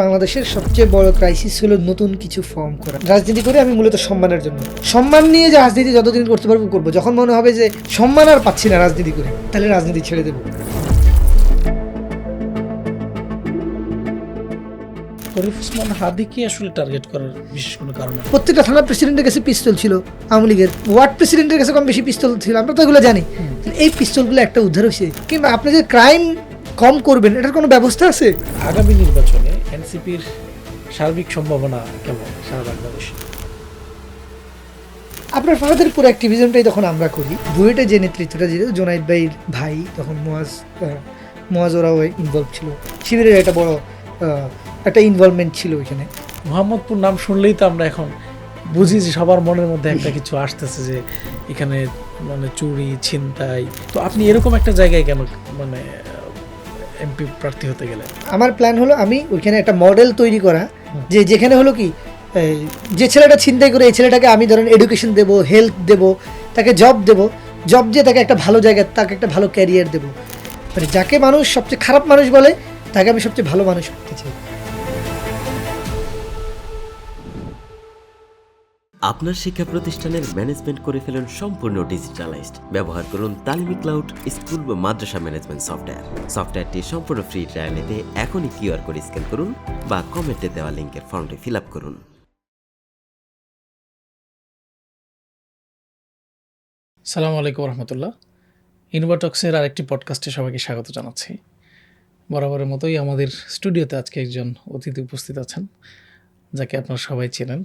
বাংলাদেশের সবচেয়ে বড় ক্রাইসিস হলো নতুন কিছু ফর্ম করা। রাজনীতি করে আমি মূলত সম্মানের জন্য, সম্মান নিয়ে যে রাজনীতি যতদিন করতে পারবো করবো। যখন মনে হবে যে সম্মান আর পাচ্ছি না রাজনীতি করে, তাহলে রাজনীতি ছেড়ে দেবো। শরীফ ওসমান হাদিকে আসলে টার্গেট করার বিশেষ কোনো কারণ আছে? প্রত্যেকটা থানা প্রেসিডেন্টের কাছে পিস্তল ছিল, আওয়ামী লীগের ওয়ার্ড প্রেসিডেন্টের কাছে কম বেশি পিস্তল ছিল, আমরা তো এগুলো জানি। এই পিস্তলগুলো একটা উদ্ধার হয়েছে, কিংবা আপনি যে ক্রাইম কম করবেন এটার কোনো ব্যবস্থা আছে? আগামী নির্বাচনে এনসিপির সার্বিক সম্ভাবনা কেমন সারা বাংলাদেশে? আপনার ফাদার পুরো অ্যাক্টিভিজমটাই তখন আমরা করি। বুয়েটে যে নেতৃত্বটা ছিল জোনাইদ ভাইয়ের ভাই, তখন মোয়াজ ওরাও ইনভলভ ছিল, শিবিরের একটা বড় একটা ইনভলভমেন্ট ছিল ওইখানে। মোহাম্মদপুর নাম শুনলেই তো আমরা এখন বুঝি যে সবার মনের মধ্যে একটা কিছু আসতেছে যে এখানে মানে চুরি ছিনতাই। তো আপনি এরকম একটা জায়গায় কেন মানে এমপি প্রার্থী হতে গেলেন? আমার প্ল্যান হলো আমি ওইখানে একটা মডেল তৈরি করা, যে যেখানে হলো কি যে ছেলেটা ছিনতাই করে এই ছেলেটাকে আমি ধরেন এডুকেশন দেবো, হেলথ দেবো, তাকে জব দেবো, জব দিয়ে তাকে একটা ভালো জায়গায়, তাকে একটা ভালো ক্যারিয়ার দেবো। মানে যাকে মানুষ সবচেয়ে খারাপ মানুষ বলে তাকে আমি সবচেয়ে ভালো মানুষ করতে চাই। আপনার শিক্ষা প্রতিষ্ঠানের ম্যানেজমেন্ট করে ফেলুন সম্পূর্ণ ডিজিটালাইজড। ব্যবহার করুন তালিমি ক্লাউড স্কুল বা মাদ্রাসা ম্যানেজমেন্ট সফটওয়্যার। সফটওয়্যারটি সম্পূর্ণ ফ্রি ট্রায়াল নিতে এখনই কিউআর কোড স্ক্যান করুন বা কমেন্টে দেওয়া লিঙ্কের ফর্মটি ফিল আপ করুন। আসসালামু আলাইকুম রহমতুল্লাহ। ইনভাটক্সের আরেকটি পডকাস্টে সবাইকে স্বাগত জানাচ্ছি। বরাবরের মতোই আমাদের স্টুডিওতে আজকে একজন অতিথি উপস্থিত আছেন, যাকে আপনারা সবাই চেনেন,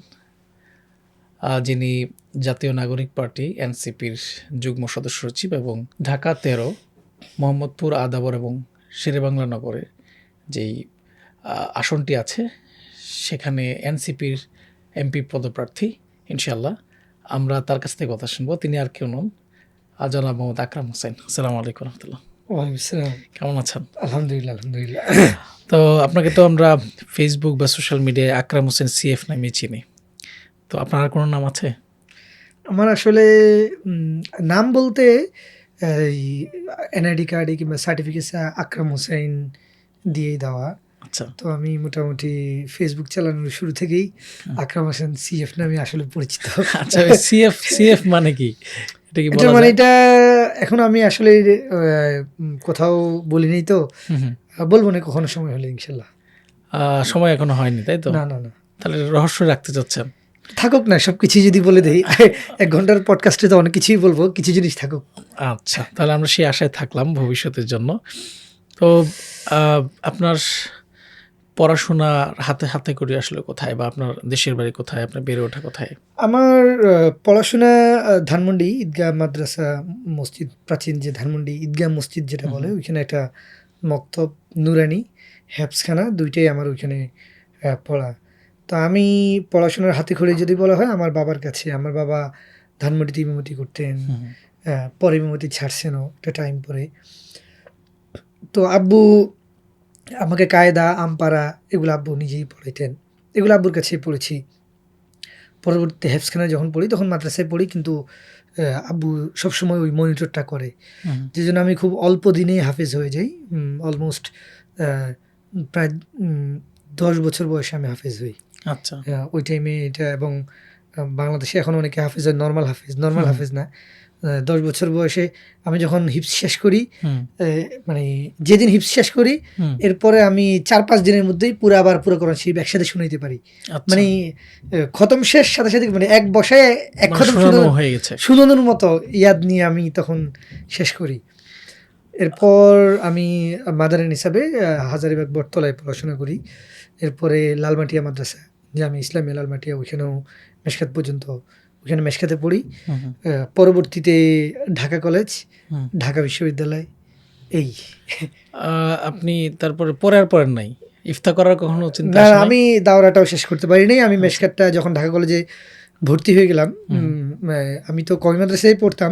যিনি জাতীয় নাগরিক পার্টি এনসিপির যুগ্ম সদস্য সচিব এবং ঢাকা 13 মোহাম্মদপুর আদাবর এবং শেরেবাংলা নগরে যেই আসনটি আছে সেখানে এনসিপির এমপি পদপ্রার্থী। ইনশাল্লাহ আমরা তার কাছ থেকে কথা শুনবো। তিনি আর কেউ নন, জনাব মোহাম্মদ আকরাম হোসেন। আসসালামু আলাইকুম রহমতুল্লাহ। ওয়ালাইকুম আসসালাম। কেমন আছেন? আলহামদুলিল্লাহ আলহামদুলিল্লাহ। তো আপনাকে তো আমরা ফেসবুক বা সোশ্যাল মিডিয়ায় আকরাম হোসেন সিএফ নামে চিনি, তো আপনার আর কোনো নাম আছে? আমার আসলে নাম বলতে এনআইডি কার্ডে কিংবা সার্টিফিকেট আকরাম হোসেন দিয়েই দেওয়া। আচ্ছা, তো আমি মোটামুটি ফেসবুক চালানোর শুরু থেকেই আকরাম হোসেন সিএফ নামে আসলে পরিচিত। আচ্ছা, সিএফ সিএফ মানে কি? এটা কি এটা বলা মানে যায়? এটা এখন আমি আসলে কোথাও বলিনি, তো বলবো না কখনো সময় হলে ইনশাল্লাহ। সময় এখনো হয়নি, তাই তো? না না না, তাহলে রহস্য রাখতে চাচ্ছেন? থাকুক না, সবকিছু যদি বলে দেই 1 ঘন্টার পডকাস্টে তো অনেক কিছুই বলবো, কিছু জিনিস থাকুক। আচ্ছা, তাহলে আমরা সেই আশায় থাকলাম ভবিষ্যতের জন্য। তো আপনার পড়াশোনা হাতে হাতে করে আসলে কোথায়, বা আপনার দেশের বাড়ি কোথায়, আপনার বেড়ে ওঠা কোথায়? আমার পড়াশোনা ধানমন্ডি ঈদগাহ মাদ্রাসা মসজিদ, প্রাচীন যে ধানমন্ডি ঈদগাহ মসজিদ যেটা বলে, ওইখানে একটা মক্তব নুরানি হেফজখানা, দুইটাই আমার ওইখানে পড়া। তো আমি পড়াশোনার হাতে খড়ি যদি বলা হয় আমার বাবার কাছে। আমার বাবা ধানমন্ডিতে ইমামতি করতেন, পরে ইমামতি ছাড়ছেনও একটা টাইম পরে। তো আব্বু আমাকে কায়দা, আমপারা এগুলো আব্বু নিজেই পড়াইতেন, এগুলো আব্বুর কাছেই পড়েছি। পরবর্তীতে হেফজখানায় যখন পড়ি তখন মাদ্রাসায় পড়ি, কিন্তু আব্বু সবসময় ওই মনিটরটা করে, যে জন্য আমি খুব অল্প দিনেই হাফেজ হয়ে যাই। অলমোস্ট প্রায় 10 বছর বয়সে আমি হাফেজ হই। আচ্ছা, ওই টাইমে এটা। এবং বাংলাদেশে এখন অনেকে হাফেজ হয় নর্মাল হাফেজ না। 10 বছর বয়সে আমি যখন হিপস শেষ করি, মানে যেদিন হিপস শেষ করি এরপরে আমি 4-5 দিনের মধ্যেই পুরো কোরআন শরীফ একসাথে শুনাইতে পারি। মানে খতম শেষ সাথে সাথে, মানে এক বসায় এক খতম হয়ে গেছে, শুনানোর মতো ইয়াদ নিয়ে আমি তখন শেষ করি। এরপর আমি মাদারিন হিসাবে হাজারীবাগ বটতলায় পড়াশোনা করি। এরপরে লালমাটিয়া মাদ্রাসা, যে আমি ইসলামী লালমাটিয়া, ওইখানেও মেশকাত পর্যন্ত, ওইখানে মেশকাতে পড়ি। পরবর্তীতে ঢাকা কলেজ, ঢাকা বিশ্ববিদ্যালয়। এই আপনি তারপরে পড়ার নাই ইফতা করার কখনো চিন্তা না, আসে নাই? আমি দাওরাটাও শেষ করতে পারি নাই। আমি মেশকাতটা যখন ঢাকা কলেজে ভর্তি হয়ে গেলাম, আমি তো কমি মাদ্রাসায় পড়তাম,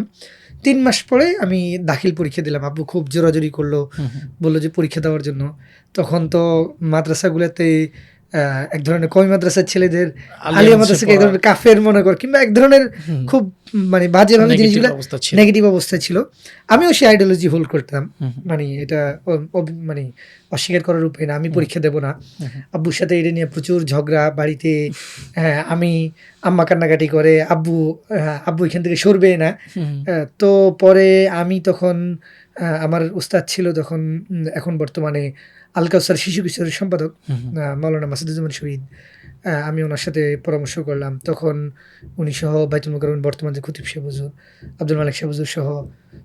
3 মাস পরে আমি দাখিল পরীক্ষা দিলাম। আব্বু খুব জোরাজোরি করলো, বললো যে পরীক্ষা দেওয়ার জন্য। তখন তো মাদ্রাসাগুলোতে এক ধরনের কওমি মাদ্রাসার ছেলেদের আলিয়া আলিয়া মাদ্রাসায় মাদ্রাসাকে এক পড়া। ধরনের কাফের মনে কর, কিংবা এক ধরনের খুব মানে বাজেভাবে Negative জিনিসগুলো অবস্থা ছিল। নেগেটিভ অবস্থায় ছিল। আমিও সেই আইডিওলজি হোল্ড করতাম, মানে এটা মানে অস্বীকার করার উপায় না, আমি পরীক্ষা দেব না। আব্বুর সাথে এটা নিয়ে প্রচুর ঝগড়া বাড়িতে। আমি আম্মা কান্নাকাটি করে, আব্বু এখান থেকে সরবে না। তো পরে আমি তখন আমার উস্তাদ ছিল তখন, এখন বর্তমানে আল কাউসার শিশু কিশোরের সম্পাদক মাওলানা মাসুদুজ্জামান শহীদ। আমি ওনার সাথে পরামর্শ করলাম, তখন উনি সহ বাইতুল মোকাররমের বর্তমান যে খতিব সাহেব হুজুর আব্দুল মালিক সাহেব হুজুর সহ,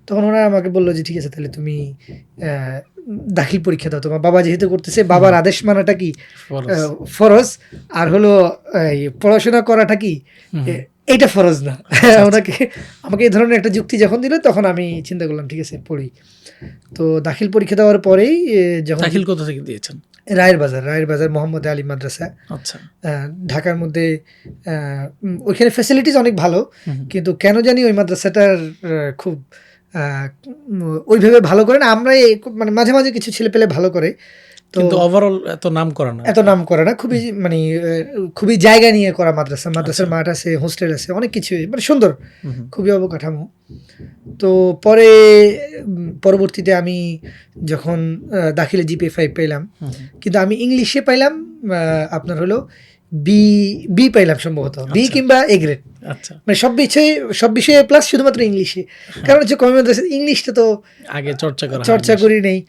তখন ওনারা আমাকে বললো যে ঠিক আছে তাহলে তুমি দাখিল পরীক্ষা দাও, তোমার বাবা যেহেতু করতেছে, বাবার আদেশ মানাটা কি ফরজ, আর হলো এই পড়াশোনা করাটা কি এইটা ফরজ না। আমাকে এই ধরনের একটা যুক্তি যখন দিল, তখন আমি চিন্তা করলাম ঠিক আছে পড়ি। তো দাখিল পরীক্ষা দেওয়ার পরেই যখন দাখিল কোথা থেকে দিয়েছেন? রায়ের বাজার মোহাম্মদ আলী মাদ্রাসা, আচ্ছা। ঢাকার মধ্যে। ওইখানে ফ্যাসিলিটিস অনেক ভালো, কিন্তু কেন জানি ওই মাদ্রাসাটার খুব ওইভাবে ভালো করে না। আমরা মানে মাঝে মাঝে কিছু ছেলে পেলে ভালো করে, তো কিন্তু ওভারঅল এত নাম করা না। এত নাম করে না। খুবই মানে খুবই জায়গা নিয়ে করা মাদ্রাসার মাঠ আছে, হোস্টেল আছে, অনেক কিছু, মানে সুন্দর, খুবই অবকাঠামো। তো পরবর্তীতে আমি যখন দাখিলে জিপিএ 5 পেলাম, কিন্তু আমি ইংলিশে পাইলাম আপনার হলো বি পাইলাম সম্ভবত, বি কিংবা এ গ্রেড। আচ্ছা। মানে সব বিষয়ে প্লাস, শুধুমাত্র ইংলিশে। কারণ হচ্ছে কমি মাদ্রাসা ইংলিশটা তো আগে চর্চা করি নেই।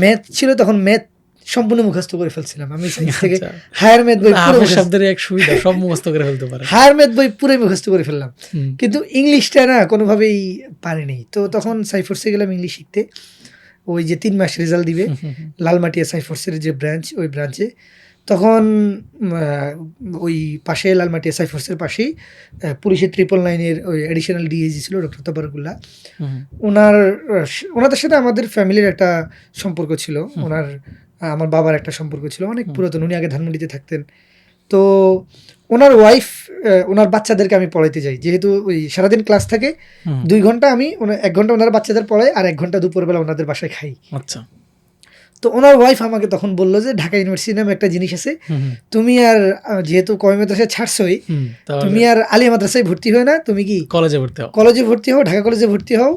ম্যাথ ছিল তখন, ম্যাথ সম্পূর্ণ মুখস্থ করে ফেলছিলাম আমি সায়েন্স থেকে। আচ্ছা। হায়ার ম্যাথ বই শব্দের এক সুবিধা, সব মুখস্থ করে ফেলতে পারে। হায়ার ম্যাথ বই পুরোই মুখস্থ করে ফেললাম, কিন্তু ইংলিশটা না কোনোভাবেই পারিনি। তো তখন সাইফোর্সে গেলাম ইংলিশ শিখতে। ওই যে 3 মাস রেজাল্ট দিবে, লালমাটিয়া সাইফোর্সের যে ব্রাঞ্চ, ওই ব্রাঞ্চে তখন ওই পাশে লালমাটিয়া সাইফোর্সের পাশেই পুলিশের 999-এর ওই অ্যাডিশনাল ডিএজি ছিল ডক্টর তবারকুল্লাহ। ওনাদের সাথে আমাদের ফ্যামিলির একটা সম্পর্ক ছিল, আমার বাবার একটা সম্পর্ক ছিল অনেক পুরাতন। উনি আগে ধানমন্ডিতে থাকতেন। তো ওনার ওয়াইফ, ওনার বাচ্চাদেরকে আমি পড়াইতে যাই, যেহেতু ওই সারাদিন ক্লাস থাকে। 2 ঘন্টা আমি 1 ঘন্টা ওনার বাচ্চাদের পড়াই, আর 1 ঘন্টা দুপুরবেলা ওনাদের বাসায় খাই। আচ্ছা। তো ওনার ওয়াইফ আমাকে তখন বললো যে ঢাকা ইউনিভার্সিটি নামে একটা জিনিস আছে, তুমি আর যেহেতু কওমি মাদ্রাসায় ছাড়ছই, তুমি আর আলিয়া মাদ্রাসায় ভর্তি হয়ে না, তুমি কি কলেজে ভর্তি হও, ঢাকা কলেজে ভর্তি হও,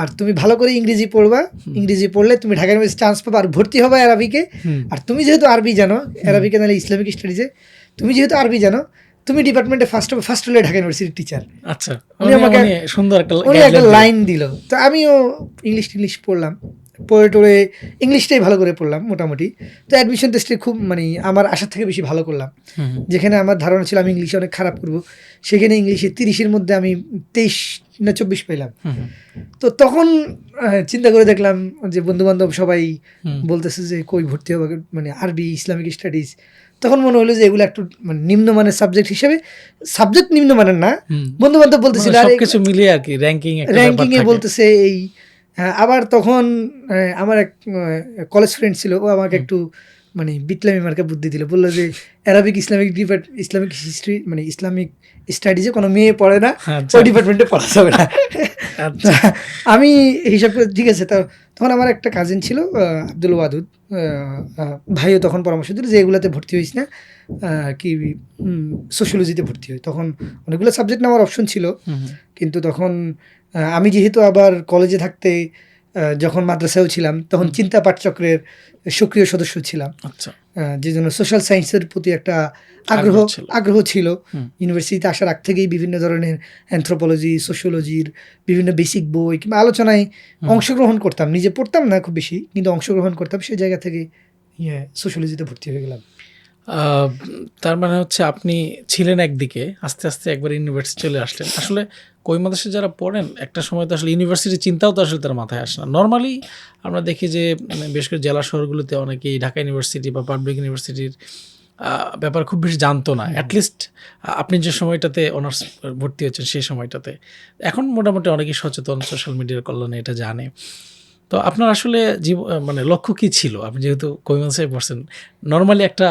আর তুমি ভালো করে ইংরেজি পড়বা। ইংরেজি পড়লে তুমি ঢাকা ইউনিভার্সিটি চান্স পাবা, আর ভর্তি হবা আরবিকে। আর তুমি যেহেতু আরবি জানো, আরবিকে নাহলে ইসলামিক স্টাডিজে, তুমি যেহেতু আরবি জানো, তুমি ডিপার্টমেন্টে ফার্স্ট হলে ঢাকা ইউনিভার্সিটির টিচার। আচ্ছা। উনি আমাকে সুন্দর একটা লাইন দিল। তো আমিও ইংলিশ পড়লাম, পড়ে ইংলিশটাই ভালো করে পড়লাম মোটামুটি। তো অ্যাডমিশন টেস্টে খুব মানে আমার আশার থেকে বেশি ভালো করলাম। যেখানে আমার ধারণা ছিল আমি ইংলিশে অনেক খারাপ করব, সেখানে ইংলিশে 30-এর মধ্যে আমি 23 না 24 পেলাম। তো তখন চিন্তা করে দেখলাম যে বন্ধু বান্ধব সবাই বলতেছে যে কই ভর্তি হবে, মানে আরবি ইসলামিক স্টাডিজ। তখন মনে হলো যে এগুলো একটু মানে নিম্নমানের সাবজেক্ট হিসেবে, সাবজেক্ট নিম্নমানের না, বন্ধু বান্ধব বলতেছিল সবকিছু মিলিয়ে আর কি র্যাঙ্কিং এ বলতেছে এই। আবার তখন আমার এক কলেজ ফ্রেন্ড ছিল, ও আমাকে একটু মানে বিটলামি মার্কা বুদ্ধি দিল, বললো যে অ্যারাবিক ইসলামিক হিস্ট্রি মানে ইসলামিক স্টাডিজে কোনো মেয়ে পড়ে না, ওই ডিপার্টমেন্টে পড়া যাবে না। আমি হিসাব করে ঠিক আছে। তখন আমার একটা কাজিন ছিল আব্দুল ওয়াদুদ ভাইও তখন পরামর্শ দিল যে এগুলাতে ভর্তি হইস না, কি সোশিওলজিতে ভর্তি হয়। তখন অনেকগুলো সাবজেক্ট নেওয়ার অপশন ছিল, কিন্তু তখন আমি যেহেতু আবার কলেজে থাকতে যখন মাদ্রাসায়ও ছিলাম, তখন চিন্তা পাঠচক্রের সক্রিয় সদস্য ছিলাম। যে জন্য সোশ্যাল সায়েন্সের প্রতি একটা আগ্রহ ছিল। ইউনিভার্সিটিতে আসার আগ থেকেই বিভিন্ন ধরনের অ্যানথ্রোপোলজি, সোশিওলজির বিভিন্ন বেসিক বই কিংবা আলোচনায় অংশগ্রহণ করতাম। নিজে পড়তাম না খুব বেশি, কিন্তু অংশগ্রহণ করতাম। সেই জায়গা থেকে সোশিওলজিতে ভর্তি হয়ে গেলাম। তার মানে হচ্ছে আপনি ছিলেন একদিকে, আস্তে আস্তে একবার ইউনিভার্সিটি চলে আসলেন। আসলে কওমি মাদ্রাসায় যারা পড়েন একটা সময় তো আসলে ইউনিভার্সিটির চিন্তাও তো আসলে তার মাথায় আসে না। নর্মালি আমরা দেখি যে বিশেষ করে জেলা শহরগুলোতে অনেকেই ঢাকা ইউনিভার্সিটি বা পাবলিক ইউনিভার্সিটির ব্যাপার খুব বেশি জানতো না। অ্যাটলিস্ট আপনি যে সময়টাতে অনার্স ভর্তি হয়েছেন সেই সময়টাতে, এখন মোটামুটি অনেকেই সচেতন, সোশ্যাল মিডিয়ার কল্যাণে এটা জানে। তো আপনার আসলে মানে লক্ষ্য কী ছিল? আপনি যেহেতু কওমি মাদ্রাসায় পড়ছেন, নর্মালি একটা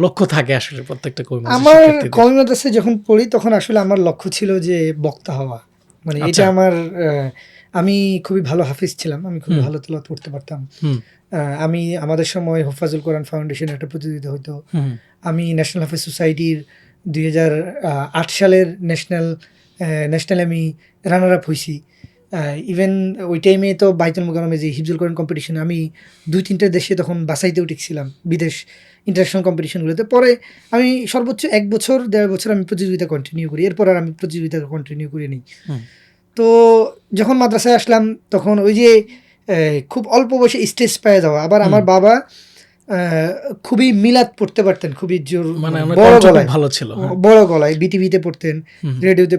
লক্ষ্য থাকে আসলে প্রত্যেকটা কওমি মাদ্রাসায়। আমার কওমি মাদ্রাসায় যখন পড়ি তখন আসলে আমার লক্ষ্য ছিল যে বক্তা হওয়া। মানে এটা আমার, আমি খুবই ভালো হাফিজ ছিলাম, আমি খুবই ভালো তেলাওয়াত পড়তে পারতাম। আমাদের সময় হুফাজুল কোরআন ফাউন্ডেশন একটা প্রতিযোগিতা হতো, আমি ন্যাশনাল হাফেজ সোসাইটির 2008 সালের ন্যাশনাল আমি রানার আপ হয়েছি। ইভেন ওই টাইমে তো বাইতুল মোকাররমে যে হিফজুল কোরআন কম্পিটিশন, আমি 2-3টা দেশে তখন বাছাইতেও টিকছিলাম, বিদেশ ইন্টারন্যাশনাল কম্পিটিশনগুলোতে। পরে আমি সর্বোচ্চ 1 বছর 1.5 বছর আমি প্রতিযোগিতা কন্টিনিউ করি, এরপর আর আমি প্রতিযোগিতা কন্টিনিউ করিনি। তো যখন মাদ্রাসায় আসলাম তখন ওই যে খুব অল্প বয়সে স্টেজ পেয়ে যাওয়া, আবার আমার বাবা খুবই মিলাদ পড়তে পারতেন, খুবই জোর, মানে বড় গলায়, ভালো ছিল, বড় গলায় বিটিভিতে পড়তেন, রেডিওতে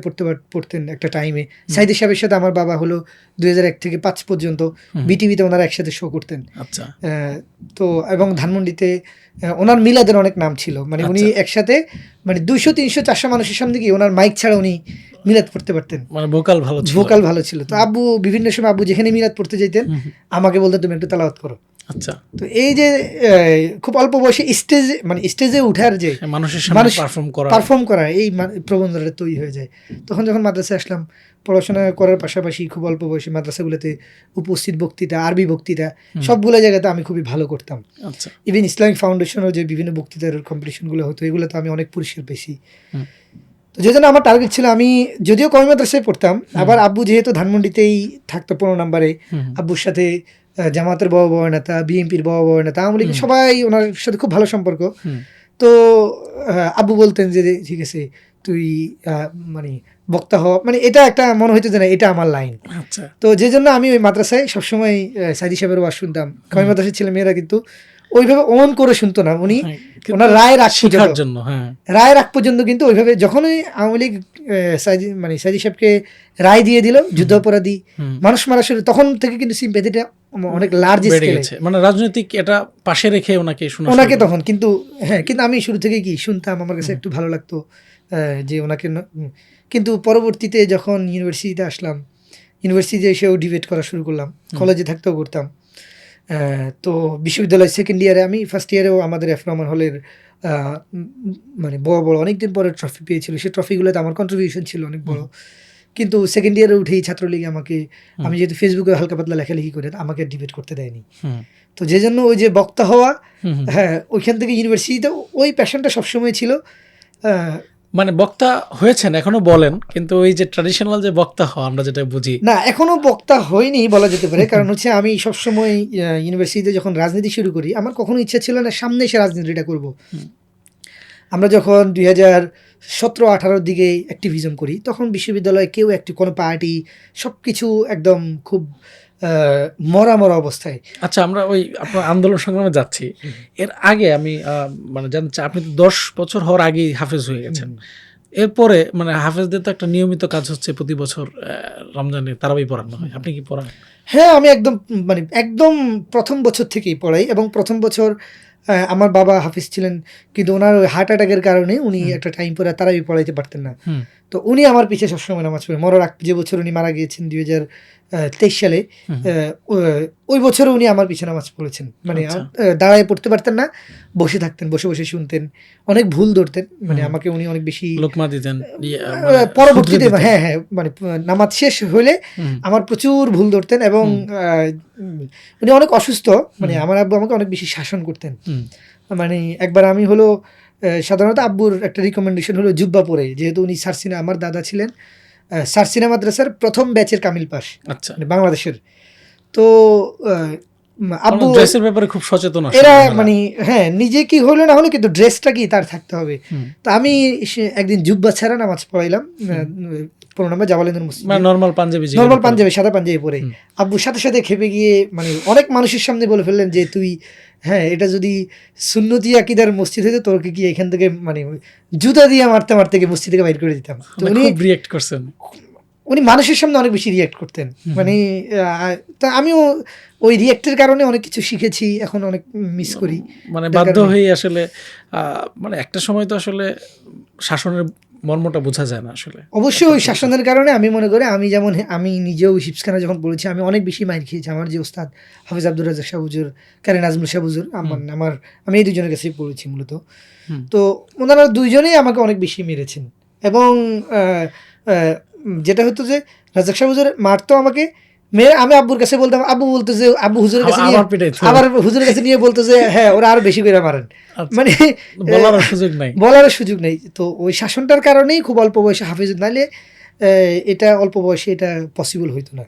পড়তেন একটা টাইমে। সাইদি সাহেবের সাথে আমার বাবা হলো 2001 থেকে 5 পর্যন্ত বিটিভিতে ওনারা একসাথে শো করতেন। আচ্ছা। তো এবং ধানমন্ডিতে ওনার মিলাদের অনেক নাম ছিল, মানে উনি একসাথে মানে 200, 300, 400 মানুষের সামনে গিয়ে ওনার মাইক ছাড়া উনি মিলাদ পড়তে পারতেন, মানে ভোকাল ভালো ছিল। তো আব্বু বিভিন্ন সময় আব্বু যেখানে মিলাদ পড়তে যেতেন আমাকে বলতেন তুমি একটু তেলাওয়াত করো। আচ্ছা। তো এই যে খুব অল্প বয়সে স্টেজে উঠার যে মানুষের সামনে পারফর্ম করা এই প্রবণতাটা তৈরি হয়ে যায়। তখন যখন মাদ্রাসায় আসলাম, পড়াশোনা করার পাশাপাশি খুব অল্প বয়সে মাদ্রাসাগুলোতে উপস্থিত বক্তৃতা, আরবি বক্তৃতা, সবগুলো জায়গাতে আমি খুবই ভালো করতাম। আচ্ছা। ইভেন ইসলামিক ফাউন্ডেশনও যে বিভিন্ন বক্তৃতার কম্পিটিশনগুলো হতো, এগুলোতে আমি অনেক পুরস্কার পেয়েছি। তো যে জন্য আমার টার্গেট ছিল, আমি যদিও কমি মাদ্রাসায় পড়তাম, আবার আব্বু যেহেতু ধানমন্ডিতেই থাকতো 15 নম্বরে, আব্বুর সাথে জামাতের বড় বড় নেতা, বিএনপির বড় নেতা, আওয়ামী লীগের সবাই, ওনার সাথে খুব ভালো সম্পর্ক। তো আব্বু বলতেন যে ঠিক আছে তুই মানে বক্তা হ, মানে এটা একটা মনে হইতো যে না এটা আমার লাইন। আচ্ছা। তো যে জন্য আমি ওই মাদ্রাসায় সবসময় সাইদি সাহেবের ওয়াজ শুনতাম। কমি মাদ্রাসার ছেলে মেয়েরা কিন্তু ওইভাবে অন করে শুনতো না, উনি ওনার রায়ের আগ পর্যন্ত কিন্তু ওইভাবে, যখনই আওয়ামী লীগ সাইদি সাহেবকে রায় দিয়ে দিল যুদ্ধাপরাধী মানুষ মারা শুরু, তখন থেকে কিন্তু সিম্প্যাথিটা অনেক লার্জ স্কেলে, মানে রাজনৈতিক এটা পাশে রেখে ওনাকে তখন কিন্তু কিন্তু আমি শুরু থেকে কি শুনতাম, আমার কাছে একটু ভালো লাগতো যে ওনাকে। কিন্তু পরবর্তীতে যখন ইউনিভার্সিটিতে আসলাম, ইউনিভার্সিটিতে এসেও ডিবেট করা শুরু করলাম, কলেজে থাকতেও করতাম। তো বিশ্ববিদ্যালয় সেকেন্ড ইয়ারে, আমি ফার্স্ট ইয়ারেও আমাদের এফ রহমান হলের মানে বড় অনেকদিন পরে ট্রফি পেয়েছিল, সেই ট্রফিগুলোতে আমার কন্ট্রিবিউশন ছিল অনেক বড়। কিন্তু সেকেন্ড ইয়ারে উঠেই ছাত্রলীগে আমি যেহেতু ফেসবুকে হালকা পাতলা লেখালেখি করে, আমাকে ডিবেট করতে দেয়নি। তো যে জন্য ওই যে বক্তা হওয়া, ওইখান থেকে ইউনিভার্সিটিতে ওই প্যাশনটা সবসময় ছিল। মানে বক্তা হয়েছেন, এখনো বলেন, কিন্তু ওই যে ট্র্যাডিশনাল যে বক্তা হওয়া আমরা যেটা বুঝি, না এখনো বক্তা হয়নি বলা যেতে পারে। কারণ হচ্ছে আমি সবসময় ইউনিভার্সিটিতে যখন রাজনীতি শুরু করি, আমার কখনো ইচ্ছা ছিল না সামনে এসে রাজনীতিটা করব। আমরা যখন 2017-18 দিকে অ্যাক্টিভিজম করি, তখন বিশ্ববিদ্যালয়ে কেউ কোনো পার্টি, সব কিছু একদম খুব মরা অবস্থায়। আচ্ছা, আমরা ওই আপনার আন্দোলন সংগ্রামে যাচ্ছি। এর আগে আমি মানে জানতে চাই, আপনি তো 10 বছর হওয়ার আগেই হাফেজ হয়ে গেছেন। এরপরে মানে হাফেজদের তো একটা নিয়মিত কাজ হচ্ছে, প্রতি বছর রমজানে তারাবি পড়ানো হয়, আপনি কি পড়ান? হ্যাঁ, আমি একদম প্রথম বছর থেকেই পড়াই। এবং প্রথম বছর আমার বাবা হাফিজ ছিলেন, কিন্তু ওনার হার্ট অ্যাটাকের কারণে উনি একটা টাইম পরে তারাবি পড়াইতে পারতেন না। তো উনি আমার পিছে সবসময় নামাজ পড়ে, মরার যে বছর উনি মারা গিয়েছেন 2023 সালে, ওই বছরে উনি আমার পিছে নামাজ পড়েছেন। মানে দাঁড়ায় পড়তে পারতেন না, বসে থাকতেন, বসে শুনতেন, অনেক ভুল ধরতেন, মানে আমাকে উনি অনেক বেশি লোকমা দিতেন। পরবর্তীতে মানে নামাজ শেষ হলে আমার প্রচুর ভুল ধরতেন। এবং উনি অনেক অসুস্থ, মানে আমার আব্বু আমাকে অনেক বেশি শাসন করতেন। মানে একবার আমি হলো সাধারণত আব্বুর একটা রিকমেন্ডেশন হলো জুব্বা পরে, যেহেতু উনি সারসিনা, আমার দাদা ছিলেন সারসিনা মাদ্রাসার প্রথম ব্যাচের কামিল পাস, আচ্ছা, বাংলাদেশের। তো আব্বু ড্রেসের ব্যাপারে খুব সচেতন, এরা মানে নিজে কি হলো না হলো, কিন্তু ড্রেসটা কি তার থাকতে হবে। তো আমি একদিন জুব্বা ছাড়া নামাজ পড়াইলাম 15 নম্বর জাওয়ালিন্দুর মসজিদ, নর্মাল পাঞ্জাবি সাদা পাঞ্জাবি পরে। আব্বু সাথে সাথে খেপে গিয়ে মানে অনেক মানুষের সামনে বলে ফেললেন যে তুই এটা যদি সুন্নতি আকীদার মসজিদ হইতো, তোরকে কি এখান থেকে মানে জুতা দিয়ে মারতে মারতে মসজিদ থেকে বাইর করে দিতাম। তো উনি রিঅ্যাক্ট করছেন, উনি মানুষের সামনে অনেক বেশি রিঅ্যাক্ট করতেন। মানে তা আমিও ওই রিঅ্যাক্টের কারণে অনেক কিছু শিখেছি, এখন অনেক মিস করি। মানে বাধ্য হয়ে আসলে মানে একটা সময় তো আসলে শাসনের মর্মটা বোঝা যায় না আসলে। অবশ্যই ওই শাসনের কারণে আমি মনে করি, আমি নিজেও হিফজখানা যখন পড়েছি, আমি অনেক বেশি মাইর খেয়েছি। আমার যে ওস্তাদ হাফিজ আব্দুর রাজ্জাক শাহ হুজুর, কারি নাজমুল শাহ হুজুর, আমি এই দুজনের কাছেই পড়েছি মূলত। তো ওনারা দুইজনেই আমাকে অনেক বেশি মেরেছেন। এবং যেটা হতো যে রাজ্জাক শাহ হুজুর মারতো আমাকে, মেয়ে আমি আব্বুর কাছে বলতাম, আব্বু বলতো যে আব্বু হুজুরের কাছে নিয়ে আবার পিটাইতো। আবার হুজুরের কাছে নিয়ে বলতো যে হ্যাঁ ওরা আরো বেশি করে মারেন, আচ্ছা, মানে বলার সুযোগ নাই। বলার সুযোগ নেই। তো ওই শাসনটার কারণেই খুব অল্প বয়সে হাফেজ, নাহলে এটা অল্প বয়সে এটা পসিবল হইতো না।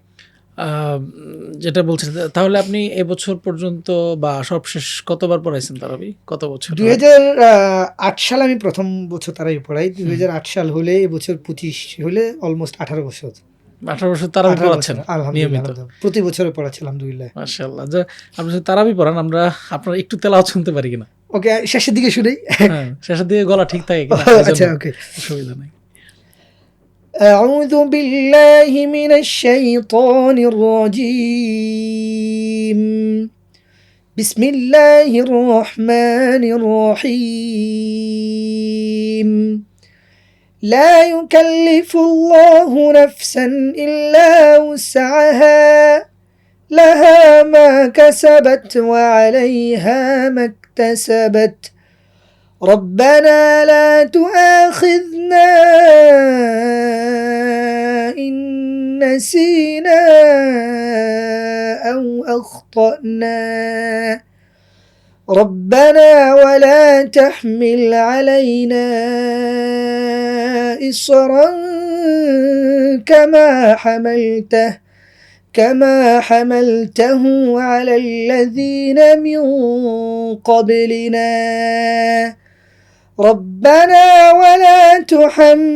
যেটা বলছেন, তাহলে আপনি এবছর পর্যন্ত বা সবশেষ কতবার পড়াইছেন তারাবি? কত বছর? 2008 সালে আমি প্রথম বছর তারাবি পড়াই। 2008 সাল হলে এবছর 25 হলে অলমোস্ট 18 বছর। 18 বছর তারাবি 18 পড়াচ্ছেন বছর, আলহামদুলিল্লাহ, নিয়মিত? আলহামদুলিল্লাহ। প্রতি বছরে পড়াচ্ছি আলহামদুলিল্লাহ। মাশাআল্লাহ। যে আপনি যদি তারাবি পড়ান, আমরা আপনার একটু তেলাওয়াত শুনতে পারি কিনা? ওকে, শেষের দিকে শুনেই। হ্যাঁ, শেষের দিকে গলা ঠিক থাকে কিনা? আচ্ছা, ওকে। অসুবিধা নাই। أعوذ بالله من الشيطان الرجيم. بسم الله الرحمن الرحيم. لا يكلف الله نفسا إلا وسعها لها ما كسبت وعليها ما اكتسبت. ربنا لا تؤاخذنا إن نسينا أو أخطأنا. ربنا ولا تحمل علينا إصرا كما حملته على الذين من قبلنا. ربنا ولا تحملنا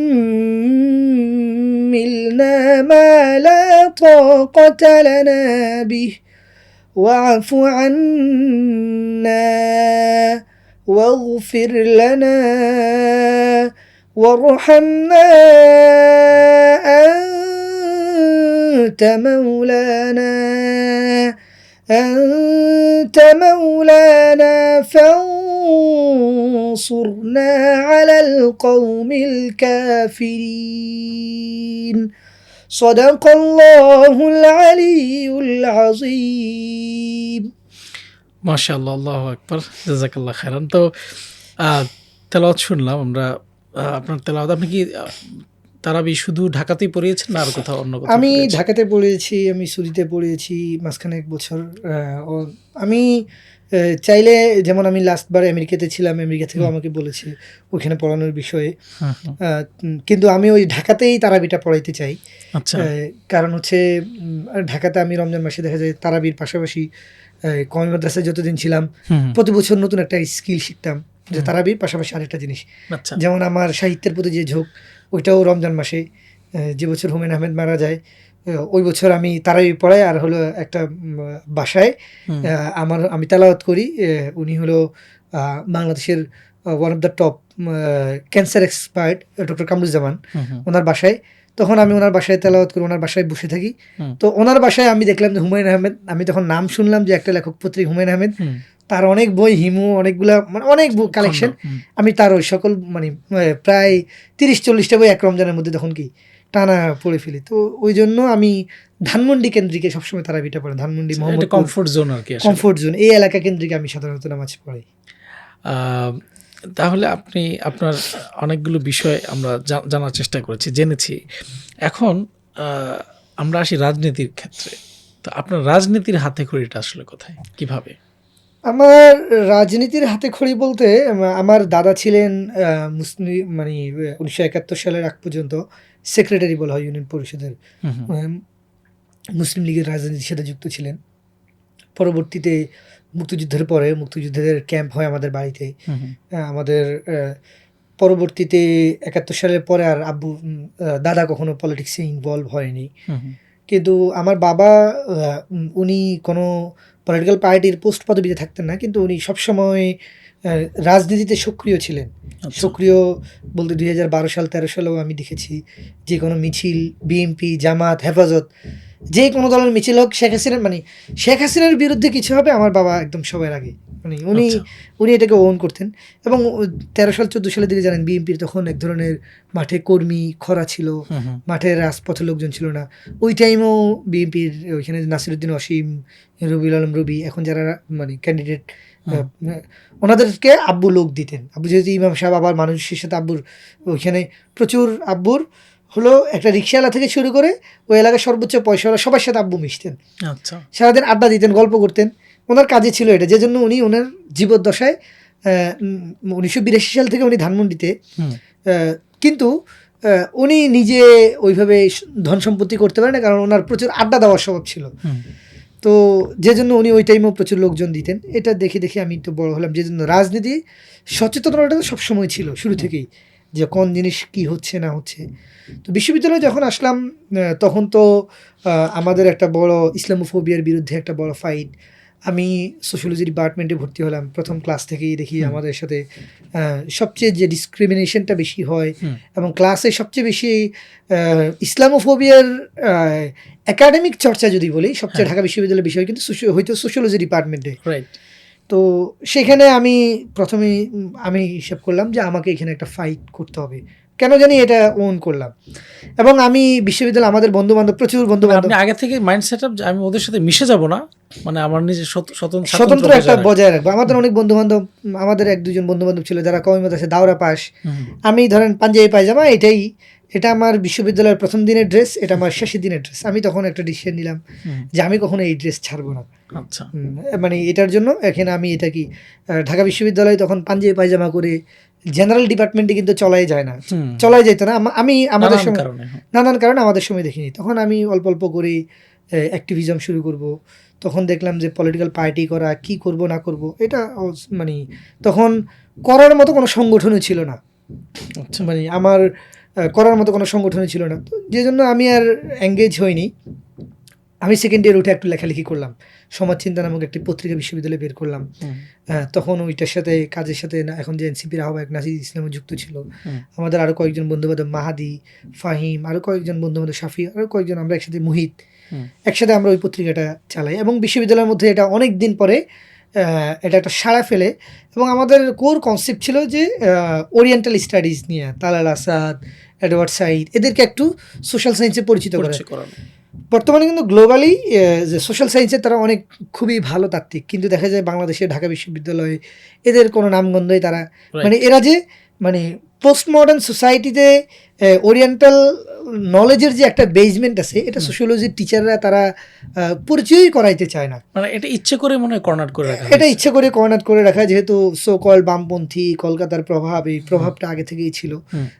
ما لا طاقة لنا به واعف عنا واغفر لنا وارحمنا أنت مولانا فانصرنا على القوم الكافرين. صدق الله العلي العظيم. মাশাআল্লাহ, আল্লাহু আকবার, জাযাকাল্লাহ খাইরান। তো তেলাওয়াত শুনলাম আমরা। আপনার তেলাওয়াত, আপনি কি তারাবি শুধু ঢাকাতেই পড়িয়েছেন না আর কোথাও অন্য কোথাও? আমি পড়িয়েছেন? ঢাকাতে পড়িয়েছি, আমি সুরিতে পড়িয়েছি মাঝখানে 1 বছর। আমি চাইলে, যেমন আমি লাস্টবার আমেরিকাতে ছিলাম, আমেরিকা থেকেও আমাকে বলেছে ওখানে পড়ানোর বিষয়ে। হুম, হুম। কিন্তু আমি ওই ঢাকাতেই তারাবিটা পড়াইতে চাই। আচ্ছা। কারণ হচ্ছে ঢাকাতে আমি রমজান মাসে দেখা যায় তারাবির পাশাপাশি কওমি মাদ্রাসায় যতদিন ছিলাম হুম, হুম। প্রতি বছর নতুন একটা স্কিল শিখতাম, যে তারাবির পাশাপাশি আরেকটা জিনিস। আচ্ছা। যেমন আমার সাহিত্যের প্রতি যে ঝোঁক, ওইটাও রমজান মাসে। যে বছর হুমায়ুন আহমেদ মারা যায় ওই বছর আমি তারাবি পড়াই, আর হলো একটা বাসায় হুম, আমি তেলাওয়াত করি। উনি হলো বাংলাদেশের one of the top cancer expert doctor Kamruzzaman, hmm, hmm, ওনার বাসায়। তখন আমি ওনার বাসায় তেলাওয়াত করি, ওনার বাসায় বসে থাকি। হুম, তো ওনার বাসায় আমি দেখলাম যে হুমায়ুন আহমেদ, আমি তখন নাম শুনলাম যে একটা লেখক পত্রিক হুমায়ুন আহমেদ, হুম। তার অনেক বই, হিমু, অনেকগুলা, মানে অনেক বই কালেকশন। খন্ড, হুম। আমি তার ওই সকল মানে প্রায় 30-40টা বই এক রমজানের মধ্যে তখন কি টানা পড়ে ফেলি। তো ওই জন্য আমি ধানমন্ডি কেন্দ্রিকে সবসময় তারাবিটা পড়ে, ধানমন্ডি এটা মোহাম্মদপুর কমফোর্ট জোন আর কি আসলে। কমফোর্ট জোন, এই এলাকা কেন্দ্রিকে আমি সাধারণত নামাজ পড়াই। তাহলে আপনি আপনার অনেকগুলো বিষয় আমরা জানার চেষ্টা করেছি, জেনেছি। এখন আমরা আসি রাজনীতির ক্ষেত্রে। তো আপনার রাজনীতির হাতে খড়িটা আসলে কোথায়, কিভাবে? আমার রাজনীতির হাতে খড়ি বলতে, আমার দাদা ছিলেন মুসলিম, মানে 1971 সালের আগ পর্যন্ত সেক্রেটারি বলা হয় ইউনিয়ন পরিষদের, হুম, হুম, আহ, মুসলিম লীগের রাজনীতির সাথে যুক্ত ছিলেন। পরবর্তীতে মুক্তিযুদ্ধের পরে মুক্তিযুদ্ধের ক্যাম্প হয় আমাদের বাড়িতে। হুম, হুম, আমাদের পরবর্তীতে 71 সালের পরে আর দাদা কখনো পলিটিক্সে ইনভলভ হয়নি। হুম, হুম। কিন্তু আমার বাবা উনি কোনো পলিটিক্যাল পার্টির পোস্ট পদবিতে থাকতেন না, কিন্তু উনি সবসময় রাজনীতিতে সক্রিয় ছিলেন। আচ্ছা। সক্রিয় বলতে 2012 সাল 13 সালেও আমি দেখেছি যে কোনো মিছিল, বিএনপি, জামাত, হেফাজত, যে কোনো দলের মিছিল হোক, শেখ হাসিনার বিরুদ্ধে কিছু হবে, আমার বাবা একদম সবার আগে, মানে আচ্ছা। উনি এটাকে ওন করতেন। এবং 13 সাল 14 সালের দিকে জানেন বিএনপির তখন এক ধরনের মাঠে কর্মী খরা ছিল, হুম, হুম, মাঠে রাজপথে লোকজন ছিল না। ওই টাইমেও বিএনপির ওইখানে নাসিরুদ্দিন অসীম, রবিউল আলম রবি, এখন যারা মানে ক্যান্ডিডেট, ওনাদেরকে আব্বু লোক দিতেন। আব্বু যেহেতু ইমাম সাহেব, আবার মানুষের সাথে আব্বুর ওইখানে প্রচুর আব্বুর হলো একটা রিক্সাওয়ালা থেকে শুরু করে ওই এলাকার সর্বোচ্চ পয়সাওয়ালা সবার সাথে আব্বু মিশতেন, আচ্ছা। সারাদিন আড্ডা দিতেন, গল্প করতেন। ওনার কাজে ছিল এটা, যে জন্য উনি ওনার জীবদ্দশায় 1982 সাল থেকে উনি ধানমন্ডিতে, হুম, কিন্তু উনি নিজে ওইভাবে ধন সম্পত্তি করতে পারেন না, কারণ ওনার প্রচুর আড্ডা দেওয়ার স্বভাব ছিল। হুম, তো যে জন্য উনি ওই টাইমেও প্রচুর লোকজন দিতেন। এটা দেখে দেখে আমি তো বড় হলাম, যে জন্য রাজনীতি সচেতনতা তো সবসময় ছিল শুরু থেকেই, যে কোন জিনিস কি হচ্ছে না হচ্ছে। তো বিশ্ববিদ্যালয়ে যখন আসলাম তখন তো আমাদের একটা বড় ইসলামোফোবিয়ার বিরুদ্ধে একটা বড় ফাইট। আমি সোশ্যোলজি ডিপার্টমেন্টে ভর্তি হলাম, প্রথম ক্লাস থেকেই দেখি আমাদের সাথে সবচেয়ে যে ডিসক্রিমিনেশনটা বেশি হয়, হুম। এবং ক্লাসে সবচেয়ে বেশি ইসলামোফোবিয়ার একাডেমিক চর্চা যদি বলি, সবচেয়ে ঢাকা বিশ্ববিদ্যালয়ের বিষয় কিন্তু হয়তো সোশ্যোলজি ডিপার্টমেন্টে। রাইট। তো সেখানে আমি প্রথমে আমি হিসাব করলাম যে আমাকে এখানে একটা ফাইট করতে হবে, কেন জানি এটা ওন করলাম। এবং আমি বিশ্ববিদ্যালয়ে আমাদের বন্ধু বান্ধব, প্রচুর বন্ধু বান্ধব, আপনি আগে থেকে মাইন্ড সেট আপ যে আমি ওদের সাথে মিশে যাব না, মানে আমার নিজের স্বতন্ত্র একটা বজায় রাখবো। আমাদের অনেক বন্ধু বান্ধব, আমাদের এক দুজন বন্ধু বান্ধব ছিল যারা কওমি মাদ্রাসায় দাওরা পাস। আমি ধরেন পাঞ্জাবি পায়জামা, এটা আমার বিশ্ববিদ্যালয়ের প্রথম দিনের ড্রেস, এটা আমার শেষের দিনের ড্রেস। আমি তখন একটা ডিসিশন নিলাম যে আমি কখনো এই ড্রেস ছাড়বো না। আচ্ছা। মানে এটার জন্য এখানে আমি এটা কি ঢাকা বিশ্ববিদ্যালয়ে তখন পাঞ্জাবি পায়জামা করে জেনারেল ডিপার্টমেন্টে কিন্তু চলাই যায় না, চলাই যেত না। আমি আমাদের সময় নানান কারণে আমাদের সময় দেখিনি। তখন আমি অল্প অল্প করে অ্যাক্টিভিজম শুরু করব। তখন দেখলাম যে পলিটিক্যাল পার্টি করা, কি করব না করব, এটা মানে তখন করার মতো কোনো সংগঠনই ছিল না। মানে আমার করার মতো কোনো সংগঠনই ছিল না, তো যে জন্য আমি আর এঙ্গেজ হইনি। আমি সেকেন্ড ইয়ার উঠে একটু লেখালেখি করলাম, সমাজ চিন্তা নামক একটি পত্রিকা বিশ্ববিদ্যালয়ে বের করলাম। তখন ওইটার সাথে কাজের সাথে এখন যে এনসিপির আহ্বায়ক নাসির ইসলামও যুক্ত ছিল। আমাদের আরও কয়েকজন বন্ধুবান্ধব, মাহাদি, ফাহিম, আরও কয়েকজন বন্ধুবান্ধব, শাফি, আরও কয়েকজন, আমরা একসাথে, মুহিত, একসাথে আমরা ওই পত্রিকাটা চালাই। এবং বিশ্ববিদ্যালয়ের মধ্যে এটা অনেক দিন পরে এটা একটা সাড়া ফেলে। এবং আমাদের কোর কনসেপ্ট ছিল যে ওরিয়েন্টাল স্টাডিজ নিয়ে তালাল আসাদ, এডওয়ার্ড সাইদ, এদেরকে একটু সোশ্যাল সায়েন্সে পরিচিত করা। বর্তমানে কিন্তু গ্লোবালি যে সোশ্যাল সায়েন্সের তারা অনেক খুবই ভালো তাত্ত্বিক, কিন্তু দেখা যায় বাংলাদেশে ঢাকা বিশ্ববিদ্যালয়ে এদের কোনো নামগন্ধই তারা, মানে এরা যে মানে পোস্ট মডার্ন সোসাইটিতে ওরিয়েন্টাল নলেজের যে একটা বেসমেন্ট আছে, এটা সোশিওলজির টিচাররা তারা পরিচয়ই করাইতে চায় না। মানে এটা ইচ্ছে করে মনে হয় কর্নার করে রাখা, এটা ইচ্ছে করে কর্নার করে রাখা, যেহেতু সো কল বামপন্থী কলকাতার প্রভাব, এই প্রভাবটা আগে থেকেই ছিল।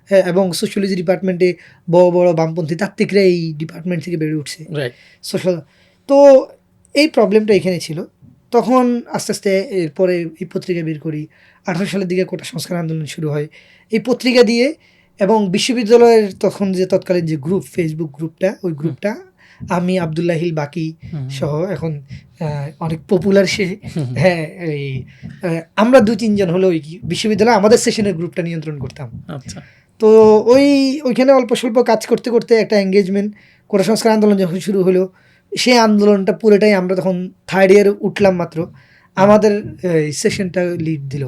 হ্যাঁ, এবং সোশিওলজি ডিপার্টমেন্টে বড় বড় বামপন্থী তাত্ত্বিকরা এই ডিপার্টমেন্ট থেকে বেড়ে উঠছে সোশ্যাল। তো এই প্রবলেমটা এখানে ছিল। তখন আস্তে আস্তে এরপরে এই পত্রিকা বের করি। 18 সালের দিকে কোটা সংস্কার আন্দোলন শুরু হয় এই পত্রিকা দিয়ে। এবং বিশ্ববিদ্যালয়ের তখন যে তৎকালীন যে গ্রুপ, ফেসবুক গ্রুপটা, ওই গ্রুপটা আমি, আবদুল্লাহিল বাকি সহ, এখন অনেক পপুলার সে, হ্যাঁ, এই আমরা 2-3 জন হলো ওই বিশ্ববিদ্যালয়ে আমাদের সেশনের গ্রুপটা নিয়ন্ত্রণ করতাম। আচ্ছা। তো ওইখানে অল্প স্বল্প কাজ করতে করতে একটা এঙ্গেজমেন্ট, কোটা সংস্কার আন্দোলন যখন শুরু হলো, সেই আন্দোলনটা পুরোটাই আমরা তখন থার্ড ইয়ারে উঠলাম মাত্র, আমাদের সেশনটা লিড দিল।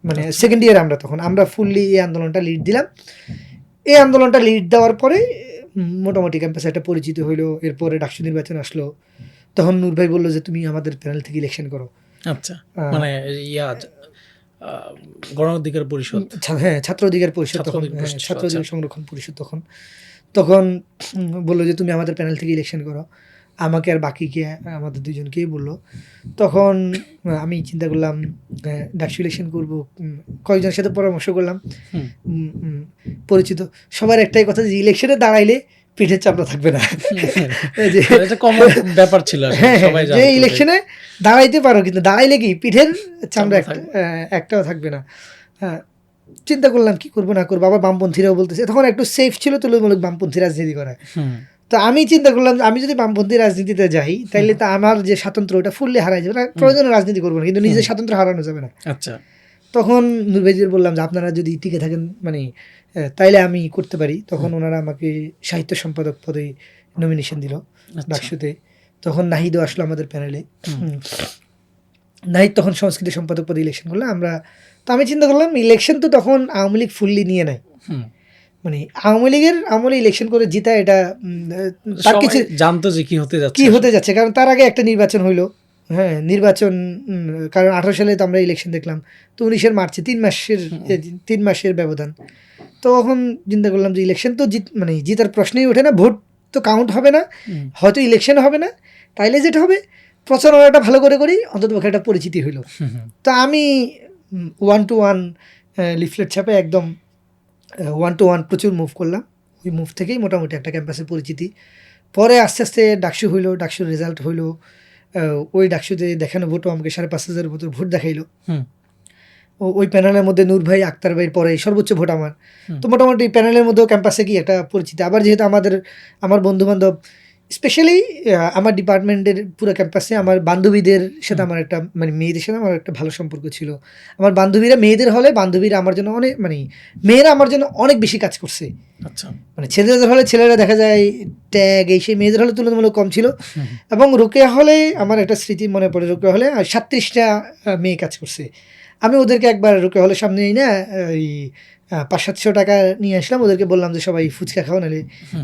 মানে সেকেন্ড ইয়ারে আমরা ফুললি এই আন্দোলনটা লিড দিলাম। এই আন্দোলনটা লিড দেওয়ার পরে মোটামুটি ক্যাম্পাসে একটা পরিচিত হইলো। এরপরে ডাকসু নির্বাচন আসলো, তখন নূর ভাই বললো যে তুমি আমাদের প্যানেল থেকে ইলেকশন করো। আচ্ছা, মানে গণ অধিকার পরিষদ, হ্যাঁ, ছাত্র অধিকার পরিষদ, তখন ছাত্র অধিকার সংরক্ষণ পরিষদ, তখন বললো যে তুমি আমাদের প্যানেল থেকে ইলেকশন করো। আমাকে আর বাকিকে, আমাদের দুজনকেই বললো। তখন আমি চিন্তা করলাম ডাকসু ইলেকশন করবো, কয়েকজনের সাথে পরামর্শ করলাম, পরিচিত সবার একটাই কথা, যে ইলেকশনে দাঁড়াইলে পিঠের চামড়া থাকবে না। ব্যাপার ছিল, যে ইলেকশনে দাঁড়াইতে পারো, কিন্তু দাঁড়াইলে কি পিঠের চামড়া একটাও থাকবে না। হ্যাঁ, চিন্তা করলাম কি করবো না করবো। আবার বামপন্থীরাও বলতেছে, তখন একটু সেফ ছিল তুলনামূলক বামপন্থী রাজনীতি করা। তো আমি চিন্তা করলাম আমি যদি বামপন্থী রাজনীতিতে যাই, তাইলে তো আমার যে স্বাতন্ত্র্য, ওটা ফুললি হারাই যাবে। প্রয়োজনে রাজনীতি করবো না, কিন্তু নিজের স্বাতন্ত্র্য হারানো যাবে না। আচ্ছা, তখন নূর ভাইদের বললাম যে আপনারা যদি টিকে থাকেন, মানে তাইলে আমি করতে পারি। তখন ওনারা আমাকে সাহিত্য সম্পাদক পদে নমিনেশন দিল ডাকসুতে। তখন নাহিদও আসলো আমাদের প্যানেলে। নাহিদ তখন সংস্কৃতি সম্পাদক পদে ইলেকশন করলো। তো আমি চিন্তা করলাম ইলেকশন তো তখন আওয়ামী লীগ ফুললি নিয়ে নেয়, মানে আওয়ামী লীগের আমলে ইলেকশন করে জিতা, এটা তার কিছু জানতো যে কি হতে যাচ্ছে, কারণ তার আগে একটা নির্বাচন হইলো। হ্যাঁ, নির্বাচন, কারণ 18 সালে তো আমরা ইলেকশন দেখলাম, তো 19-এর মার্চে 3 মাসের ব্যবধান। তখন চিন্তা করলাম যে ইলেকশন তো মানে জিতার প্রশ্নই ওঠে না, ভোট তো কাউন্ট হবে না, হয়তো ইলেকশন হবে না, তাইলে যেটা হবে প্রচারণাটা ভালো করে করি, অন্তত পক্ষে একটা পরিচিতি হইলো। তো আমি 1-to-1 লিফলেট ছাপে একদম 1-to-1 প্রচুর মুভ করলাম। ওই মুভ থেকেই মোটামুটি একটা ক্যাম্পাসের পরিচিতি। পরে আস্তে আস্তে ডাকসু হইলো, ডাকসুর রেজাল্ট হইলো, ওই ডাকসুতে দেখানো ভোটও আমাকে 5,500 মতো ভোট দেখাইলো। ওই প্যানেলের মধ্যে নূর ভাই, আক্তার ভাইয়ের পরে সর্বোচ্চ ভোট আমার। তো মোটামুটি প্যানেলের মধ্যেও ক্যাম্পাসে কি একটা পরিচিতি। আবার যেহেতু আমার বন্ধুবান্ধব স্পেশালি আমার ডিপার্টমেন্টের পুরো ক্যাম্পাসে আমার বান্ধবীদের সাথে আমার একটা মানে মেয়েদের সাথে আমার একটা ভালো সম্পর্ক ছিল। আমার বান্ধবীরা মেয়েদের হলে বান্ধবীরা আমার জন্য অনেক মানে মেয়েরা আমার জন্য অনেক বেশি কাজ করছে। আচ্ছা, মানে ছেলেদের হলে ছেলেরা দেখা যায় ট্যাগ এই সেই, মেয়েদের হলে তুলনামূলক কম ছিল। এবং রোকেয়া হলে আমার একটা স্মৃতি মনে পড়ে, রোকেয়া হলে 37টা মেয়ে কাজ করছে। আমি ওদেরকে একবার রোকেয়া হলের সামনে না ওই 500-700 টাকা নিয়ে আসলাম, ওদেরকে বললাম যে সবাই ফুচকা খাও নাহলে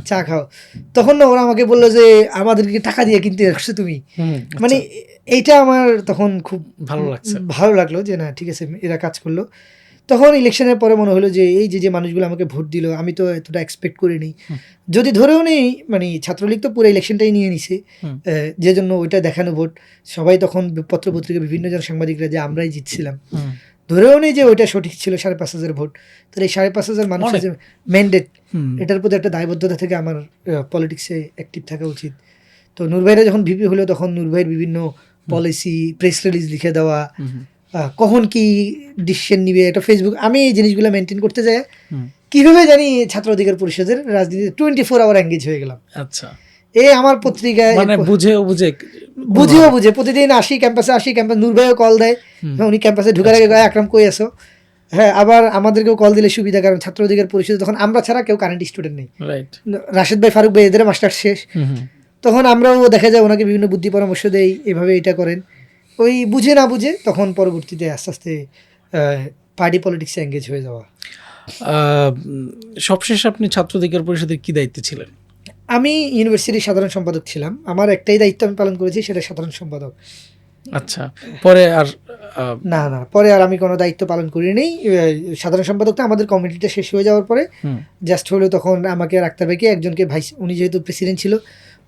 চা খাও। তখন না ওরা আমাকে বললো যে আমাদেরকে টাকা দিয়ে কিনতে আসছো তুমি। মানে এইটা আমার তখন খুব ভালো লাগলো যে না ঠিক আছে এরা কাজ করলো। তখন ইলেকশনের পরে মনে হলো যে এই যে মানুষগুলো আমাকে ভোট দিল আমি তো এতটা এক্সপেক্ট করিনি। যদি ধরেও নেই মানে ছাত্রলীগ তো পুরো ইলেকশনটাই নিয়ে নিছে, যে জন্য ওইটা দেখানো ভোট সবাই তখন পত্রপত্রিকা বিভিন্ন জন সাংবাদিকরা যে আমরাই জিতছিলাম, ধরেও নেই যে ওইটা সঠিক ছিল 5,500 ভোট। তো এই 5,500 মানুষের যে ম্যান্ডেট, এটার প্রতি একটা দায়বদ্ধতা থেকে আমার পলিটিক্সে অ্যাক্টিভ থাকা উচিত। তো নূর ভাইরা যখন ভিপি হলো তখন নূর ভাইয়ের বিভিন্ন পলিসি প্রেস রিলিজ লিখে দেওয়া, কখন কি ডিসিশন নিবে এটা ফেসবুক, আমি এই জিনিসগুলো মেনটেন করতে যাই কিভাবে জানি ছাত্র অধিকার পরিষদের রাজনীতিতে 24 আওয়ার এঙ্গেজ হয়ে গেলাম। আচ্ছা, এই আমার পত্রিকায় মানে বুঝে প্রতিদিন আসি ক্যাম্পাসে নূর ভাইও কল দেয়, উনি ক্যাম্পাসে ঢুকার আগে আকরাম কই আসো। হ্যাঁ, আবার আমাদেরকেও কল দিলে সুবিধা, কারণ ছাত্র অধিকার পরিষদে তখন আমরা ছাড়া কেউ কারেন্ট স্টুডেন্ট নেই। রাশেদ ভাই, ফারুক ভাই এদের মাস্টার শেষ, তখন আমরাও দেখা যায় ওনাকে বিভিন্ন বুদ্ধি পরামর্শ দেই, এভাবে এটা করেন। ওই বুঝে না বুঝে তখন পরবর্তীতে আস্তে আস্তে পার্টি পলিটিক্সে এঙ্গেজ হয়ে যাওয়া। সবশেষ আপনি ছাত্র অধিকার পরিষদের কি দায়িত্বে ছিলেন? আমি ইউনিভার্সিটির সাধারণ সম্পাদক ছিলাম। আমার একটাই দায়িত্ব আমি পালন করেছি, সেটা সাধারণ সম্পাদক। আচ্ছা, পরে আর পরে আর আমি কোনো দায়িত্ব পালন করিনি। সাধারণ সম্পাদকটা আমাদের কমিটিটা শেষ হয়ে যাওয়ার পরে জাস্ট হলো তখন আমাকে আর আক্তার ভাইকে একজনকে ভাইস, উনি যেহেতু প্রেসিডেন্ট ছিল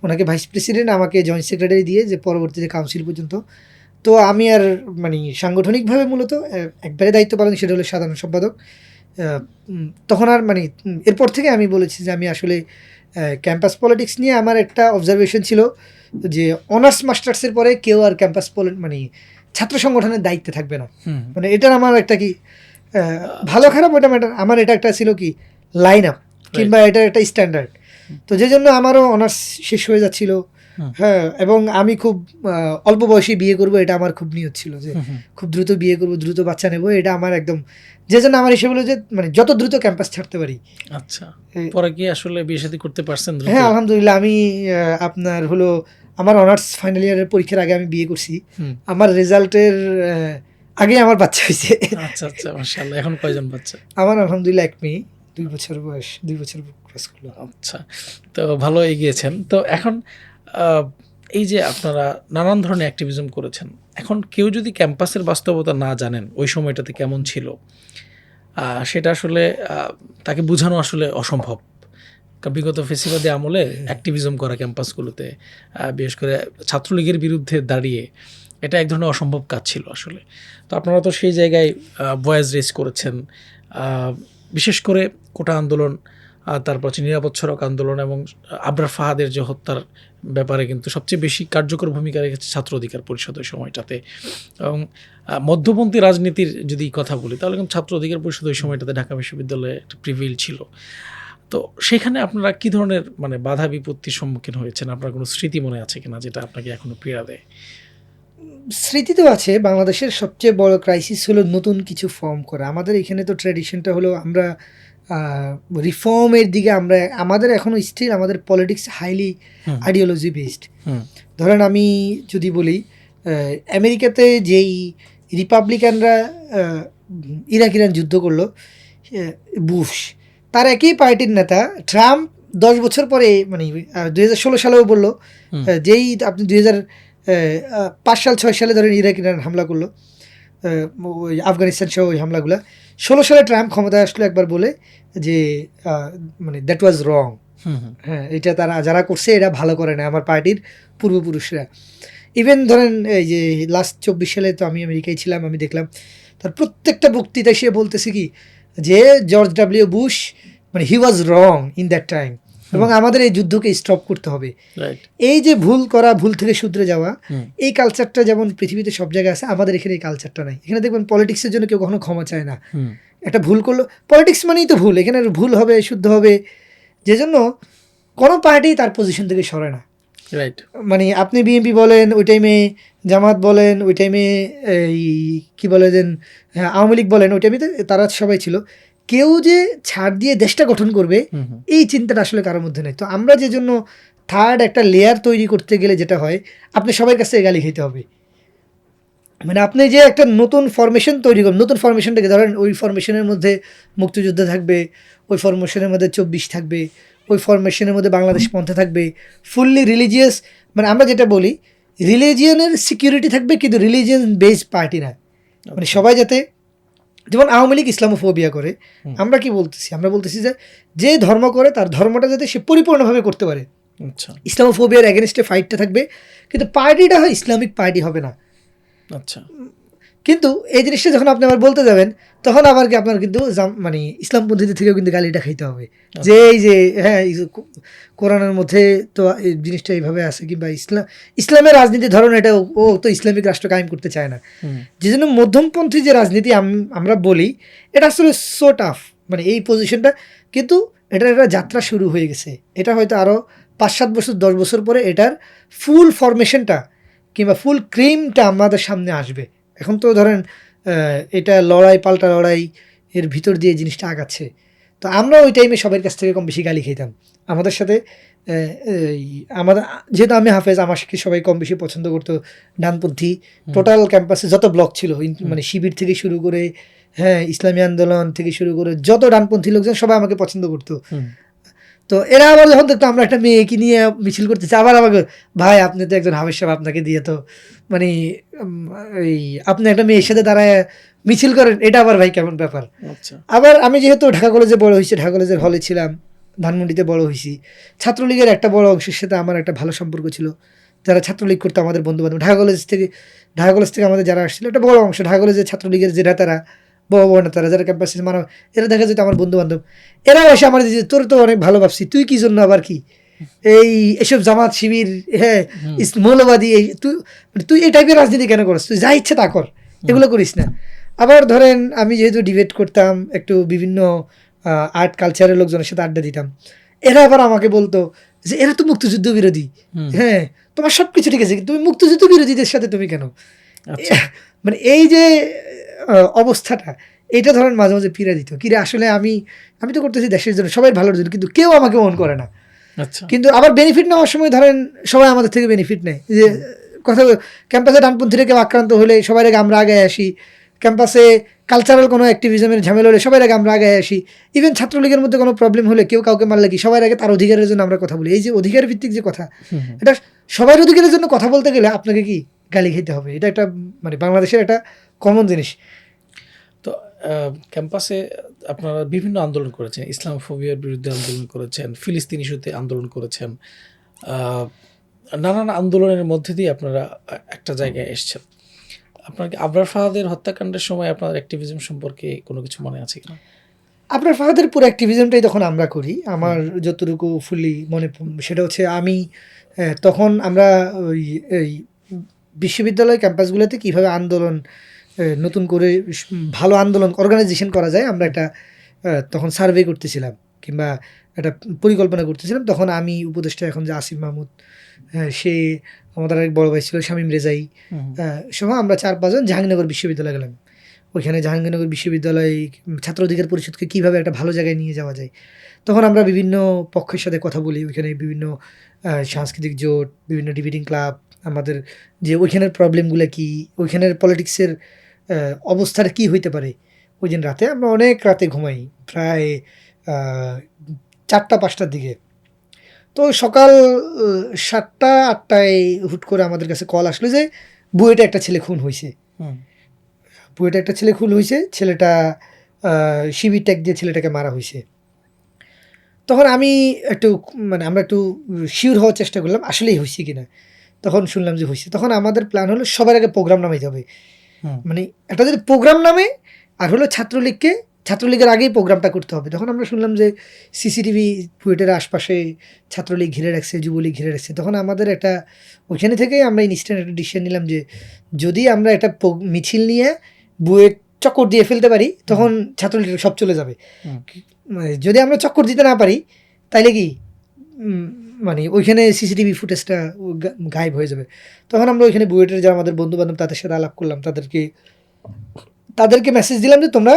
ওনাকে ভাইস প্রেসিডেন্ট, আমাকে জয়েন্ট সেক্রেটারি দিয়ে যে পরবর্তীতে কাউন্সিল পর্যন্ত। তো আমি আর মানে সাংগঠনিকভাবে মূলত একবারে দায়িত্ব পালন, সেটা হলো সাধারণ সম্পাদক। তখন আর মানে এরপর থেকে আমি বলেছি যে আমি আসলে ক্যাম্পাস পলিটিক্স নিয়ে আমার একটা অবজারভেশন ছিল যে অনার্স মাস্টার্সের পরে কেউ আর ক্যাম্পাস মানে ছাত্র সংগঠনের দায়িত্বে থাকবে না। মানে এটার আমার একটা কি ভালো খারাপ ওটা ম্যাটার, আমার এটা একটা ছিল কি লাইন আপ কিংবা এটার একটা স্ট্যান্ডার্ড। তো যে জন্য আমারও অনার্স শেষ হয়ে যাচ্ছিল। হ্যাঁ, এবং আমি খুব অল্প বয়সে বিয়ে করব, এটা আমার খুব নিয়ত ছিল যে খুব দ্রুত বিয়ে করব, দ্রুত বাচ্চা নেব, এটা আমার একদম, যে জন্য আমার হিসেবে হলো যে মানে যত দ্রুত ক্যাম্পাস ছাড়তে পারি। আচ্ছা, পরে কি আসলে বিয়ে শাদী করতে পারছেন? হ্যাঁ, আলহামদুলিল্লাহ। আমি আপনার হলো আমার অনার্স ফাইনাল ইয়ারের পরীক্ষার আগে আমি বিয়ে করছি। আমার রেজাল্টের আগে আমার বাচ্চা হয়েছে। আচ্ছা আচ্ছা, মাশাআল্লাহ। এখন কয়জন বাচ্চা? আমার আলহামদুলিল্লাহ এক মেয়ে, 2 বছর বয়স, 2 বছর ক্রস করলো। আচ্ছা, তো ভালো এগিয়েছেন। তো এখন এই যে আপনারা নানান ধরনের অ্যাক্টিভিজম করেছেন, এখন কেউ যদি ক্যাম্পাসের বাস্তবতা না জানেন ওই সময়টাতে কেমন ছিল, সেটা আসলে তাকে বোঝানো আসলে অসম্ভব। বিগত ফেসিবাদী আমলে অ্যাক্টিভিজম করা ক্যাম্পাসগুলোতে, বিশেষ করে ছাত্রলীগের বিরুদ্ধে দাঁড়িয়ে, এটা এক ধরনের অসম্ভব কাজ ছিল আসলে। তো আপনারা তো সেই জায়গায় ভয়েস রেজ করেছেন, বিশেষ করে কোটা আন্দোলন, তারপর হচ্ছে নিরাপদ সড়ক আন্দোলন এবং আবরার ফাহাদের যে হত্যার ব্যাপারে কিন্তু সবচেয়ে বেশি কার্যকর ভূমিকা রেখেছে ছাত্র অধিকার পরিষদ ওই সময়টাতে। এবং মধ্যপন্থী রাজনীতির যদি কথা বলি তাহলে কিন্তু ছাত্র অধিকার পরিষদ ওই সময়টাতে ঢাকা বিশ্ববিদ্যালয়ে একটা প্রিভিল ছিল। তো সেখানে আপনারা কী ধরনের মানে বাধা বিপত্তির সম্মুখীন হয়েছেন? আপনার কোনো স্মৃতি মনে আছে কিনা যেটা আপনাকে এখনো পীড়া দেয়? স্মৃতি তো আছে। বাংলাদেশের সবচেয়ে বড় ক্রাইসিস হলো নতুন কিছু ফর্ম করা। আমাদের এখানে তো ট্র্যাডিশনটা হলো আমরা রিফর্মের দিকে, আমাদের এখনও স্টিল আমাদের পলিটিক্স হাইলি আইডিওলজি বেসড। ধরেন আমি যদি বলি, আমেরিকাতে যেই রিপাবলিকানরা ইরাক ইরান যুদ্ধ করলো, বুশ তার একই পার্টির নেতা ট্রাম্প 10 বছর পরে মানে 2016 সালেও বললো, যেই আপনি 2005 সাল 6 সালে ধরেন ইরাক ইরান হামলা করলো, ওই আফগানিস্তান সহ ওই হামলাগুলো, 2016 সালে ট্রাম্প ক্ষমতায় আসলো একবার বলে যে মানে দ্যাট ওয়াজ রং, হ্যাঁ এটা তারা যারা করছে এরা ভালো করে না আমার পার্টির পূর্বপুরুষরা। ইভেন ধরেন এই যে লাস্ট 24 সালে তো আমি আমেরিকায় ছিলাম, আমি দেখলাম তার প্রত্যেকটা বক্তৃতায় সে বলতেছে কি যে জর্জ ডাব্লিউ বুশ মানে হি ওয়াজ রং ইন দ্যাট টাইম, এবং আমাদের এই যুদ্ধকে স্টপ করতে হবে। এই যে ভুল করা, ভুল থেকে শুধরে যাওয়া, এই কালচারটা যেমন পৃথিবীতে সব জায়গায় আছে, আমাদের এখানে এই কালচারটা নাই। এখানে দেখবেন পলিটিক্সের জন্য কেউ কখনো ক্ষমা চায় না। একটা ভুল করলো, পলিটিক্স মানেই তো ভুল, এখানে ভুল হবে, শুদ্ধ হবে, যে জন্য কোনো পার্টি তার পজিশন থেকে সরে না। রাইট, মানে আপনি বিএনপি বলেন ওই টাইমে, জামাত বলেন ওই টাইমে, এই কী বলে দেন আওয়ামী লীগ বলেন ওই টাইমে, তারা সবাই ছিল। কেউ যে ছাড় দিয়ে দেশটা গঠন করবে এই চিন্তাটা আসলে কারোর মধ্যে নেই। তো আমরা যে জন্য থার্ড একটা লেয়ার তৈরি করতে গেলে যেটা হয়, আপনি সবার কাছ থেকে গালি খেতে হবে। মানে আপনি যে একটা নতুন ফরমেশন তৈরি করবেন, নতুন ফরমেশনটাকে ধরেন ওই ফরমেশনের মধ্যে মুক্তিযুদ্ধ থাকবে, ওই ফরমেশনের মধ্যে 24 থাকবে, ওই ফরমেশনের মধ্যে বাংলাদেশ পন্থা থাকবে, ফুললি রিলিজিয়াস। মানে আমরা যেটা বলি রিলিজিয়নের সিকিউরিটি থাকবে, কিন্তু রিলিজিয়ন বেসড পার্টি না। মানে সবাই যাতে, যেমন আওয়ামী লীগ ইসলামোফোবিয়া করে, আমরা কি বলতেছি, আমরা বলতেছি যে ধর্ম করে তার ধর্মটা যাতে সে পরিপূর্ণভাবে করতে পারে। আচ্ছা ইসলামোফোবিয়ার এগেনস্টে ফাইটটা থাকবে, কিন্তু পার্টিটা হয় ইসলামিক পার্টি হবে না। আচ্ছা, কিন্তু এই জিনিসটা যখন আপনি আবার বলতে যাবেন, তখন আবার কি আপনার কিন্তু মানে ইসলামপন্থীদের থেকেও কিন্তু গালিটা খাইতে হবে, যে এই যে হ্যাঁ কোরআনের মধ্যে তো এই জিনিসটা এইভাবে আছে, কিংবা ইসলামের রাজনীতির ধরন এটা, ও তো ইসলামিক রাষ্ট্র কায়েম করতে চায় না। যে জন্য মধ্যমপন্থী যে রাজনীতি আমরা বলি, এটা আসলে সো টাফ, মানে এই পজিশনটা। কিন্তু এটার একটা যাত্রা শুরু হয়ে গেছে, এটা হয়তো আরও 5-7 বছর 10 বছর পরে এটার ফুল ফরমেশনটা কিংবা ফুল ক্রিমটা আমাদের সামনে আসবে। এখন তো ধরেন এটা লড়াই পাল্টা লড়াই এর ভিতর দিয়ে জিনিসটা আগাচ্ছে। তো আমরা ওই টাইমে সবার কাছ থেকে কম বেশি গালি খেতাম। আমাদের সাথে আমাদের, যেহেতু আমি হাফেজ, আমাকে সবাই কম বেশি পছন্দ করতো, ডানপন্থী। টোটাল ক্যাম্পাসে যত ব্লক ছিল, মানে শিবির থেকে শুরু করে, হ্যাঁ ইসলামী আন্দোলন থেকে শুরু করে যত ডানপন্থী লোকজন সবাই আমাকে পছন্দ করতো। তো এরা আবার যখন দেখতো আমরা একটা মেয়েকে নিয়ে মিছিল করতেছি, আবার আমাকে ভাই আপনি তো একজন হাফেজ সাহেব, আপনাকে দিয়ে তো মানে এই আপনি একটা মেয়ের সাথে দাঁড়ায় মিছিল করেন, এটা আবার ভাই কেমন ব্যাপার। আবার আমি যেহেতু ঢাকা কলেজে বড় হয়েছি, ঢাকা কলেজের হলে ছিলাম, ধানমন্ডিতে বড় হয়েছি, ছাত্রলীগের একটা বড় অংশের সাথে আমার একটা ভালো সম্পর্ক ছিল, যারা ছাত্রলীগ করতো আমাদের বন্ধু বান্ধব। ঢাকা কলেজ থেকে আমাদের যারা আসছিল, একটা বড় অংশ ঢাকা কলেজের ছাত্রলীগের যে নেতারা, বড় বড় নেতারা যারা ক্যাম্পাসে মানব, এরা দেখা যেত আমার বন্ধু বান্ধব। এরাও এসে আমার যে তোর তো অনেক ভালো ভাবছি, তুই কি জন্য আবার কি এই এসব জামাত শিবির, হ্যাঁ মৌলবাদী, এই তুই এই টাইপের রাজনীতি কেন করস, তুই যা ইচ্ছে তা কর, এগুলো করিস না। আবার ধরেন আমি যেহেতু ডিবেট করতাম, একটু বিভিন্ন আর্ট কালচারের লোকজনের সাথে আড্ডা দিতাম, এরা আবার আমাকে বলতো যে এরা তো মুক্তিযুদ্ধ বিরোধী, হ্যাঁ তোমার সব কিছু ঠিক আছে, তুমি মুক্তিযুদ্ধ বিরোধীদের সাথে তুমি কেন। মানে এই যে অবস্থাটা, এটা ধরেন মাঝে মাঝে ফিরে দিত, কিরে আসলে আমি তো করতেছি দেশের জন্য, সবাই ভালোর জন্য, কিন্তু কেউ আমাকে মন করে না। কিন্তু আবার বেনিফিট নেওয়ার সময় ধরেন সবাই আমাদের থেকে বেনিফিট নেয়, যে কথা ক্যাম্পাসে ডানপন্থীরা কেউ আক্রান্ত হলে সবাই আগে আমরা আগে আসি, ক্যাম্পাসে কালচারাল কোনো অ্যাক্টিভিজমের ঝামেলা হলে সবাই আগে আমরা আগে আসি, ইভেন ছাত্রলীগের মধ্যে কোনো প্রবলেম হলে কেউ কাউকে মারলে কি সবাই আগে তার অধিকারের জন্য আমরা কথা বলি। এই যে অধিকার ভিত্তিক যে কথা, এটা সবার অধিকারের জন্য কথা বলতে গেলে আপনাকে কি গালি খেতে হবে, এটা একটা মানে বাংলাদেশের একটা কমন জিনিস। তো ক্যাম্পাসে আপনারা বিভিন্ন আন্দোলন করেছেন, ইসলামোফোবিয়ার বিরুদ্ধে আন্দোলন করেছেন, ফিলিস্তিন ইস্যুতে আন্দোলন করেছেন, নানান আন্দোলনের মধ্যে দিয়ে আপনারা একটা জায়গায় এসছেন। আপনার কি আবরার ফাহাদের হত্যাকাণ্ডের সময় আপনার অ্যাক্টিভিজম সম্পর্কে কোনো কিছু মনে আছে কিনা? আবরার ফাহাদের পুরো অ্যাক্টিভিজমটাই তখন আমরা করি, আমার যতটুকু ফুললি মনে, সেটা হচ্ছে আমি তখন আমরা এই বিশ্ববিদ্যালয় ক্যাম্পাসগুলোতে কীভাবে আন্দোলন নতুন করে ভালো আন্দোলন অর্গানাইজেশন করা যায়, আমরা একটা তখন সার্ভে করতেছিলাম কিংবা একটা পরিকল্পনা করতেছিলাম। তখন আমি উপদেষ্টা এখন যে আসিফ মাহমুদ, সে আমাদের এক বড় ভাই ছিল শামীম রেজাই সহ আমরা 4-5 জন জাহাঙ্গীরনগর বিশ্ববিদ্যালয়ে গেলাম। ওইখানে জাহাঙ্গীরনগর বিশ্ববিদ্যালয় ছাত্র অধিকার পরিষদকে কীভাবে একটা ভালো জায়গায় নিয়ে যাওয়া যায়, তখন আমরা বিভিন্ন পক্ষের সাথে কথা বলি। ওইখানে বিভিন্ন সাংস্কৃতিক জোট, বিভিন্ন ডিবেটিং ক্লাব, আমাদের যে ওইখানের প্রবলেমগুলো কী, ওইখানের পলিটিক্সের অবস্থাটা কী হইতে পারে। ওই দিন রাতে আমরা অনেক রাতে ঘুমাই, প্রায় 4টা-5টার দিকে। তো সকাল 7টা-8টায় হুট করে আমাদের কাছে কল আসলো যে বুয়েটে একটা ছেলে খুন হয়েছে। বুয়েটে একটা ছেলে খুন হয়েছে, ছেলেটা শিবির ট্যাগ দিয়ে ছেলেটাকে মারা হয়েছে। তখন আমি একটু মানে আমরা একটু শিওর হওয়ার চেষ্টা করলাম আসলেই হয়েছে কিনা। তখন শুনলাম যে হয়েছে। তখন আমাদের প্ল্যান হলো সবার আগে প্রোগ্রাম নামাইতে হবে। হুম। মানে একটা যদি প্রোগ্রাম নামে আর হলো ছাত্রলীগের আগেই প্রোগ্রামটা করতে হবে। তখন আমরা শুনলাম যে সিসিটিভি বুয়েটের আশপাশে ছাত্রলীগ ঘিরে রাখছে, যুবলীগ ঘিরে রাখছে। তখন আমাদের একটা ওইখানে থেকেই আমরা ইনস্ট্যান্ট একটা ডিসিশন নিলাম যে যদি আমরা একটা মিছিল নিয়ে বুয়েট চক্কর দিয়ে ফেলতে পারি তখন ছাত্রলীগ সব চলে যাবে। হুম। মানে যদি আমরা চক্কর দিতে না পারি তাইলে কি মানে ওইখানে সিসিটিভি ফুটেজটা গায়েব হয়ে যাবে। তখন আমরা ওইখানে বুয়েটের যারা আমাদের বন্ধু বান্ধব তাদের সাথে আলাপ করলাম, তাদেরকে মেসেজ দিলাম যে তোমরা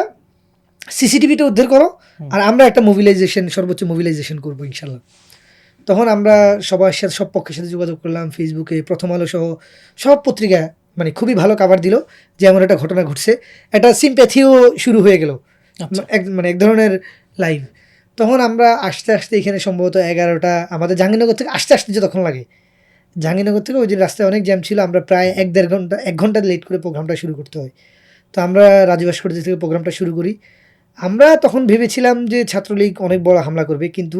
সিসিটিভিটা উদ্ধার করো আর আমরা একটা সর্বোচ্চ মোবিলাইজেশন করবো ইনশাল্লাহ। তখন আমরা সবার সাথে সব পক্ষের সাথে যোগাযোগ করলাম, ফেসবুকে প্রথম আলো সহ সব পত্রিকা মানে খুবই ভালো কাভার দিল যে এমন একটা ঘটনা ঘটছে। একটা সিম্প্যাথিও শুরু হয়ে গেল, মানে এক ধরনের লাইভ। তখন আমরা আস্তে আস্তে এখানে সম্ভবত 11টা আমাদের জাহাঙ্গীরনগর থেকে আসতে যতক্ষণ লাগে, জাহাঙ্গীরনগর থেকে ওই দিন রাস্তায় অনেক জ্যাম ছিল, আমরা প্রায় 1 ঘন্টা লেট করে প্রোগ্রামটা শুরু করতে হয়। তো আমরা রাজু ভাস্কর্য থেকে প্রোগ্রামটা শুরু করি। আমরা তখন ভেবেছিলাম যে ছাত্রলীগ অনেক বড় হামলা করবে, কিন্তু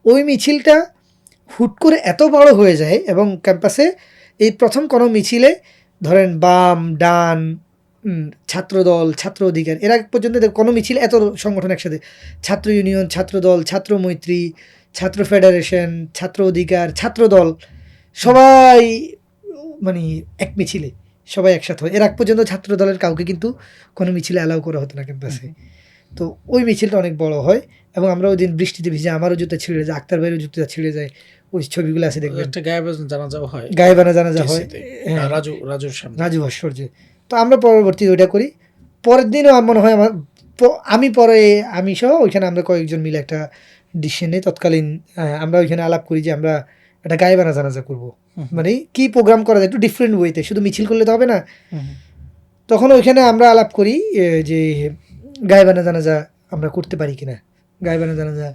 ওই মিছিলটা হুট করে এত বড় হয়ে যায় এবং ক্যাম্পাসে এই প্রথম কোনো মিছিলে ধরেন বাম ডান ছাত্রদল ছাত্র অধিকার এর আগে পর্যন্ত কোনো মিছিল এত সংগঠন একসাথে, ছাত্র ইউনিয়ন, ছাত্রদল, ছাত্র মৈত্রী, ছাত্র ফেডারেশন, ছাত্র অধিকার, ছাত্রদল সবাই মানে এক মিছিলে সবাই একসাথে হয়। এর আগ পর্যন্ত ছাত্র দলের কাউকে কিন্তু কোনো মিছিলে অ্যালাউ করা হতো না ক্যাম্পাসে। তো ওই মিছিলটা অনেক বড় হয় এবং আমরা ওই দিন বৃষ্টিতে ভিজে, আমারও জুতা ছিঁড়ে যায়, আক্তার ভাইয়েরও জুতা ছিঁড়ে যায়, ওই ছবিগুলো আছে দেখবেন। গায়েবানা জানাজা হয় রাজু ভাস্কর্যে। তো আমরা পরবর্তী ওইটা করি। পরের দিনও মনে হয় আমি সহ ওইখানে আমরা কয়েকজন মিলে একটা ডিসিশন নিই। তৎকালীন আমরা ওইখানে আলাপ করি যে আমরা একটা গায়েবানা জানাজা করবো, মানে কি প্রোগ্রাম করা যায় একটু ডিফারেন্ট ওয়েতে, শুধু মিছিল করলে তো হবে না। তখন ওইখানে আমরা আলাপ করি যে গায়েবানা জানাজা আমরা করতে পারি কিনা। গায়েবানা জানাজা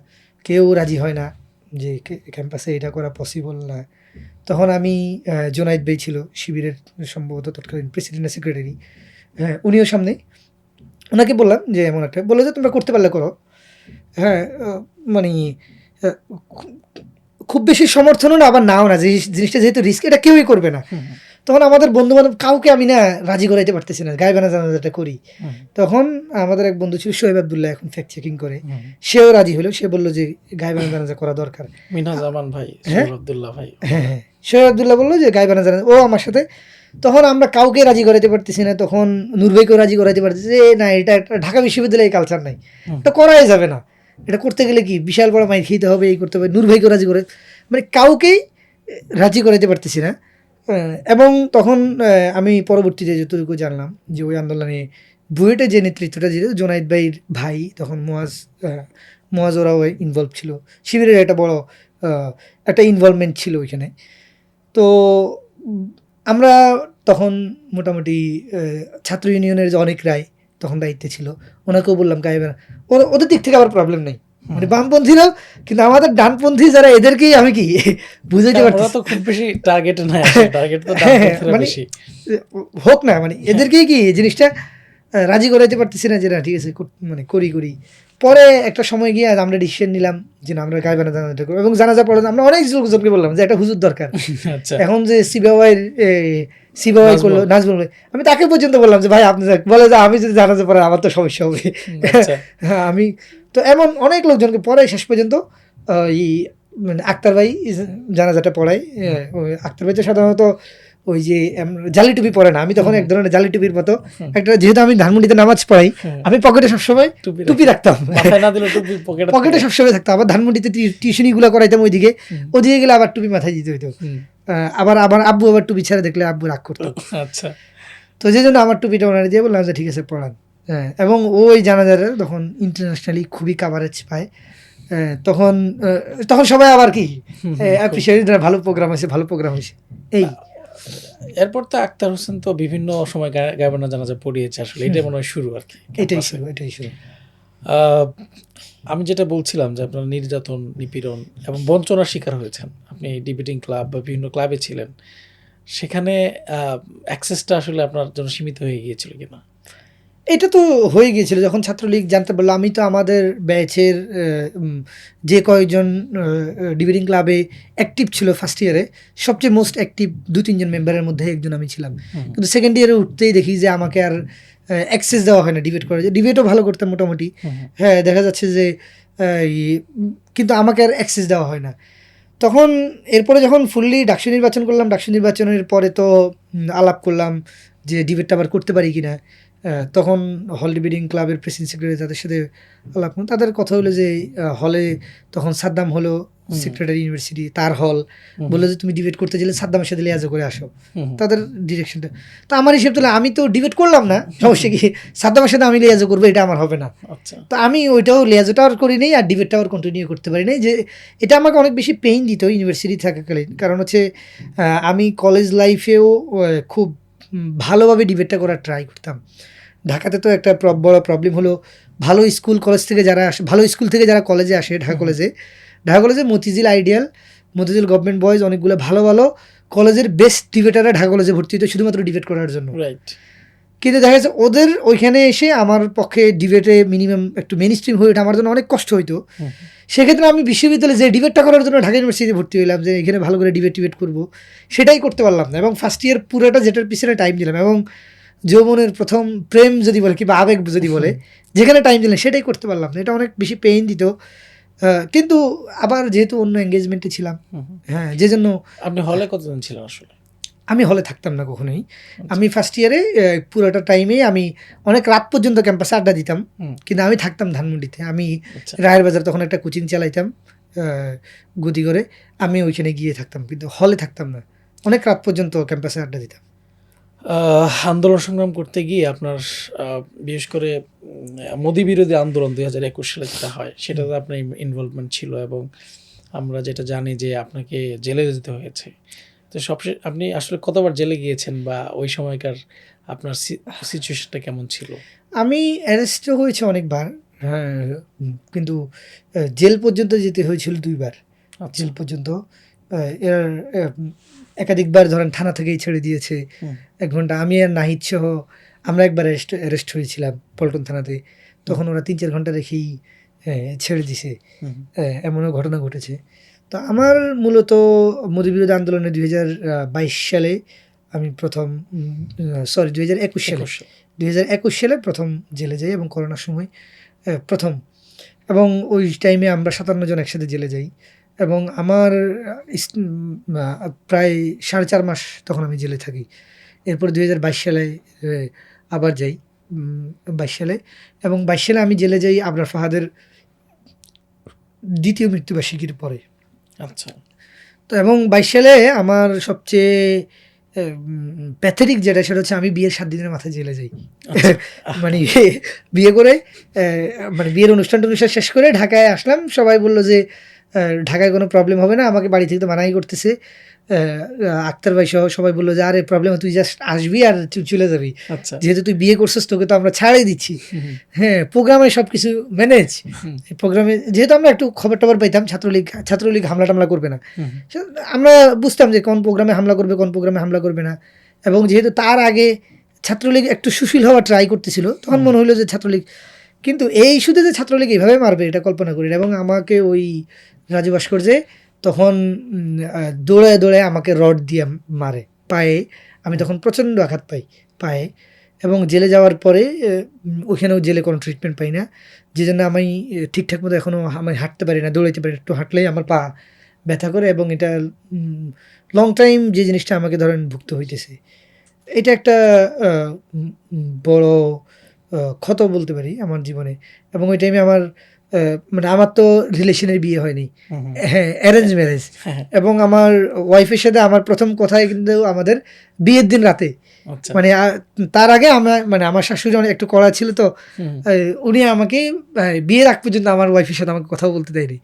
কেউ রাজি হয় না যে ক্যাম্পাসে এটা করা পসিবল না। তখন আমি জোনায়েদ ভাই ছিল শিবিরের সম্ভবত তৎকালীন প্রেসিডেন্ট সেক্রেটারি, হ্যাঁ উনিও সামনে, ওনাকে বললাম যে এমন একটা, বললো যে তোমরা করতে পারলে করো। হ্যাঁ মানে খুব বেশি সমর্থনও না আবার নাও না, যে জিনিসটা যেহেতু রিস্ক এটা কেউই করবে না। তখন আমাদের বন্ধু বান্ধব কাউকে আমি না রাজি করাইতে পারতেছি না গায়েবানা জানাজাটা করি। তখন আমাদের এক বন্ধু ছিল শোয়েব আবদুল্লাহ, এখন ফ্যাক্ট চেকিং করে, সেও রাজি হলো। সে বললো যে গায়েবানা জানাজা করা দরকার। হ্যাঁ শোয়েব আবদুল্লাহ বললো যে গায়েবানা জানাজা, ও আমার সাথে। তখন আমরা কাউকে রাজি করাইতে পারতেছি না। তখন নূর ভাইকেও রাজি করাইতে পারতেছি যে না, এটা একটা ঢাকা বিশ্ববিদ্যালয়ে কালচার নাই, এটা করাই যাবে না, এটা করতে গেলে কি বিশাল বড় মাইর খেতে হবে, এই করতে হবে। নূর ভাইকেও রাজি করে, মানে কাউকেই রাজি করাইতে পারতেছি না। এবং তখন আমি পরবর্তীতে যতটুকু জানলাম যে ওই আন্দোলনে বুয়েটে যে নেতৃত্বটা ছিল জোনায়েদ ভাইয়ের ভাই, তখন মোয়াজ ওরাও ইনভলভ ছিল, শিবিরের একটা বড় একটা ইনভলভমেন্ট ছিল ওইখানে। তো আমরা তখন মোটামুটি ছাত্র ইউনিয়নের যে অনেক রায় তখন দায়িত্বে ছিল, ওনাকেও বললাম গায়েবানা, ওদের দিক থেকে আবার প্রবলেম নেই, মানে বামপন্থীরাও, কিন্তু আমাদের ডানপন্থী যারা এদেরকেই আমি কি বুঝাইতে পারতেছি তো খুব বেশি টার্গেট নাই, টার্গেট তো ডানপন্থীরা বেশি হোক না, মানে এদেরকেই কি জিনিসটা রাজি করাইতে পারতেছি না যে না ঠিক আছে মানে করি। পরে একটা সময় গিয়ে আমরা ডিসিশন নিলাম যে না আমরা গায়েবানা জানাজাটা করবো, এবং জানাজা পড়ে আমরা অনেক লোকজনকে বললাম যে একটা হুজুর দরকার। এখন যে সিবাওয়াই করলো নাজমুল ভাই, আমি তাকে পর্যন্ত বললাম যে ভাই আপনি বলে যে আমি যদি জানাজা পড়ে আমার তো সমস্যা হবে। হ্যাঁ আমি তো এমন অনেক লোকজনকে পরে শেষ পর্যন্ত মানে আক্তার ভাই জানাজাটা পড়াই। আক্তার ভাই তো সাধারণত ওই যে জালি টুপি পরে না, আমি তখন এক ধরনের জালি টুপির মতো একটা, যেহেতু আমি ধানমন্ডিতে নামাজ পড়াই আমি পকেটে সবসময় টুপি রাখতাম, পকেটে সবসময় থাকতাম। আবার ধানমন্ডিতে টিউশনি গুলা করাইতাম, ওইদিকে গেলে আবার টুপি মাথায় দিতে হইতো। আবার আব্বু আবার টুপি ছাড়া দেখলে আব্বু রাগ করতো। আচ্ছা, তো যে জন্য আমার টুপিটা ওনারা দিয়ে বললাম যে ঠিক আছে পড়ান। হ্যাঁ, এবং ওই জানাজাটা তখন ইন্টারন্যাশনালি খুবই কাভারেজ পায়। তখন সবাই আবার কি অ্যাপ্রিশিয়েট, ভালো প্রোগ্রাম হয়েছে এই। এরপর তো আক্তার হোসেন তো বিভিন্ন সময় গায়েবানা জানাজা পড়িয়েছে, আসলে এটাই মনে হয় শুরু আর কি, এটাই শুরু। আমি যেটা বলছিলাম যে আপনার নির্যাতন, নিপীড়ন এবং বঞ্চনার শিকার হয়েছেন, আপনি ডিবেটিং ক্লাব বা বিভিন্ন ক্লাবে ছিলেন, সেখানে অ্যাক্সেসটা আসলে আপনার জন্য সীমিত হয়ে গিয়েছিল কিনা? এটা তো হয়ে গিয়েছিল যখন ছাত্রলীগ জানতে পারলো। আমি তো আমাদের ব্যাচের যে কয়েকজন ডিবেটিং ক্লাবে অ্যাক্টিভ ছিল ফার্স্ট ইয়ারে, সবচেয়ে মোস্ট অ্যাক্টিভ 2-3 জন মেম্বারের মধ্যে একজন আমি ছিলাম। কিন্তু সেকেন্ড ইয়ারে উঠতেই দেখি যে আমাকে আর অ্যাক্সেস দেওয়া হয় না ডিবেট করার। ডিবেটও ভালো করতাম মোটামুটি, হ্যাঁ, দেখা যাচ্ছে যে কিন্তু আমাকে আর অ্যাক্সেস দেওয়া হয় না। তখন এরপরে যখন ফুললি ডাকসু নির্বাচন করলাম, ডাকসু নির্বাচনের পরে তো আলাপ করলাম যে ডিবেটটা আবার করতে পারি কি না। তখন হল ডিবেটিং ক্লাবের প্রেসিডেন্ট সেক্রেটারি তাদের সাথে আলাপ করলাম। তাদের কথা হলো যে হলে তখন সাদ্দাম হলো সেক্রেটারি ইউনিভার্সিটি, তার হল, বললো যে তুমি ডিবেট করতে গেলে সাদ্দামের সাথে লিয়াজো করে আসো, তাদের ডিরেকশনটা। তো আমার হিসেব তাহলে আমি তো ডিবেট করলাম না, সমস্যা কি, সাদ্দামের সাথে আমি লিয়াজো করবো, এটা আমার হবে না। তো আমি ওইটাও লিয়াজোটা আর করি নেই, আর ডিবেটটাও আর কন্টিনিউ করতে পারি নাই। যে এটা আমাকে অনেক বেশি পেইন দিত ইউনিভার্সিটি থাকাকালীন। কারণ হচ্ছে আমি কলেজ লাইফেও খুব ভালোভাবে ডিবেটটা করার ট্রাই করতাম। ঢাকাতে তো একটা বড় প্রবলেম হলো, ভালো স্কুল কলেজ থেকে যারা আসে, ভালো স্কুল থেকে যারা কলেজে আসে, ঢাকা কলেজে Motijheel ideal, Motijheel government boys, অনেকগুলো ভালো ভালো কলেজের বেস্ট ডিবেটাররা ঢাকা কলেজে ভর্তি হতো শুধুমাত্র ডিবেট করার জন্য। কিন্তু দেখা যাচ্ছে ওদের ওইখানে এসে আমার পক্ষে ডিবেটে মিনিমাম একটু মেইন স্ট্রিম হয়ে ওঠা আমার জন্য অনেক কষ্ট হইতো। সেক্ষেত্রে আমি বিশ্ববিদ্যালয়ে যে ডিবেটটা করার জন্য ঢাকা ইউনিভার্সিটিতে ভর্তি হইলাম, যে এখানে ভালো করে ডিবেট করবো, সেটাই করতে পারলাম না। এবং ফার্স্ট ইয়ার পুরোটা যেটার পিছনে টাইম দিলাম, এবং যৌবনের প্রথম প্রেম যদি বলে কিংবা আবেগ যদি বলে, যেখানে টাইম দিলেন সেটাই করতে পারলাম না। এটা অনেক বেশি পেইন দিত। কিন্তু আবার যেহেতু অন্য এঙ্গেজমেন্টে ছিলাম, হ্যাঁ, যে জন্য। আপনি হলে কতদিন ছিলেন আসলে? আমি হলে থাকতাম না কখনোই। আমি ফার্স্ট ইয়ারে পুরোটা টাইমেই আমি অনেক রাত পর্যন্ত ক্যাম্পাসে আড্ডা দিতাম, কিন্তু আমি থাকতাম ধানমন্ডিতে। আমি রায়ের বাজার তখন একটা কোচিং চালাইতাম গতি করে, আমি ওইখানে গিয়ে থাকতাম, কিন্তু হলে থাকতাম না। অনেক রাত পর্যন্ত ক্যাম্পাসে আড্ডা দিতাম। আন্দোলন সংগ্রাম করতে গিয়ে আপনার বিশেষ করে মোদি বিরোধী আন্দোলন 2021 সালে যেটা হয়, সেটাতে আপনার ইনভলভমেন্ট ছিল, এবং আমরা যেটা জানি যে আপনাকে জেলে যেতে হয়েছে। তো সবশেষ আপনি আসলে কতবার জেলে গিয়েছেন, বা ওই সময়কার আপনার সিচুয়েশনটা কেমন ছিল? আমি অ্যারেস্টও হয়েছে অনেকবার, হ্যাঁ, কিন্তু জেল পর্যন্ত যেতে হয়েছিল 2বার। জেল পর্যন্ত এর একাধিকবার ধরেন থানা থেকেই ছেড়ে দিয়েছে 1 ঘন্টা। আমি আর নাহিদ সহ আমরা একবার অ্যারেস্ট হয়েছিলাম পল্টন থানাতে, তখন ওরা 3-4 ঘন্টা রেখেই ছেড়ে দিছে, এমনও ঘটনা ঘটেছে। তো আমার মূলত মোদি বিরোধী আন্দোলনে 2022 সালে আমি প্রথম, 2021 সালে প্রথম জেলে যাই, এবং করোনার সময় প্রথম। এবং ওই টাইমে আমরা 57 জন একসাথে জেলে যাই, এবং আমার প্রায় 4.5 মাস তখন আমি জেলে থাকি। এরপর 2022 সালে আবার যাই, 22 সালে, এবং 22 সালে আমি জেলে যাই আবরার ফাহাদের দ্বিতীয় মৃত্যুবার্ষিকীর পরে। আচ্ছা। তো এবং 22 সালে আমার সবচেয়ে প্যাথেটিক যেটা, সেটা হচ্ছে আমি বিয়ের 7 দিনের মাথায় জেলে যাই। মানে বিয়ে করে, মানে বিয়ের অনুষ্ঠান শেষ করে ঢাকায় আসলাম। সবাই বললো যে ঢাকায় কোনো প্রবলেম হবে না, আমাকে বাড়ি থেকে তো মানাই করতেছে। আক্তার ভাই সহ সবাই বললো যে আরে প্রবলেম, তুই জাস্ট আসবি আর তুই চলে যাবি, যেহেতু তুই বিয়ে করছিস তোকে তো আমরা ছাড়াই দিচ্ছি। হ্যাঁ, প্রোগ্রামে সব কিছু ম্যানেজ, প্রোগ্রামে যেহেতু আমরা একটু খবর টবর পাইতাম ছাত্রলীগ হামলা টামলা করবে না, আমরা বুঝতাম যে কোন প্রোগ্রামে হামলা করবে, কোন প্রোগ্রামে হামলা করবে না। এবং যেহেতু তার আগে ছাত্রলীগ একটু সুশীল হওয়ার ট্রাই করতেছিল, তখন মনে হলো যে ছাত্রলীগ, কিন্তু এই ইস্যুতে যে ছাত্রলীগ এইভাবে মারবে এটা কল্পনা করি না। এবং আমাকে ওই রাজু ভাস্কর্যে তখন দৌড়ায় দৌড়ায় আমাকে রড দিয়ে মারে পায়ে। আমি তখন প্রচণ্ড আঘাত পাই পায়ে, এবং জেলে যাওয়ার পরে ওইখানেও জেলে কোনো ট্রিটমেন্ট পাই না, যে জন্য আমি ঠিকঠাক মতো এখনও আমি হাঁটতে পারি না, দৌড়াইতে পারি, একটু হাঁটলেই আমার পা ব্যথা করে। এবং এটা লং টাইম যে জিনিসটা আমাকে ধরেন ভুগতে হইতেছে, এটা একটা বড় ক্ষত বলতে পারি আমার জীবনে। এবং ওই টাইমে আমার মানে আমার তো রিলেশনের বিয়ে হয়নি, হ্যাঁ, অ্যারেঞ্জ ম্যারেজ। এবং আমার ওয়াইফের সাথে আমার প্রথম কথাই কিন্তু আমাদের বিয়ের দিন রাতে, মানে তার আগে আমার শাশুড়ি অনেক একটু কড়া ছিল, তো উনি আমাকে বিয়ের আগ পর্যন্ত আমার ওয়াইফের সাথে আমাকে কথা বলতে দেয়নি।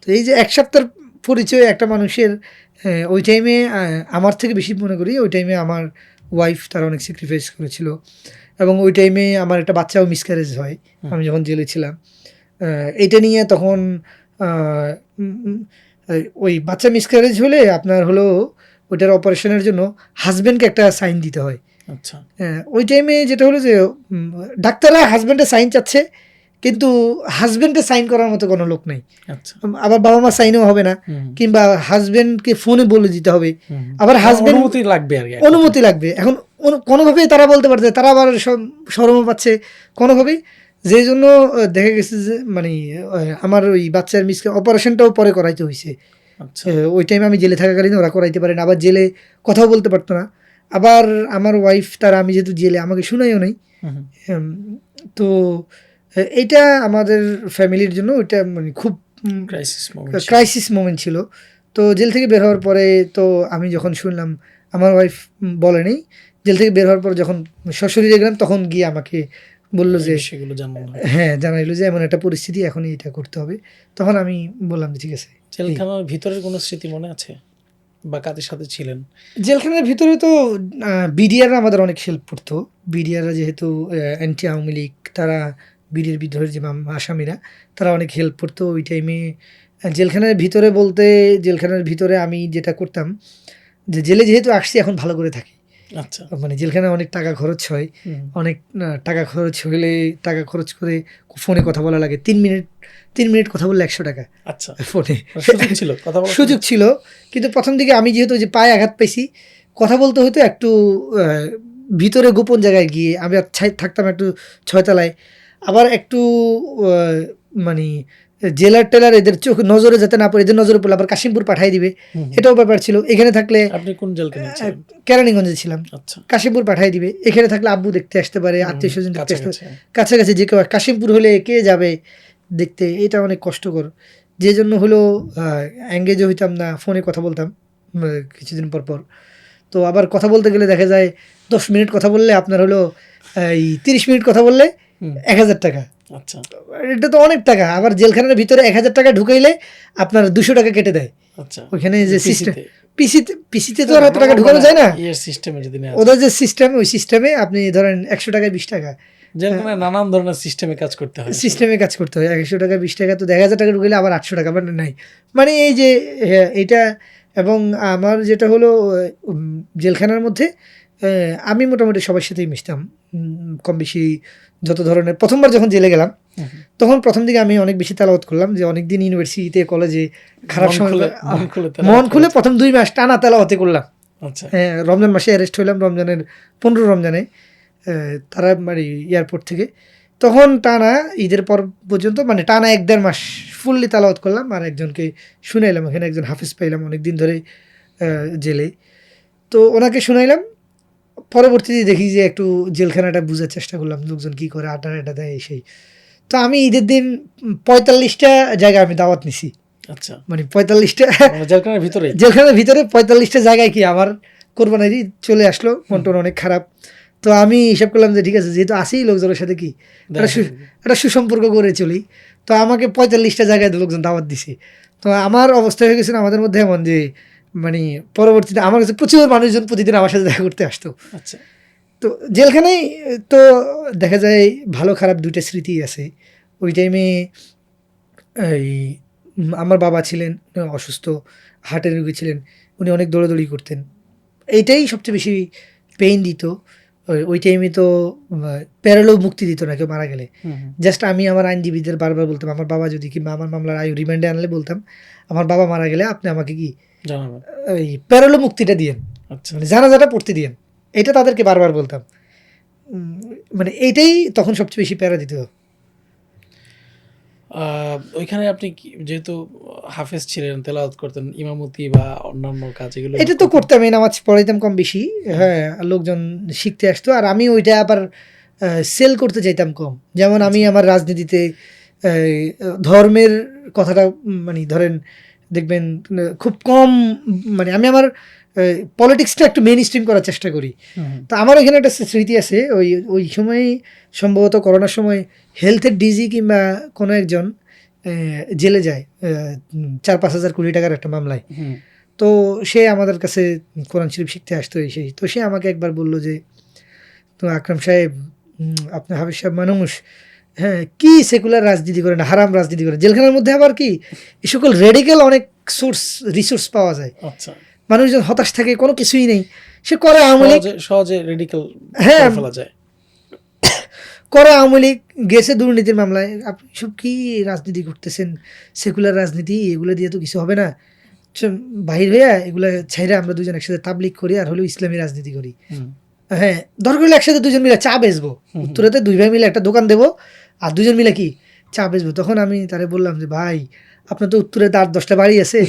তো এই যে 1 সপ্তাহের পরিচয় একটা মানুষের, ওই টাইমে আমার থেকে বেশি মনে করি ওই টাইমে আমার ওয়াইফ তার অনেক স্যাক্রিফাইস করেছিল। এবং ওই টাইমে আমার একটা বাচ্চাও মিসক্যারেজ হয় আমি যখন জেলে ছিলাম। এটা নিয়ে তখন ওই বাচ্চা মিসক্যারেজ হলে আপনার হলো ওইটার অপারেশনের জন্য হাজব্যান্ডকে একটা সাইন দিতে হয়, আচ্ছা। ওই টাইমে যেটা হলো যে ডাক্তাররা হাজব্যান্ডের সাইন চাচ্ছে, কিন্তু হাজব্যান্ডের সাইন করার মতো কোনো লোক নাই। আচ্ছা। আবার বাবা মা সাইনও হবে না, হুম, কিংবা হাজব্যান্ডকে ফোনে বলে দিতে হবে, হুম। আবার হাজব্যান্ড অনুমতি লাগবে আর কি। অনুমতি লাগবে। এখন কোনোভাবেই তারা বলতে পারছে, তারা আবার শরমও পাচ্ছে কোনোভাবেই, যেই জন্য দেখা গেছে যে মানে আমার ওই বাচ্চার মিসকে অপারেশনটাও পরে করাইতে হয়েছে। আচ্ছা। ওই টাইমে আমি জেলে থাকাকালীন ওরা করাইতে পারে না, আবার জেলে কথাও বলতে পারতো না। আবার আমার ওয়াইফ তারা, আমি যেহেতু জেলে, আমাকে শুনাইও নাই। হুম, হুম। তো এইটা আমাদের ফ্যামিলির জন্য ওইটা মানে খুব ক্রাইসিস মোমেন্ট। ক্রাইসিস মোমেন্ট ছিল। তো জেল থেকে বের হওয়ার পরে তো আমি যখন শুনলাম, আমার ওয়াইফ বলেনি, জেল থেকে বের হওয়ার পর যখন সশরীরে গেলাম, তখন গিয়ে আমাকে বললো যে সেগুলো জানলাম। হ্যাঁ, জানাইলো যে এমন একটা পরিস্থিতি, এখনই এটা করতে হবে। তখন আমি বললাম যে ঠিক আছে। জেলখানার ভিতরের কোনো স্মৃতি মনে আছে, বা কাদের সাথে ছিলেন? জেলখানার ভিতরে তো বিডিআররা আমাদের অনেক হেল্প করতো। বিডিআররা যেহেতু অ্যান্টি আওয়ামী লীগ, তারা বিডিআর বিদ্রোহের যে আসামিরা, তারা অনেক হেল্প করতো ওই টাইমে। জেলখানার ভিতরে বলতে, জেলখানার ভিতরে আমি যেটা করতাম, যে জেলে যেহেতু আসছি এখন ভালো করে থাকি, আচ্ছা। মানে জেলখানায় অনেক টাকা খরচ হয়, হুম। অনেক টাকা খরচ হলে টাকা খরচ করে ফোনে কথা বলা লাগে। 3 মিনিট কথা বললে 100 টাকা আচ্ছা। ফোনে। সুযোগ ছিল কথা বলার? সুযোগ ছিল, কিন্তু প্রথম দিকে আমি যেহেতু যে পায়ে আঘাত পেয়েছি, কথা বলতে হতো একটু ভিতরে গোপন জায়গায় গিয়ে। আমি থাকতাম একটু 6 তলায়, আবার একটু মানে জেলার টেলার এদের চোখ নজরে যাতে না পড়ে, এদের নজরে পড়লে আবার কাশিমপুর পাঠিয়ে দিবে, হুম, হুম। এটাও ব্যাপার ছিল। এখানে থাকলে আপনি কোন জেলখানায় ছিলেন? কেরানীগঞ্জে ছিলাম, আচ্ছা। কাশিমপুর পাঠিয়ে দিবে। এখানে থাকলে আব্বু দেখতে আসতে পারে, আত্মীয় স্বজন দেখতে আসতে পারে, কাছাকাছি। কাছাকাছি যে কেউ। কাশিমপুর হলে কে যাবে দেখতে, এটা অনেক কষ্টকর। যে জন্য হলো এঙ্গেজও হইতাম না, ফোনে কথা বলতাম কিছুদিন পর পর। তো আবার কথা বলতে গেলে দেখা যায় 10 মিনিট কথা বললে আপনার হলো এই 30 মিনিট কথা বললে হুম। 1000 টাকা। আচ্ছা। এটা তো অনেক টাকা। আবার জেলখানার ভিতরে 1000 টাকা ঢুকাইলে আপনার 200 টাকা কেটে দেয়। আচ্ছা। ওইখানে যে সিস্টেম, পিসিতে? পিসিতে তো আর এত টাকা ঢুকানো যায় না। ইয়ের সিস্টেমে যদি নেওয়া যায়। ওদের যে সিস্টেম, ওই সিস্টেমে আপনি ধরেন 100 টাকায় 20 টাকা জেলখানায় নানান ধরনের সিস্টেমে কাজ করতে হয়। সিস্টেমে কাজ করতে হয়। 100 টাকা 20 টাকা, তো 1000 টাকা ঢুকাইলে আবার 800 টাকা মানে নাই। মানে এই যে এটা। এবং আমার যেটা হলো জেলখানার মধ্যে আমি মোটামুটি সবার সাথেই মিশতাম কম বেশি। যত ধরনের, প্রথমবার যখন জেলে গেলাম, হুম। তখন প্রথম দিকে আমি অনেক বেশি তেলাওয়াত করলাম, যে অনেকদিন ইউনিভার্সিটিতে কলেজে খারাপ সময় মন খুলে প্রথম 2 মাস টানা তেলাওয়াতে করলাম। আচ্ছা। রমজান মাসে অ্যারেস্ট হইলাম, রমজানের 15 রমজানে তারা মানে এয়ারপোর্ট থেকে, তখন টানা ঈদের পর পর্যন্ত মানে টানা 1-1.5 মাস ফুললি তেলাওয়াত করলাম। আর একজনকে শুনাইলাম, এখানে একজন হাফিজ পাইলাম অনেকদিন ধরে জেলে, তো ওনাকে শুনাইলাম। পরবর্তীতে দেখি যে একটু জেলখানাটা বোঝার চেষ্টা করলাম, লোকজন কী করে, আড্ডা আড্ডা দেয় সেই। তো আমি ঈদের দিন 45টা জায়গায় আমি দাওয়াত নিছি। আচ্ছা। মানে 45টা জেলখানার ভিতরে? জেলখানার ভিতরে 45টা জায়গায় কি আমার কোরবানির ঈদ চলে আসলো, মনটা অনেক খারাপ। তো আমি হিসাব করলাম যে ঠিক আছে, যেহেতু আসেই লোকজনের সাথে কি একটা সুসম্পর্ক করে চলি, তো আমাকে 45টা জায়গায় লোকজন দাওয়াত দিছে। তো আমার অবস্থা হয়ে গেছে আমাদের মধ্যে এমন যে মানে পরবর্তীতে আমার কাছে প্রচুর মানুষজন প্রতিদিন আমার সাথে দেখা করতে আসতো। আচ্ছা। তো জেলখানায় তো দেখা যায় ভালো খারাপ 2টা স্মৃতি আছে। ওই টাইমে এই আমার বাবা ছিলেন অসুস্থ, হার্টের রোগী ছিলেন, উনি অনেক দৌড়াদৌড়ি করতেন। এইটাই সবচেয়ে বেশি পেইন দিত। ওই টাইমে তো প্যারালেও মুক্তি দিত না কেউ মারা গেলে। জাস্ট আমি আমার আইনজীবীদের বারবার বলতাম, আমার বাবা যদি কিংবা আমার মামলার আয়ু রিমান্ডে আনলে বলতাম, আমার বাবা মারা গেলে আপনি আমাকে কি জানাবেন, এই প্যারালেও মুক্তিটা দিয়েন, আচ্ছা, মানে জানাজাটা পড়তে দিয়েন। এটা তাদেরকে বারবার বলতাম। মানে এইটাই তখন সবচেয়ে বেশি প্যারা দিত। ওইখানে আপনি যেহেতু হাফেজ ছিলেন, তেলাওয়াত করতেন, ইমামতি বা অন্যান্য কাজ এগুলো এটা তো করতামই, নামাজ পড়াইতাম কম বেশি। হ্যাঁ, লোকজন শিখতে আসতো, আর আমি ওইটা আবার সেল করতে চাইতাম কম। যেমন আমি আমার রাজনীতিতে ধর্মের কথাটা মানে ধরেন দেখবেন খুব কম, মানে আমি আমার পলিটিক্সটা একটু মেইন স্ট্রিম করার চেষ্টা করি। তো আমার এখানে একটা স্মৃতি আছে, ওই সময় সম্ভবত করোনার সময় হেলথের ডিজি কিংবা কোনো একজন জেলে যায় 4-5 হাজার কোটি টাকার একটা মামলায়। তো সে আমাদের কাছে কোরআন শরীফ শিখতে আসতো সেই। তো সে আমাকে একবার বলল যে, তো আকরাম সাহেব, আপনি হাফিজ সাহেব মানুষ, হ্যাঁ, কি সেকুলার রাজনীতি করেন, হারাম রাজনীতি করেন। জেলখানার মধ্যে আবার কি এই সকল রেডিক্যাল অনেক রিসোর্স পাওয়া যায়। আচ্ছা, মানুষজন হতাশ থাকে, কোনো কিছুই নেই, সে করে আওয়ামী লীগ, সহজে রেডিক্যাল হ্যাঁ। করে ফেলা যায়। করে আওয়ামী লীগ, গেছে দুর্নীতির মামলায়। আপনি সব কি রাজনীতি করতেছেন, সেকুলার রাজনীতি, এগুলো দিয়ে তো কিছু হবে না। বাহির হইয়া এগুলা ছাইরা আমরা দুজন একসাথে তাবলিগ করি আর হলেও ইসলামী রাজনীতি করি। হ্যাঁ, দরকার হলে একসাথে দুজন মিলে চা বেচবো, উত্তরাতে 2 ভাই মিলে একটা দোকান দেবো আর দুজন মিলে কি চা বেচবো। তখন আমি তারে বললাম যে ভাই, আপনার তো উত্তরে 8-10টা বাড়ি আছে,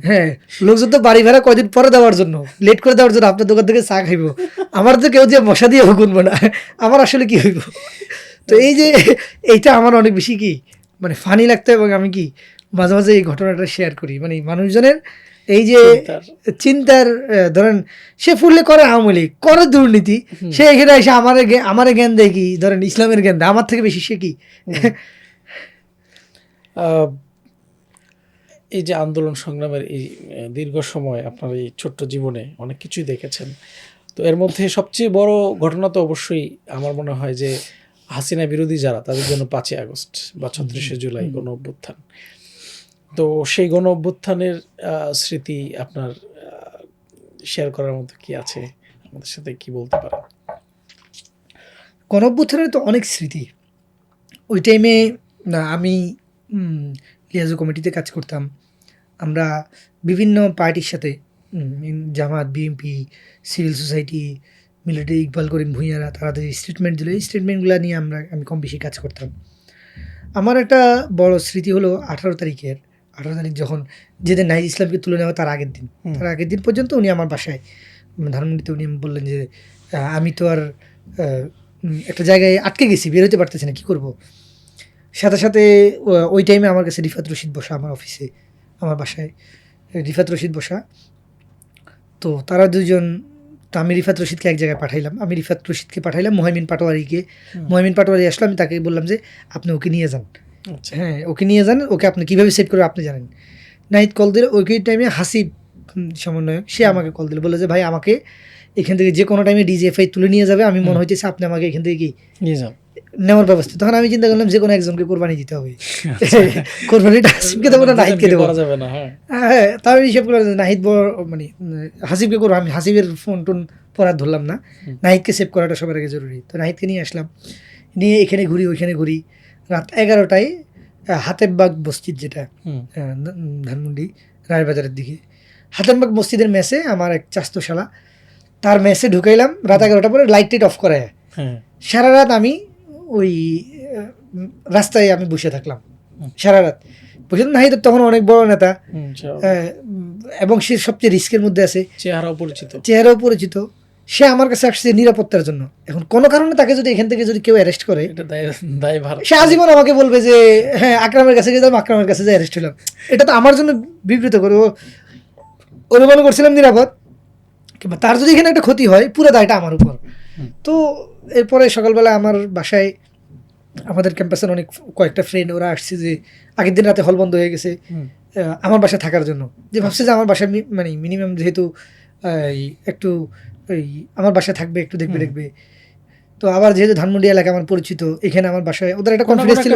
হ্যাঁ, লোকজন তো বাড়ি ভাড়া কয়দিন পরে দেওয়ার জন্য, লেট করে দেওয়ার জন্য আপনার দোকান থেকে চা খাইবো, আমার তো কেউ যে মশা দিয়ে গুনবো না, আমার আসলে কি হইব। তো এই যে এইটা আমার অনেক বেশি কি মানে ফানি লাগতো, এবং আমি কি মাঝে মাঝে এই ঘটনাটা শেয়ার করি, মানে মানুষজনের এই যে চিন্তার ধরেন, সে ফুললে করে আওয়ামী লীগ, করে দুর্নীতি, সে এখানে এসে আমারে জ্ঞান দেয় কি, ধরেন ইসলামের জ্ঞান দেয়, আমার থেকে বেশি সে কি। এই যে আন্দোলন সংগ্রামের এই দীর্ঘ সময় আপনার এই ছোট্ট জীবনে অনেক কিছুই দেখেছেন, তো এর মধ্যে সবচেয়ে বড় ঘটনা তো অবশ্যই আমার মনে হয় যে হাসিনা বিরোধী যারা, তাদের জন্য 5ই আগস্ট বা 36শে জুলাই গণ অভ্যুত্থান। তো সেই গণ অভ্যুত্থানের স্মৃতি আপনার শেয়ার করার মতো কি আছে, আমাদের সাথে কি বলতে পারেন? গণ অভ্যুত্থানের তো অনেক স্মৃতি। ওই টাইমে আমি লিয়াজো কমিটিতে কাজ করতাম। আমরা বিভিন্ন পার্টির সাথে Jamaat, BNP, civil society, military, Iqbal Karim ভূঁইয়ারা, তারা যে স্টেটমেন্ট দিল, এই স্টেটমেন্টগুলো নিয়ে আমি কম বেশি কাজ করতাম। আমার একটা বড় স্মৃতি হলো 18 তারিখের, 18 তারিখ যখন, যেদিন নাহিদ ইসলামকে তুলে নেওয়া তার আগের দিন পর্যন্ত উনি আমার বাসায় ধানমন্ডিতে, উনি বললেন যে আমি তো আর একটা জায়গায় আটকে গেছি, বের হতে পারতেছি না, কী করবো। সাথে সাথে ওই টাইমে আমার কাছে রিফাত রশিদ বসা, আমার অফিসে, আমার বাসায় রিফাত রশিদ বসা। তো তারা দুজন, তো আমি রিফাত রশিদকে এক জায়গায় পাঠাইলাম, আমি রিফাত রশিদকে পাঠাইলাম মোহাইমিন পাটোয়ারিকে। মোহাইমিন পাটোয়ারি আসলো, আমি তাকে বললাম যে আপনি ওকে নিয়ে যান, হ্যাঁ ওকে নিয়ে যান, ওকে আপনি কীভাবে সেভ করবে আপনি জানেন। নাহিদ কল দিল, ওই টাইমে হাসিব সমন্বয়ক, সে আমাকে কল দিল, বলে যে ভাই আমাকে এখান থেকে যে কোনো টাইমে ডিজিএফআই তুলে নিয়ে যাবে, আমি মনে হইতেছে আপনি আমাকে এখান থেকে কি নিয়ে যান, নেওয়ার ব্যবস্থা। তখন আমি চিন্তা করলাম যে কোনো একজনকে কোরবানি দিতে হবে, কোরবানিটা হাসিবকে দেবো না নাহিদকে দেবো, হ্যাঁ। তাও আমি হিসেব করলাম নাহিদ মানে হাসিবকে করবো, আমি হাসিবের ফোন টোন পর আর ধরলাম না, নাহিদকে সেভ করাটা সবার আগে জরুরি। তো নাহিদকে নিয়ে আসলাম, নিয়ে এখানে ঘুরি ওইখানে ঘুরি, রাত 11টায় হাতেমবাগ মসজিদ, যেটা ধানমন্ডি রায়বাজারের দিকে, হাতেমবাগ মসজিদের মেসে আমার এক চাস্তশালা, তার মেসে ঢুকাইলাম রাত 11টা পরে, লাইট টাইট অফ করায়। সারা রাত আমি ওই রাস্তায় আমি বসে থাকলাম, সারা রাত বসে। নাহিদ তখন অনেক বড় নেতা, এবং সে সবচেয়ে রিস্কের মধ্যে আছে, চেহারাও পরিচিত। সে আমার কাছে আসছে নিরাপত্তার জন্য। এখন কোনো কারণে তাকে যদি এখান থেকে যদি কেউ অ্যারেস্ট করে, সে আজীবন আমাকে বলবে যে হ্যাঁ আকরামের কাছে গেলাম, আকরামের কাছে যে অ্যারেস্ট হলাম। এটা তো আমার জন্য বিবৃত করে, ওরে মনে করছিলাম নিরাপদ, কিংবা তার যদি এখানে একটা ক্ষতি হয় পুরো দায়টা আমার উপর। তো এরপরে সকালবেলা আমার বাসায় আমাদের ক্যাম্পাসের কয়েকটা ফ্রেন্ড, ওরা আসছে যে আগের দিন রাতে হল বন্ধ হয়ে গেছে আমার বাসায় থাকার জন্য, যে ভাবছে যে আমার বাসায় মানে মিনিমাম যেহেতু একটু আমার বাসায় থাকবে, একটু দেখবে। তো আবার যেহেতু ধানমন্ডি এলাকা আমার পরিচিত, এখানে আমার বাসায় ওদের একটা কনফিডেন্স ছিল,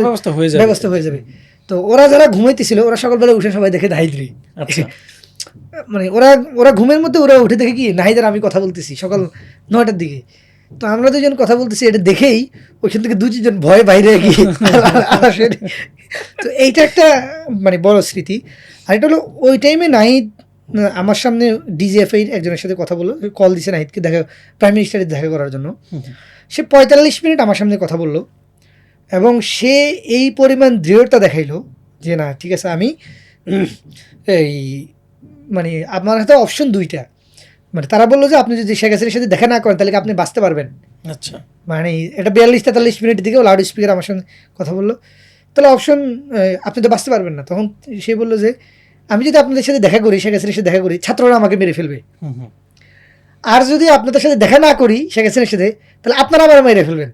ব্যবস্থা হয়ে যাবে। তো ওরা যারা ঘুমাইতেছিল, ওরা সকালবেলা উঠে সবাই দেখে নাহিদরে, মানে ওরা ঘুমের মধ্যে ওরা উঠে দেখে কি নাহিদের আমি কথা বলতেছি সকাল 9টার দিকে। তো আমরা দুজন কথা বলতেছি, এটা দেখেই ওইখান থেকে 2-3 জন ভয় বাইরে গিয়ে। তো এইটা একটা মানে বড় স্মৃতি। আর এটা হলো ওই টাইমে নাহিদ আমার সামনে ডিজিএফআই একজনের সাথে কথা বললো, কল দিছে নাহিদকে দেখা, প্রাইম মিনিস্টারের দেখা করার জন্য। সে 45 মিনিট আমার সামনে কথা বললো, এবং সে এই পরিমাণ দৃঢ়তা দেখাইলো যে না ঠিক আছে, আমি এই মানে আমার হাতে অপশন 2টা। মানে তারা বললো যে আপনি যদি শেখ হাসিনার সাথে দেখা না করেন তাহলে আপনি বাঁচতে পারবেন। আচ্ছা, মানে এটা 42-43 মিনিটের দিকেও লাউড স্পিকার আমার সঙ্গে কথা বললো, তাহলে অপশন আপনি তো বাঁচতে পারবেন না। তখন সে বললো যে আমি যদি আপনাদের সাথে দেখা করি, শেখ হাসিনার সাথে দেখা করি, ছাত্ররা আমাকে মেরে ফেলবে, আর যদি আপনাদের সাথে দেখা না করি শেখ হাসিনার সাথে, তাহলে আপনারা আমার মেরে ফেলবেন।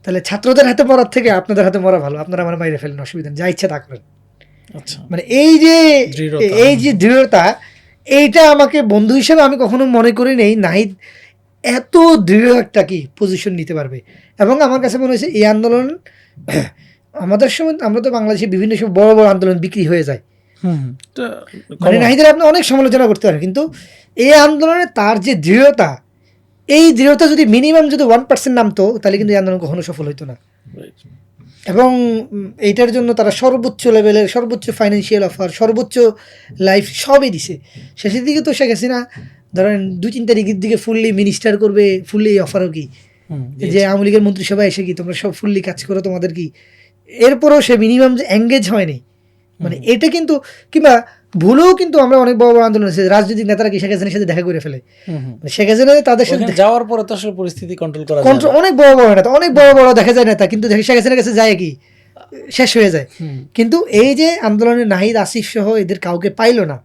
তাহলে ছাত্রদের হাতে মরার থেকে আপনাদের হাতে মরা ভালো, আপনারা আমার মেরে ফেলেন, অসুবিধা নেই, যা ইচ্ছা তা করেন। মানে এই যে দৃঢ়তা, এইটা আমাকে বন্ধু হিসেবে আমি কখনো মনে করি নেই নাহিদ এত দৃঢ় একটা কি পজিশন নিতে পারবে। এবং আমার কাছে মনে হয়েছে এই আন্দোলন আমাদের সময়, আমরা তো বাংলাদেশে বিভিন্ন সময় বড় বড় আন্দোলন বিক্রি হয়ে যায়, মানে নাহিদের আপনি অনেক সমালোচনা করতে পারেন, কিন্তু এই আন্দোলনে তার যে দৃঢ়তা, এই দৃঢ়তা যদি মিনিমাম যদি 1% নামতো তাহলে কিন্তু এই আন্দোলন কখনো সফল হইতো না। এবং এইটার জন্য তারা সর্বোচ্চ লেভেলের, সর্বোচ্চ ফাইন্যান্সিয়াল অফার, সর্বোচ্চ লাইফ সবই দিছে। শেষের দিকে তো শেখ হাসিনা ধরেন 2-3 তারিখের দিকে ফুললি মিনিস্টার করবে, ফুললি অফারও কি যে আওয়ামী লীগের মন্ত্রিসভায় এসে কি তোমরা সব ফুললি কাজ করো, তোমাদের কি, এরপরও সে মিনিমাম যে এঙ্গেজ হয়নি। মানে এটা কিন্তু, কিংবা ভুলেও কিন্তু আমরা অনেক বড় বড় আন্দোলন আছে, রাজনৈতিক নেতারা কি শেখ হাসিনার সাথে দেখা করে ফেলে, শেখ হাসিনা তাদের সাথে যাওয়ার পরে তো আসলে পরিস্থিতি কন্ট্রোল করা কন্ট্রোল, অনেক বড় বড় নেতা, অনেক বড় বড় দেখা যায় নেতা, কিন্তু শেখ হাসিনার কাছে যায় কি শেষ হয়ে যায়। কিন্তু এই যে আন্দোলনে নাহিদ, আসিফ সহ এদের কাউকে পাইলো না,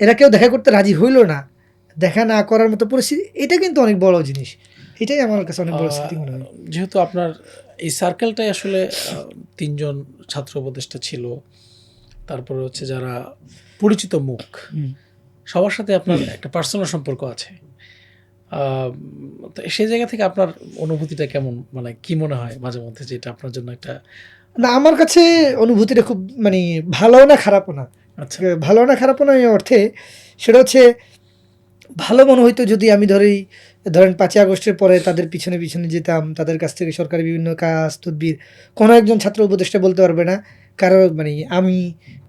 এরা কেউ দেখা করতে রাজি হইলো না, দেখা না করার মতো পরিস্থিতি, এটা কিন্তু অনেক বড় জিনিস। এটাই আমার কাছে অনেক বড় স্মৃতি মনে হয়। যেহেতু আপনার এই সার্কেলটাই আসলে 3 জন ছাত্র উপদেষ্টা ছিল, তারপরে হচ্ছে যারা পরিচিত মুখ, সবার সাথে আপনার একটা পার্সোনাল সম্পর্ক আছে, তো সেই জায়গা থেকে আপনার অনুভূতিটা কেমন, মানে কি মনে হয় মাঝে মধ্যে যে এটা আপনার জন্য একটা? না, আমার কাছে অনুভূতিটা খুব মানে ভালো না খারাপও না। আচ্ছা, ভালো না খারাপও না এই অর্থে, সেটা হচ্ছে ভালো মনে হইতো যদি আমি ধরেন 5ই আগস্টের পরে তাদের পিছনে পিছনে যেতাম, তাদের কাছ থেকে সরকারি বিভিন্ন কাজ তদবির, কোনো একজন ছাত্র উপদেষ্টা বলতে পারবে না কারো মানে আমি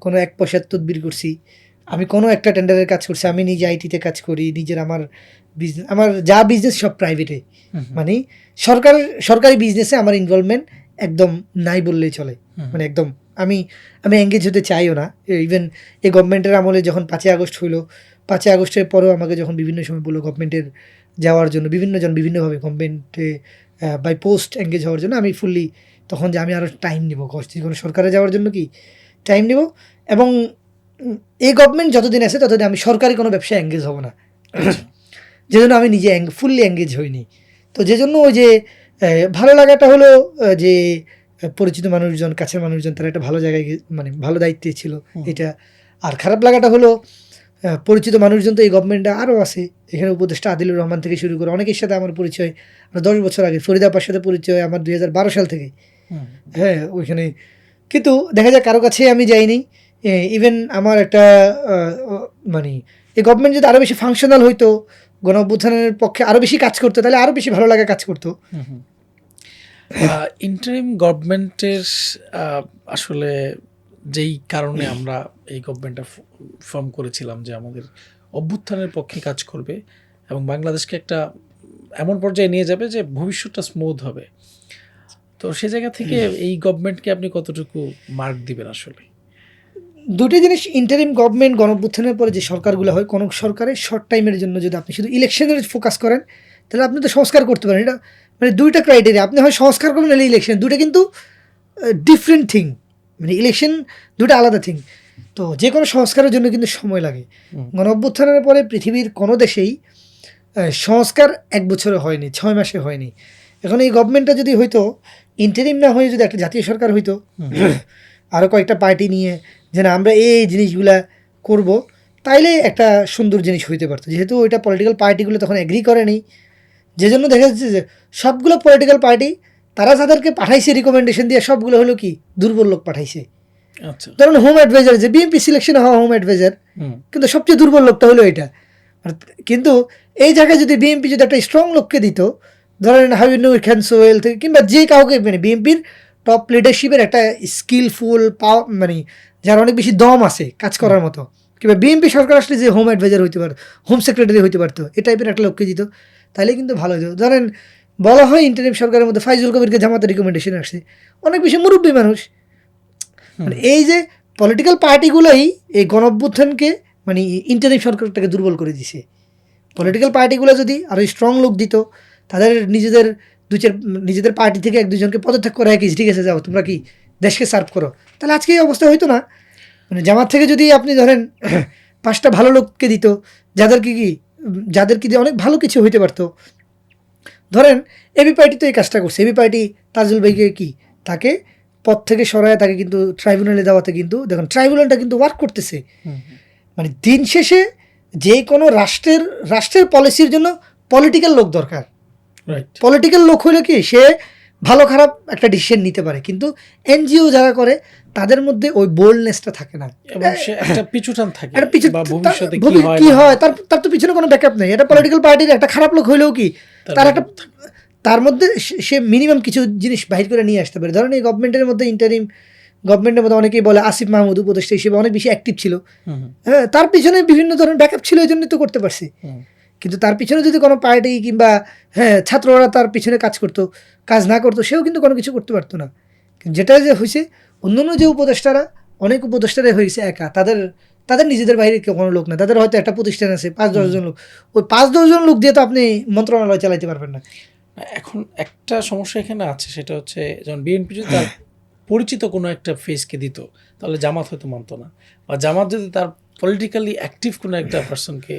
কোনো 1 পয়সার তদবির করছি, আমি কোনো একটা টেন্ডারের কাজ করছি, আমি নিজে আইটিতে কাজ করি, নিজের আমার বিজনেস, আমার যা বিজনেস সব প্রাইভেটে, মানে সরকারি বিজনেসে আমার ইনভলভমেন্ট একদম নাই বললেই চলে। মানে একদম আমি এঙ্গেজ হতে চাইও না। ইভেন এই গভর্নমেন্টের আমলে যখন 5ই আগস্ট হইলো, 5ই আগস্টের পরেও আমাকে যখন বিভিন্ন সময় বললো গভর্নমেন্টের যাওয়ার জন্য, বিভিন্নজন বিভিন্নভাবে গভর্নমেন্টে বাই পোস্ট এঙ্গেজ হওয়ার জন্য, আমি ফুললি তখন যে আমি আরও টাইম নেবো, কোনো সরকারে যাওয়ার জন্য কি টাইম নেব, এবং এই গভর্নমেন্ট যতদিন আছে ততদিন আমি সরকারি কোনো ব্যবসায় এঙ্গেজ হব না, যে জন্য আমি নিজে ফুললি এঙ্গেজ হইনি। তো যে জন্য ওই যে ভালো লাগাটা হলো যে পরিচিত মানুষজন, কাছের মানুষজন, তারা একটা ভালো জায়গায় মানে ভালো দায়িত্বে ছিল এটা। আর খারাপ লাগাটা হলো পরিচিত মানুষজন তো এই গভর্নমেন্টে আরও আছে, এখানে উপদেষ্টা আদিলুর রহমান থেকে শুরু করে অনেকের সাথে আমার পরিচয় 10 বছর আগে, ফরিদা আপার সাথে পরিচয় আমার 2012 সাল থেকে, হ্যাঁ ওইখানে। কিন্তু দেখা যায় কারো কাছে আমি যাইনি। ইভেন আমার একটা মানে এই গভর্নমেন্ট যদি আরও বেশি ফাংশনাল হইতো, গণ অভ্যুত্থানের পক্ষে আরও বেশি কাজ করতো, তাহলে আরও বেশি ভালো লাগা কাজ করতো। ইন্টারিম গভর্নমেন্টের আসলে যেই কারণে আমরা এই গভর্নমেন্টটা ফর্ম করেছিলাম যে আমাদের অভ্যুত্থানের পক্ষে কাজ করবে এবং বাংলাদেশকে একটা এমন পর্যায়ে নিয়ে যাবে যে ভবিষ্যৎটা স্মুথ হবে, তো সে জায়গা থেকে এই গভর্নমেন্টকে আপনি কতটুকু মার্ক দিবেন আসলে? দুটো জিনিস, ইন্টারিম গভর্নমেন্ট, গণ অভ্যুত্থানের পরে যে সরকারগুলো হয়, কোনো সরকারের শর্ট টাইমের জন্য যদি আপনি শুধু ইলেকশনের ফোকাস করেন তাহলে আপনি তো সংস্কার করতে পারেন। এটা মানে দুইটা ক্রাইটেরিয়া, আপনি হয় সংস্কার করবেন নাহলে ইলেকশন, দুটো কিন্তু ডিফারেন্ট থিং, মানে ইলেকশন দুটো আলাদা থিং। তো যে কোনো সংস্কারের জন্য কিন্তু সময় লাগে। গণ অভ্যুত্থানের পরে পৃথিবীর কোনো দেশেই সংস্কার 1 বছরে হয়নি, 6 মাসে হয়নি। এখন এই গভর্নমেন্টটা যদি হয়তো ইন্টারিম না হয়ে যদি একটা জাতীয় সরকার হইতো, আরও কয়েকটা পার্টি নিয়ে যে না আমরা এই জিনিসগুলা করব, তাইলে একটা সুন্দর জিনিস হইতে পারতো। যেহেতু ওইটা পলিটিক্যাল পার্টিগুলো তখন এগ্রি করেনি, যে জন্য দেখা যাচ্ছে যে সবগুলো পলিটিক্যাল পার্টি তারা যাদেরকে পাঠাইছে রিকমেন্ডেশন দিয়ে, সবগুলো হলো কি দুর্বল লোক পাঠাইছে। আচ্ছা, ধরুন হোম অ্যাডভাইজার, যে বিএনপি সিলেকশন হওয়া হোম অ্যাডভাইজার, কিন্তু সবচেয়ে দুর্বল লোকটা হলো এটা। কিন্তু এই জায়গায় যদি বিএনপি যদি একটা স্ট্রং লোককে দিত, ধরেন হাবিব খান সোহেল থেকে কিংবা যে কাউকে, মানে বিএনপির টপ লিডারশিপের একটা স্কিলফুল মানে যার অনেক বেশি দম আছে কাজ করার মতো, কিংবা বিএনপি সরকার আসলে যে হোম অ্যাডভাইজার হইতে পারতো, হোম সেক্রেটারি হইতে পারতো, এই টাইপের একটা লোককে দিত, তাহলে কিন্তু ভালো হতো। ধরেন বলা হয় ইন্টারিম সরকারের মধ্যে ফাইজুল কবিরকে জামাতের রিকমেন্ডেশন আসছে, অনেক বেশি মুরব্বী মানুষ। মানে এই যে পলিটিক্যাল পার্টিগুলোই এই গণ অভ্যুত্থানকে মানে ইন্টারিম সরকারটাকে দুর্বল করে দিছে। পলিটিক্যাল পার্টিগুলো যদি আরও স্ট্রং লোক দিত, তাদের নিজেদের পার্টি থেকে 1-2 জনকে পদত্যাগ করা হয়, কি ঠিক আছে যাও তোমরা কি দেশকে সার্ভ করো, তাহলে আজকে এই অবস্থা হইতো না। মানে জামাত থেকে যদি আপনি ধরেন 5টা ভালো লোককে দিত, যাদেরকে দিয়ে অনেক ভালো কিছু হইতে পারতো। ধরেন এবি পার্টি তো এই কাজটা করছে, এবি পার্টি তাজুল ভাইকে কি তাকে পদ থেকে সরায় তাকে কিন্তু ট্রাইব্যুনালে দেওয়াতে কিন্তু দেখুন ট্রাইব্যুনালটা কিন্তু ওয়ার্ক করতেছে। মানে দিন শেষে যে কোনো রাষ্ট্রের পলিসির জন্য পলিটিক্যাল লোক দরকার। পলিটিক্যাল লোক হইলে কি সে ভালো খারাপ একটা ডিসিশন নিতে পারে, কিন্তু এনজিও যারা করে তাদের মধ্যে ওই বোল্ডনেসটা থাকে না, এবং সে একটা পিছুটান থাকে একটা পিছু বা ভবিষ্যতে কি ভবি- হয় কি না হয় তার তার তো পিছনে কোনো ব্যাকআপ নেই। এটা পলিটিক্যাল পার্টির একটা খারাপ লোক হইলেও কি তার একটা তার মধ্যে সে মিনিমাম কিছু জিনিস বাহির করে নিয়ে আসতে পারে। ধরেন এই গভর্নমেন্টের মধ্যে ইন্টারিম গভর্নমেন্টের মধ্যে অনেকেই বলে আসিফ মাহমুদ উপদেষ্টা হিসেবে অনেক বেশি অ্যাক্টিভ ছিল, হ্যাঁ, তার পিছনে বিভিন্ন ধরনের ব্যাকআপ ছিল, এই জন্যই তো করতে পারছে। কিন্তু তার পিছনে যদি কোনো পার্টি কিংবা হ্যাঁ ছাত্ররা তার পিছনে কাজ করতো, কাজ না করতো, সেও কিন্তু কোনো কিছু করতে পারতো না। কিন্তু যেটা যে হয়েছে, অন্যান্য যে উপদেষ্টারা, অনেক উপদেষ্টারাই হয়েছে একা, তাদের তাদের নিজেদের বাইরে কেউ কোনো লোক না, তাদের হয়তো একটা প্রতিষ্ঠান আছে 5-10 জন লোক, ওই 5-10 জন লোক দিয়ে তো আপনি মন্ত্রণালয় চালাইতে পারবেন না। এখন একটা সমস্যা এখানে আছে, সেটা হচ্ছে যেমন বিএনপি যদি তার পরিচিত কোনো একটা ফেসকে দিত তাহলে জামাত হয়তো মানতো না, বা জামাত যদি তার পলিটিক্যালি অ্যাক্টিভ কোনো একটা পার্সনকে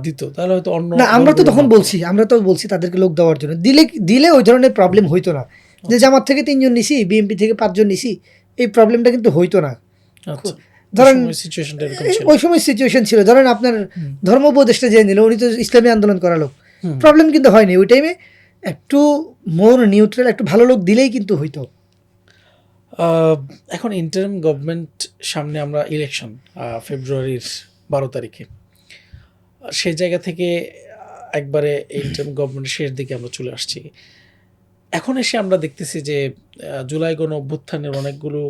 দিত তাহলে হয়তো অন্য না, আমরা তো দলগুলো তখন মানতো না। বলছি তাদেরকে লোক দেওয়ার জন্য, দিলে দিলে ওই ধরনের প্রবলেম হইতো না, যে জামাত থেকে 3 জন নিছি, বিএনপি থেকে 5 জন নিছি, এই প্রবলেমটা কিন্তু হইতো না। আচ্ছা, ধরেন সিচুয়েশনটা এরকম ছিল। ওই সময় সিচুয়েশন ছিল, ধরেন আপনার ধর্ম উপদেষ্টা যে নিল, উনি তো ইসলামী আন্দোলন করা লোক, হুম। প্রবলেম কিন্তু হয়নি ওই টাইমে। একটু মোর নিউট্রাল, একটু ভালো লোক দিলেই কিন্তু হইতো। এখন ইন্টারিম গভর্নমেন্ট সামনে, আমরা ইলেকশন ফেব্রুয়ারির 12 তারিখে, সেই জায়গা থেকে একবারে ইন্টারিম গভর্নমেন্টের শেষ দিকে আমরা চলে আসছি। এখন এসে আমরা দেখতেছি যে জুলাই গণ অভ্যুত্থানের অনেকগুলো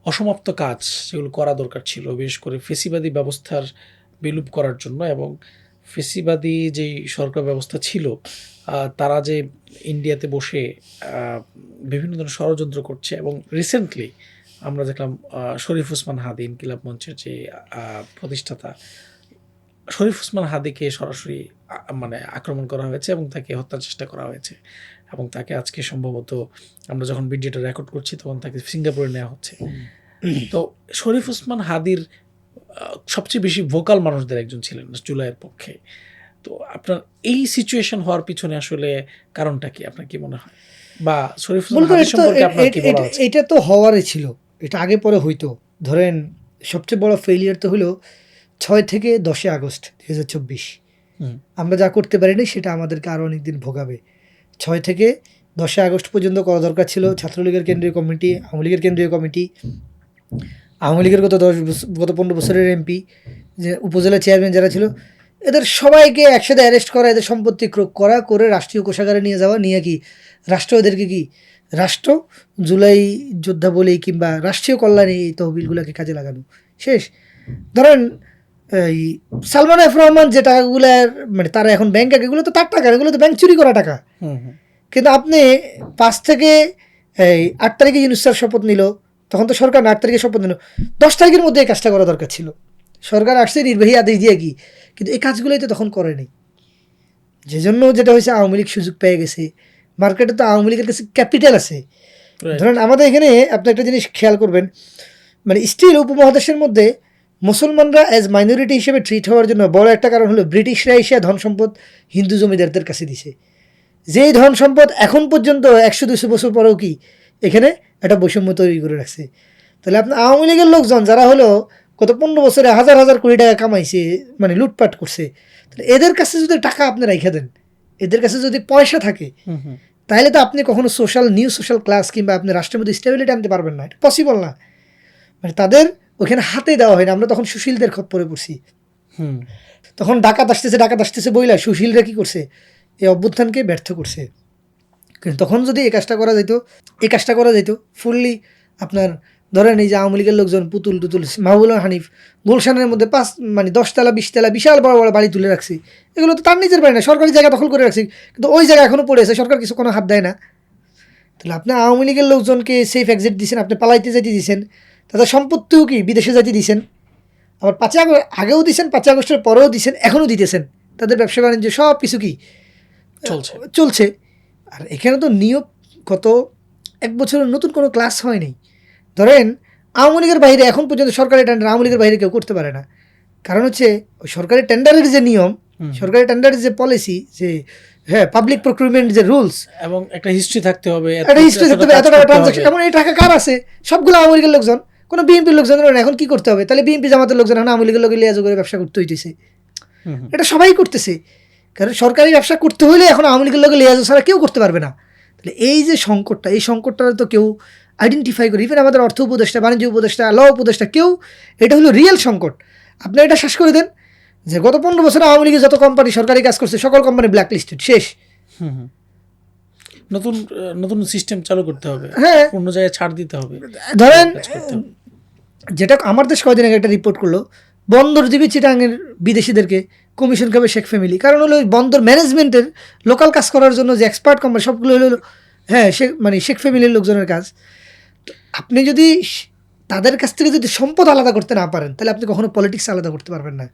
অসমাপ্ত কাজ সেগুলো করা দরকার ছিল, বিশেষ করে ফেসিবাদী ব্যবস্থার বিলুপ করার জন্য। এবং ফেসিবাদী যেই সরকার ব্যবস্থা ছিল, তারা যে ইন্ডিয়াতে বসে বিভিন্ন ধরনের ষড়যন্ত্র করছে। এবং রিসেন্টলি আমরা দেখলাম শরীফ ওসমান হাদি, ইনকিলাব মঞ্চের যে প্রতিষ্ঠাতা, শরীফ ওসমান হাদিকে সরাসরি মানে আক্রমণ করা হয়েছে এবং তাকে হত্যার চেষ্টা করা হয়েছে। এবং তাকে আজকে সম্ভবত, আমরা যখন ভিডিওটা রেকর্ড করছি তখন তাকে সিঙ্গাপুরে নেওয়া হচ্ছে। তো শরীফ ওসমান হাদির সবচেয়ে বেশি ভোকাল মানুষদের একজন ছিলেন জুলাইয়ের পক্ষে। তো আপনার এই সিচুয়েশন হওয়ার পিছনে আসলে কারণটা কি, আপনার কি মনে হয়? বা শরীফ ওসমান মূলত হাদি সম্পর্কে আপনার কি বলা আছে? এটা তো হওয়ারই ছিল, এটা আগে পরে হইতো। ধরেন সবচেয়ে বড় ফেলিয়ার তো হলো 6 থেকে 10 আগস্ট 2024। আমরা যা করতে পারিনি সেটা আমাদেরকে আরও অনেক দিন ভোগাবে। 6 থেকে 10 আগস্ট পর্যন্ত করা দরকার ছিল। ছাত্রলীগের কেন্দ্রীয় কমিটি, আওয়ামী লীগের কেন্দ্রীয় কমিটি, আওয়ামী লীগের গত 15 বছরের এমপি, যে উপজেলা চেয়ারম্যান যারা ছিল, এদের সবাইকে একসাথে অ্যারেস্ট করা, এদের সম্পত্তি ক্রোক করা, করে রাষ্ট্রীয় কোষাগারে নিয়ে যাওয়া, নিয়ে কি রাষ্ট্র এদেরকে কি রাষ্ট্র জুলাই যোদ্ধা বলেই কিংবা রাষ্ট্রীয় কল্যাণে এই তহবিলগুলোকে কাজে লাগানো শেষ। ধরেন এই সালমান এফ রহমান যে টাকাগুলোর মানে তারা এখন ব্যাংক, এগুলো তো তার টাকা, এগুলো তো ব্যাংক চুরি করা টাকা। কিন্তু আপনি 5 থেকে 8 তারিখে ইউনূস স্যার শপথ নিল, তখন তো সরকার 8 তারিখে শপথ নিল, 10 তারিখের মধ্যে এই কাজটা করা দরকার ছিল। সরকার আসছে নির্বাহী আদেশ দিয়ে কি, কিন্তু এই কাজগুলোই তো তখন করেনি। যে জন্য যেটা হয়েছে, আওয়ামী লীগ সুযোগ পেয়ে গেছে। মার্কেটে তো আওয়ামী লীগের কাছে ক্যাপিটাল আছে। ধরেন আমাদের এখানে আপনি একটা জিনিস খেয়াল করবেন, মানে স্টিল উপমহাদেশের মধ্যে মুসলমানরা অ্যাজ মাইনরিটি হিসেবে ট্রিট হওয়ার জন্য বড় একটা কারণ হলো ব্রিটিশরা এসে ধন সম্পদ হিন্দু জমিদারদের কাছে দিছে। যেই ধন সম্পদ এখন পর্যন্ত 100-200 বছর পরেও কি এখানে একটা বৈষম্য তৈরি করে রাখছে। তাহলে আপনার আওয়ামী লীগের লোকজন যারা হলো গত 15 বছরে হাজার হাজার কোটি টাকা কামাইছে, মানে লুটপাট করছে, তাহলে এদের কাছে যদি টাকা আপনি রেখে দেন, এদের কাছে যদি পয়সা থাকে, তাহলে তো আপনি কখনো নিউ সোশ্যাল ক্লাস কিংবা আপনি রাষ্ট্রের মধ্যে স্টেবিলিটি আনতে পারবেন না, এটা পসিবল না। মানে তাদের ওখানে হাতে দেওয়া হয় না। আমরা তখন সুশীলদের খপ্পরে পড়ছি, তখন ডাকাত আসতেছে বইলা সুশীলরা কি করছে, এই অভ্যুত্থানকে ব্যর্থ করছে। কিন্তু তখন যদি এই কাজটা করা যেত ফুললি, আপনার ধরেন এই যে আওয়ামী লীগের লোকজন পুতুল মাহবুবুল হানিফ গুলশানের মধ্যে 10 তলা 20 তলা বিশাল বড় বড় বাড়ি তুলে রাখছি, এগুলো তো তার নিজের বাড়ি না, সরকারি জায়গা দখল করে রাখছি, কিন্তু ওই জায়গা এখনো পড়ে আছে, সরকার কিছু কোনো হাত দেয় না। তাহলে আপনি আওয়ামী লীগের লোকজনকে সেফ এক্সিট দিয়েছেন, আপনি পালাইতে যেতে দিয়েছেন, তাদের সম্পত্তিও কি বিদেশে যেতে দিয়েছেন, আবার 5 আগস্ট আগেও দিয়েছেন, 5 আগস্টের পরেও দিয়েছেন, এখনও দিতেছেন। তাদের ব্যবসা বাণিজ্য সব কিছু কি চলছে। আর এখানে তো নিয়োগ গত 1 বছরের নতুন কোনো ক্লাস হয়নি। ধরেন আওয়ামী লীগের বাইরে এখন পর্যন্ত সরকারি টেন্ডার আওয়ামী লীগের বাইরে কেউ করতে পারে না। কারণ হচ্ছে ওই সরকারি টেন্ডারের যে নিয়ম, সরকারি টেন্ডারের যে পলিসি, যে হ্যাঁ পাবলিক প্রকিউরমেন্ট যে রুলস, এবং একটা হিস্ট্রি থাকতে হবে, এত টাকা ট্রানজাকশন, এমন এই টাকা কার আছে, সবগুলো আওয়ামী লীগের লোকজন, কোনো বিএনপির লোকজন এখন কি করতে হবে, তাহলে বিএনপি জামাতের লোকজন এখন আওয়ামী লীগের লোক লিয়াজু করে ব্যবসা করতে হইতেছে। এটা সবাই করতেছে, কারণ সরকারি ব্যবসা করতে হলে এখন আওয়ামী লীগের লোক লিয়াজু ছাড়া কেউ করতে পারবে না। তাহলে এই যে সংকটটা, এই সংকটটা তো কেউ আইডেন্টিফাই করে, ইভেন আমাদের অর্থ উপদেষ্টা, বাণিজ্য উপদেষ্টা, ল উপদেষ্টা, কেউ, এটা হলো রিয়েল সংকট। আপনি এটা শেষ করে দেন যে গত 15 বছরে আওয়ামী লীগের যত কোম্পানি সরকারি কাজ করছে সকল কোম্পানি ব্ল্যাক লিস্টেড, শেষ। নতুন নতুন সিস্টেম চালু করতে হবে, হ্যাঁ, অন্য জায়গায় ছাড় দিতে হবে, ধরেন কাজ করতে হবে। যেটা আমার দেশ কয়দিন আগে একটা রিপোর্ট করলো, বন্দর দিবে চিটাঙের বিদেশিদেরকে, কমিশন খাবে শেখ ফ্যামিলি। কারণ হলো বন্দর ম্যানেজমেন্টের লোকাল কাজ করার জন্য যে এক্সপার্ট কোম্পানি সবগুলো হলো হ্যাঁ শেখ ফ্যামিলির লোকজনের কাজ। তো আপনি যদি তাদের কাছ থেকে যদি সম্পদ আলাদা করতে না পারেন, তাহলে আপনি কখনো পলিটিক্স আলাদা করতে পারবেন না।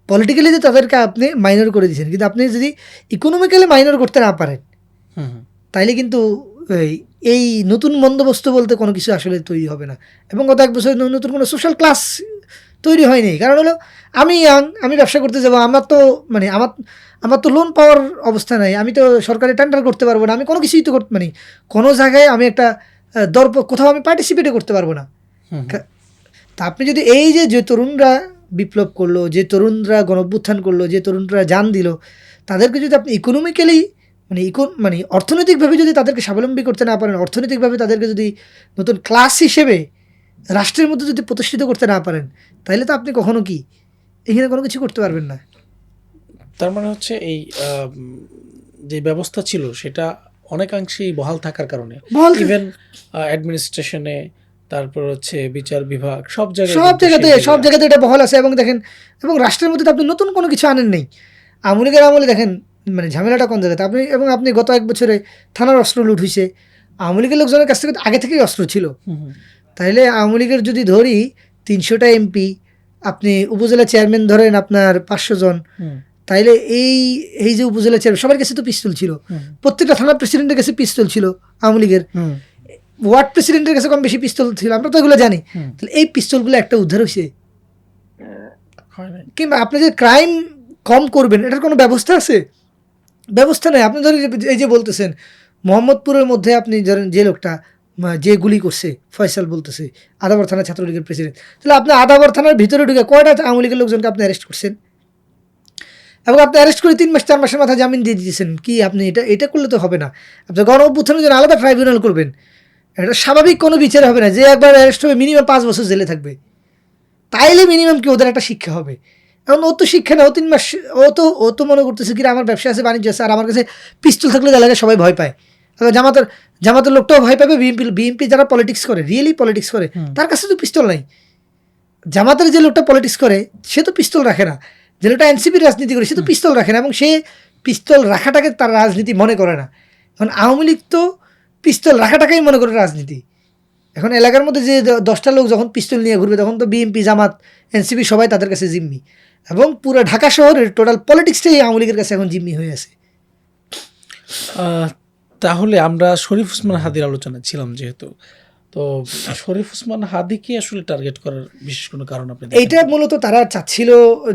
পলিটিক্যালি যে তাদেরকে আপনি মাইনর করে দিয়েছেন, কিন্তু আপনি যদি ইকোনমিক্যালি মাইনর করতে না পারেন, তাইলে কিন্তু এই নতুন বন্দোবস্ত বলতে কোনো কিছু আসলে তৈরি হবে না। এবং গত 1 বছর নতুন কোনো সোশ্যাল ক্লাস তৈরি হয়নি। কারণ হলো আমি ইয়াং, আমি ব্যবসা করতে যাবো, আমার তো লোন পাওয়ার অবস্থা নাই, আমি তো সরকারি টেন্ডার করতে পারবো না, আমি কোনো কিছুই তো কোনো জায়গায় আমি একটা কোথাও আমি পার্টিসিপেটও করতে পারবো না। তা আপনি যদি এই যে তরুণরা বিপ্লব করলো, যে তরুণরা গণঅভ্যুত্থান করলো, যে তরুণরা জান দিল, তাদেরকে যদি আপনি ইকোনমিক্যালি অর্থনৈতিকভাবে যদি তাদেরকে স্বাবলম্বী করতে না পারেন, অর্থনৈতিকভাবে তাদেরকে যদি নতুন ক্লাস হিসেবে রাষ্ট্রের মধ্যে যদি প্রতিষ্ঠিত করতে না পারেন, তাহলে তো আপনি কখনো কি এখানে কোনো কিছু করতে পারবেন না। তার মানে হচ্ছে এই যে ব্যবস্থা ছিল সেটা অনেকাংশেই বহাল থাকার কারণে, ইভেন অ্যাডমিনিস্ট্রেশনে, তারপর হচ্ছে বিচার বিভাগ, সব জায়গাতে এটা বহাল আছে। এবং দেখেন, এবং রাষ্ট্রের মধ্যে আপনি নতুন কোনো কিছু আনেন নেই। আওয়ামী লীগের আমলে দেখেন ঝামেলাটা কোন জায়গাতে, আপনি গত 1 বছরে থানার অস্ত্র লুট হয়েছে, আওয়ামী লীগের লোকজনের কাছ থেকে আগে থেকেই অস্ত্র ছিল। তাইলে আওয়ামী লীগের যদি ধরি 300টা এমপি, আপনি উপজেলা চেয়ারম্যান ধরেন আপনার 500 জন, তাইলে এই যে উপজেলা চেয়ারম্যান সবার কাছে তো পিস্তল ছিল, প্রত্যেকটা থানার প্রেসিডেন্টের কাছে পিস্তল ছিল আওয়ামী লীগের, ওয়ার্ড প্রেসিডেন্টের কাছে কম বেশি পিস্তল ছিল, আমরা তো এগুলো জানি। তাহলে এই পিস্তলগুলো একটা উদ্ধার হয়েছে? কিংবা আপনি যে ক্রাইম কম করবেন, এটার কোনো ব্যবস্থা আছে? ব্যবস্থা নেই। আপনি ধরেন এই যে বলতেছেন মোহাম্মদপুরের মধ্যে আপনি ধরেন যে লোকটা যে গুলি করছে, ফয়সাল বলতেছে, আদাবর থানা ছাত্রলীগের প্রেসিডেন্ট, তাহলে আপনি আদাবর থানার ভিতরে ঢুকে কয়টা আওয়ামী লীগের লোকজনকে আপনি অ্যারেস্ট করছেন? এবং আপনি অ্যারেস্ট করে 3 মাস 4 মাসের মাথায় জামিন দিয়ে দিয়েছেন। কি আপনি এটা করলে তো হবে না। আপনি গণঅভ্যুত্থানের জন্য আলাদা ট্রাইব্যুনাল করবেন, এটা স্বাভাবিক কোনো বিচার হবে না। যে একবার অ্যারেস্ট হবে মিনিমাম 5 বছর জেলে থাকবে, তাইলে মিনিমাম কি ওদের একটা শিক্ষা হবে। এখন ও তো শিক্ষা না, ও 3 মাস, ও তো মনে করতেছে কি আমার ব্যবসা আছে, বাণিজ্য আছে, আর আমার কাছে পিস্তল থাকলে এলাকায় সবাই ভয় পায়। জামাতের লোকটাও ভয় পাবে, বিএনপি যারা পলিটিক্স করে, রিয়েলি পলিটিক্স করে, তার কাছে তো পিস্তল নাই। জামাতের যে লোকটা পলিটিক্স করে সে তো পিস্তল রাখে না, যে লোকটা এনসিপির রাজনীতি করে সে তো পিস্তল রাখে না, এবং সে পিস্তল রাখাটাকে তার রাজনীতি মনে করে না। এখন আওয়ামী লীগ তো পিস্তল রাখাটাকেই মনে করে রাজনীতি। এখন এলাকার মধ্যে যে 10টা লোক যখন পিস্তল নিয়ে ঘুরবে, তখন তো বিএনপি, জামাত, এনসিপি সবাই তাদের কাছে জিম্মি, এবং পুরো ঢাকা শহরের টোটাল পলিটিক্সটাই আওয়ামী লীগের কাছে এখন জিম্মি হয়ে আছে। তাহলে আমরা শরীফ ওসমান হাদির আলোচনায় ছিলাম যেহেতু, তো শরীফ ওসমান হাদিকে আসলে টার্গেট করার বিশেষ কোনো কারণ আপনি? এইটা মূলত তারা চাচ্ছিল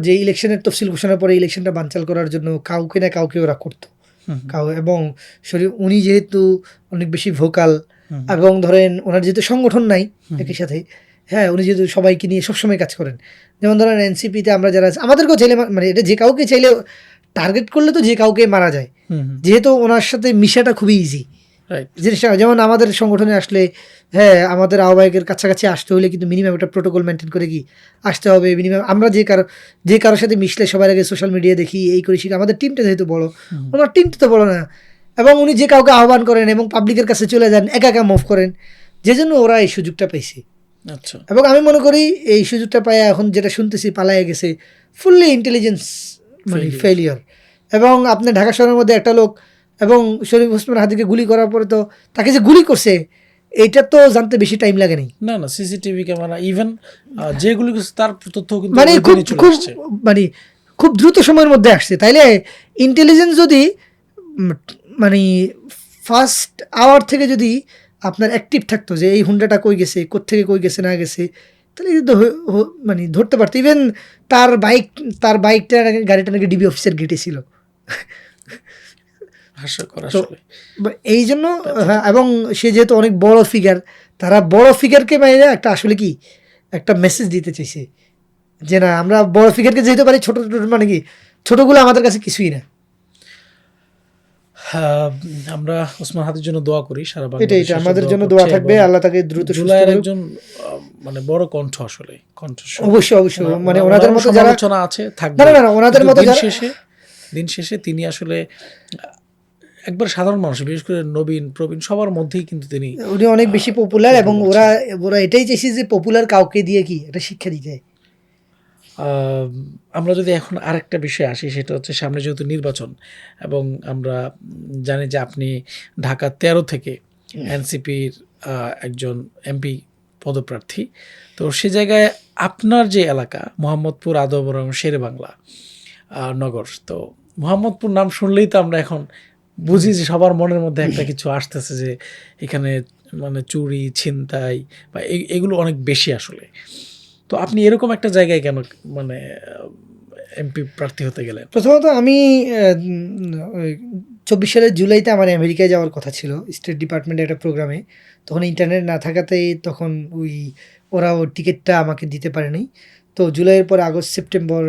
যে ইলেকশনের তফসিল ঘোষণার পরে ইলেকশনটা বানচাল করার জন্য কাউকে না কাউকে ওরা করতো। এবং উনি যেহেতু অনেক বেশি ভোকাল, এবং ধরেন ওনার যেহেতু সংগঠন নাই একই সাথে, হ্যাঁ, উনি যেহেতু সবাইকে নিয়ে সবসময় কাজ করেন, যেমন ধরেন এনসিপিতে আমরা যারা আমাদেরকেও চাইলে এটা যে কাউকে চাইলে টার্গেট করলে তো যে কাউকে মারা যায়, যেহেতু ওনার সাথে মিশাটা খুবই ইজি জিনিসটা। যেমন আমাদের সংগঠনে আসলে, হ্যাঁ, আমাদের আহ্বায়কের কাছাকাছি আসতে হলে কিন্তু মিনিমাম একটা প্রোটোকল মেনটেন করে কি আসতে হবে। মিনিমাম আমরা যে কারোর সাথে মিশলে সবার আগে সোশ্যাল মিডিয়া দেখি, এই করি শিখি। আমাদের টিমটা যেহেতু বড়, ওনার টিমটা তো বড় না, এবং উনি যে কাউকে আহ্বান করেন এবং পাবলিকের কাছে চলে যান, একা একা মুভ করেন, যে জন্য ওরা এই সুযোগটা পাইছে। আচ্ছা, এবং আমি mone করি এই সুযোগটা পায় এখন যেটা শুনতেছি পালায়ে গেছে, ফুললি ইন্টেলিজেন্স ফেলিওর। এবং আপনি ঢাকা শহরের মধ্যে একটা লোক, এবং শরীফ ওসমান হাদিকে গুলি করার পরে তো তাকে যে গুলি করছে এইটা তো জানতে বেশি টাইম লাগে নাই। না সিসিটিভি ক্যামেরা, ইভেন যেগুলি তার তথ্য কিন্তু খুব দ্রুত সময়ের মধ্যে আসছে। তাইলে ইন্টেলিজেন্স যদি ফার্স্ট আওয়ার থেকে যদি আপনার অ্যাক্টিভ থাকতো যে এই হুন্ডাটা কই গেছে, কোত্থেকে কই গেছে না গেছে, তাহলে কিন্তু ধরতে পারতো। ইভেন তার বাইকটা গাড়িটা নাকি ডিবি অফিসের গেটে ছিল। এই জন্য, হ্যাঁ, এবং সে যেহেতু অনেক বড় ফিগার, তারা বড় ফিগারকে বাইরে একটা আসলে কি একটা মেসেজ দিতে চাইছে যে না, আমরা বড় ফিগারকে যেতে পারি, ছোট কি ছোটগুলো আমাদের কাছে কিছুই না। হ্যাঁ, আমরা ওসমান হাদির জন্য দোয়া করি, সারা এটা বাংলাদেশ আমাদের জন্য দোয়া থাকবে, আল্লাহ তাকে দ্রুত সুস্থ জুলাইয়ের করুক। একজন মানে বড় কণ্ঠ, আসলে কণ্ঠস্বর। অবশ্যই অবশ্যই, মানে ওনার ওনাদের মতো যারা, সমালোচনা আছে, থাকবে। না না না, ওনাদের কিন্তু মতো দিন যারা, শেষে তিনি আসলে একবার সাধারণ মানুষ, বিশেষ করে নবীন প্রবীণ সবার মধ্যেই কিন্তু তিনি উনি অনেক বেশি পপুলার, এবং ওরা ওরা এটাই চাইছে যে পপুলার কাউকে দিয়ে কি একটা শিক্ষা দিতে হয়। আমরা যদি এখন আরেকটা বিষয়ে আসি, সেটা হচ্ছে সামনে যেহেতু নির্বাচন, এবং আমরা জানি যে আপনি ঢাকা 13 থেকে এনসিপির একজন এমপি পদপ্রার্থী। তো সে জায়গায় আপনার যে এলাকা মোহাম্মদপুর, আদবরং, শেরেবাংলা নগর, তো মোহাম্মদপুর নাম শুনলেই তো আমরা এখন বুঝি যে সবার মনের মধ্যে একটা কিছু আসতেছে, যে এখানে মানে চুরি, ছিনতাই বা এগুলো অনেক বেশি আসলে। তো আপনি এরকম একটা জায়গায় কেন মানে এমপি প্রার্থী হতে গেলেন? প্রথমত আমি 24 সালের জুলাইতে আমার আমেরিকায় যাওয়ার কথা ছিল স্টেট ডিপার্টমেন্টের একটা প্রোগ্রামে। তখন ইন্টারনেট না থাকাতে তখন ওরা টিকিটটা আমাকে দিতে পারেনি। তো জুলাইয়ের পরে আগস্ট, সেপ্টেম্বর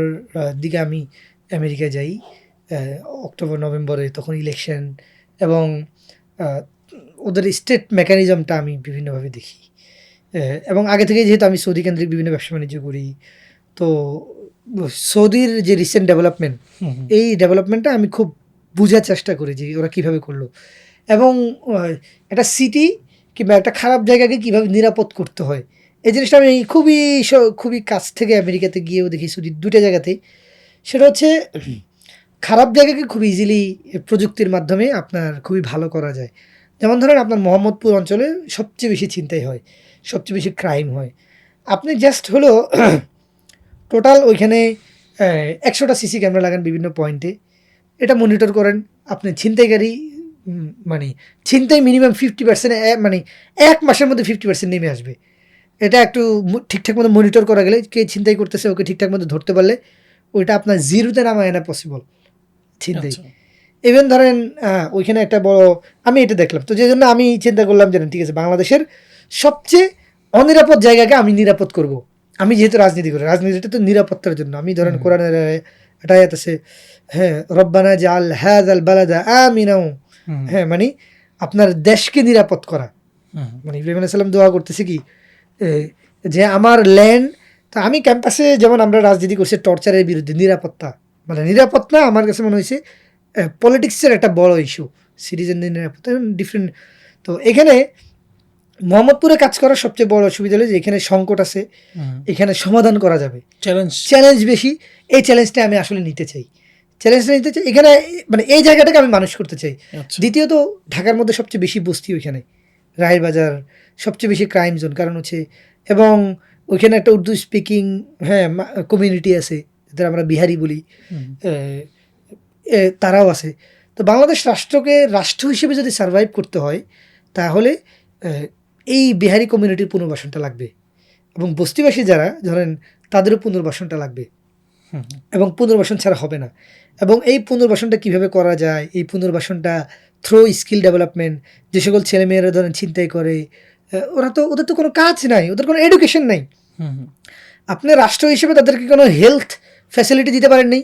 দিকে আমি আমেরিকায় যাই। অক্টোবর, নভেম্বরে তখন ইলেকশন, এবং আহ, ওদের স্টেট মেকানিজমটা আমি বিভিন্নভাবে দেখি। এবং আগে থেকে যেহেতু আমি সৌদি কেন্দ্রিক বিভিন্ন ব্যবসা বাণিজ্য করি, তো সৌদির যে রিসেন্ট ডেভেলপমেন্ট, এই ডেভেলপমেন্টটা আমি খুব বোঝার চেষ্টা করি যে ওরা কীভাবে করলো, এবং একটা সিটি কিংবা একটা খারাপ জায়গাকে কীভাবে নিরাপদ করতে হয়, এই জিনিসটা আমি খুবই কাছ থেকে আমেরিকাতে গিয়েও দেখি সৌদি দুটো জায়গাতেই। সেটা হচ্ছে খারাপ জায়গাকে খুব ইজিলি প্রযুক্তির মাধ্যমে আপনার খুবই ভালো করা যায়। যেমন ধরেন আপনার মোহাম্মদপুর অঞ্চলে সবচেয়ে বেশি ছিনতাই হয়, সবচেয়ে বেশি ক্রাইম হয়। আপনি জাস্ট হলো টোটাল ওইখানে 100টা সিসি ক্যামেরা লাগান বিভিন্ন পয়েন্টে, এটা মনিটর করেন। আপনি ছিনতাইকারী মানে ছিনতাই মিনিমাম 50%, মানে 1 মাসের মধ্যে 50% নেমে আসবে। এটা একটু ঠিকঠাক মতো মনিটর করা গেলে, কে ছিনতাই করতেছে ওকে ঠিকঠাক মতো ধরতে পারলে ওইটা আপনার জিরোতে নামায় আনা পসিবল ছিনতাই। ইভেন ধরেন ওইখানে একটা বড়, আমি এটা দেখলাম, তো যে জন্য আমি চিন্তা করলাম যে ঠিক আছে, বাংলাদেশের সবচেয়ে অনিরাপদ জায়গাকে আমি নিরাপদ করব। আমি যেহেতু রাজনীতি করি, রাজনীতিটা তো নিরাপত্তার জন্য। আমি ধরেন কোরআনের একটা আয়াত আছে, হ্যাঁ, রব্বানা জাল হাযাল বালাদা আমিনাও, হ্যাঁ, মানে আপনার দেশকে নিরাপদ করা। মানে ইব্রাহিম আলাইহিস সালাম দোয়া করতেছে কি, যে আমার ল্যান্ড, তা আমি ক্যাম্পাসে যেমন আমরা রাজনীতি করছি টর্চারের বিরুদ্ধে, নিরাপত্তা মানে নিরাপত্তা আমার কাছে মনে হয়েছে পলিটিক্সের একটা বড় ইস্যু, সিটিজেনদের নিরাপত্তা ডিফারেন্ট। তো এখানে মোহাম্মদপুরে কাজ করার সবচেয়ে বড় অসুবিধা হলো যে এখানে সংকট আছে, এখানে সমাধান করা যাবে, চ্যালেঞ্জ বেশি। এই চ্যালেঞ্জটা আমি আসলে নিতে চাই, এখানে মানে এই জায়গাটাকে আমি মানুষ করতে চাই। দ্বিতীয়ত ঢাকার মধ্যে সবচেয়ে বেশি বস্তি ওইখানে, রায়ের বাজার সবচেয়ে বেশি ক্রাইম জোন, কারণ হচ্ছে, এবং ওইখানে একটা উর্দু স্পিকিং কমিউনিটি আছে, যাদের আমরা বিহারি বলি, তারাও আছে। তো বাংলাদেশ রাষ্ট্রকে রাষ্ট্র হিসেবে যদি সার্ভাইভ করতে হয়, তাহলে এই বিহারি কমিউনিটির পুনর্বাসনটা লাগবে, এবং বস্তিবাসী যারা ধরেন তাদেরও পুনর্বাসনটা লাগবে, এবং পুনর্বাসন ছাড়া হবে না। এবং এই পুনর্বাসনটা কিভাবে করা যায়, এই পুনর্বাসনটা থ্রু স্কিল ডেভেলপমেন্ট। যে সকল ছেলেমেয়েরা ধরেন ছিনতাই করে, ওদের তো কোনো কাজ নাই, ওদের কোনো এডুকেশন নাই। আপনি রাষ্ট্র হিসেবে তাদেরকে কোনো হেলথ ফ্যাসিলিটি দিতে পারেন নাই,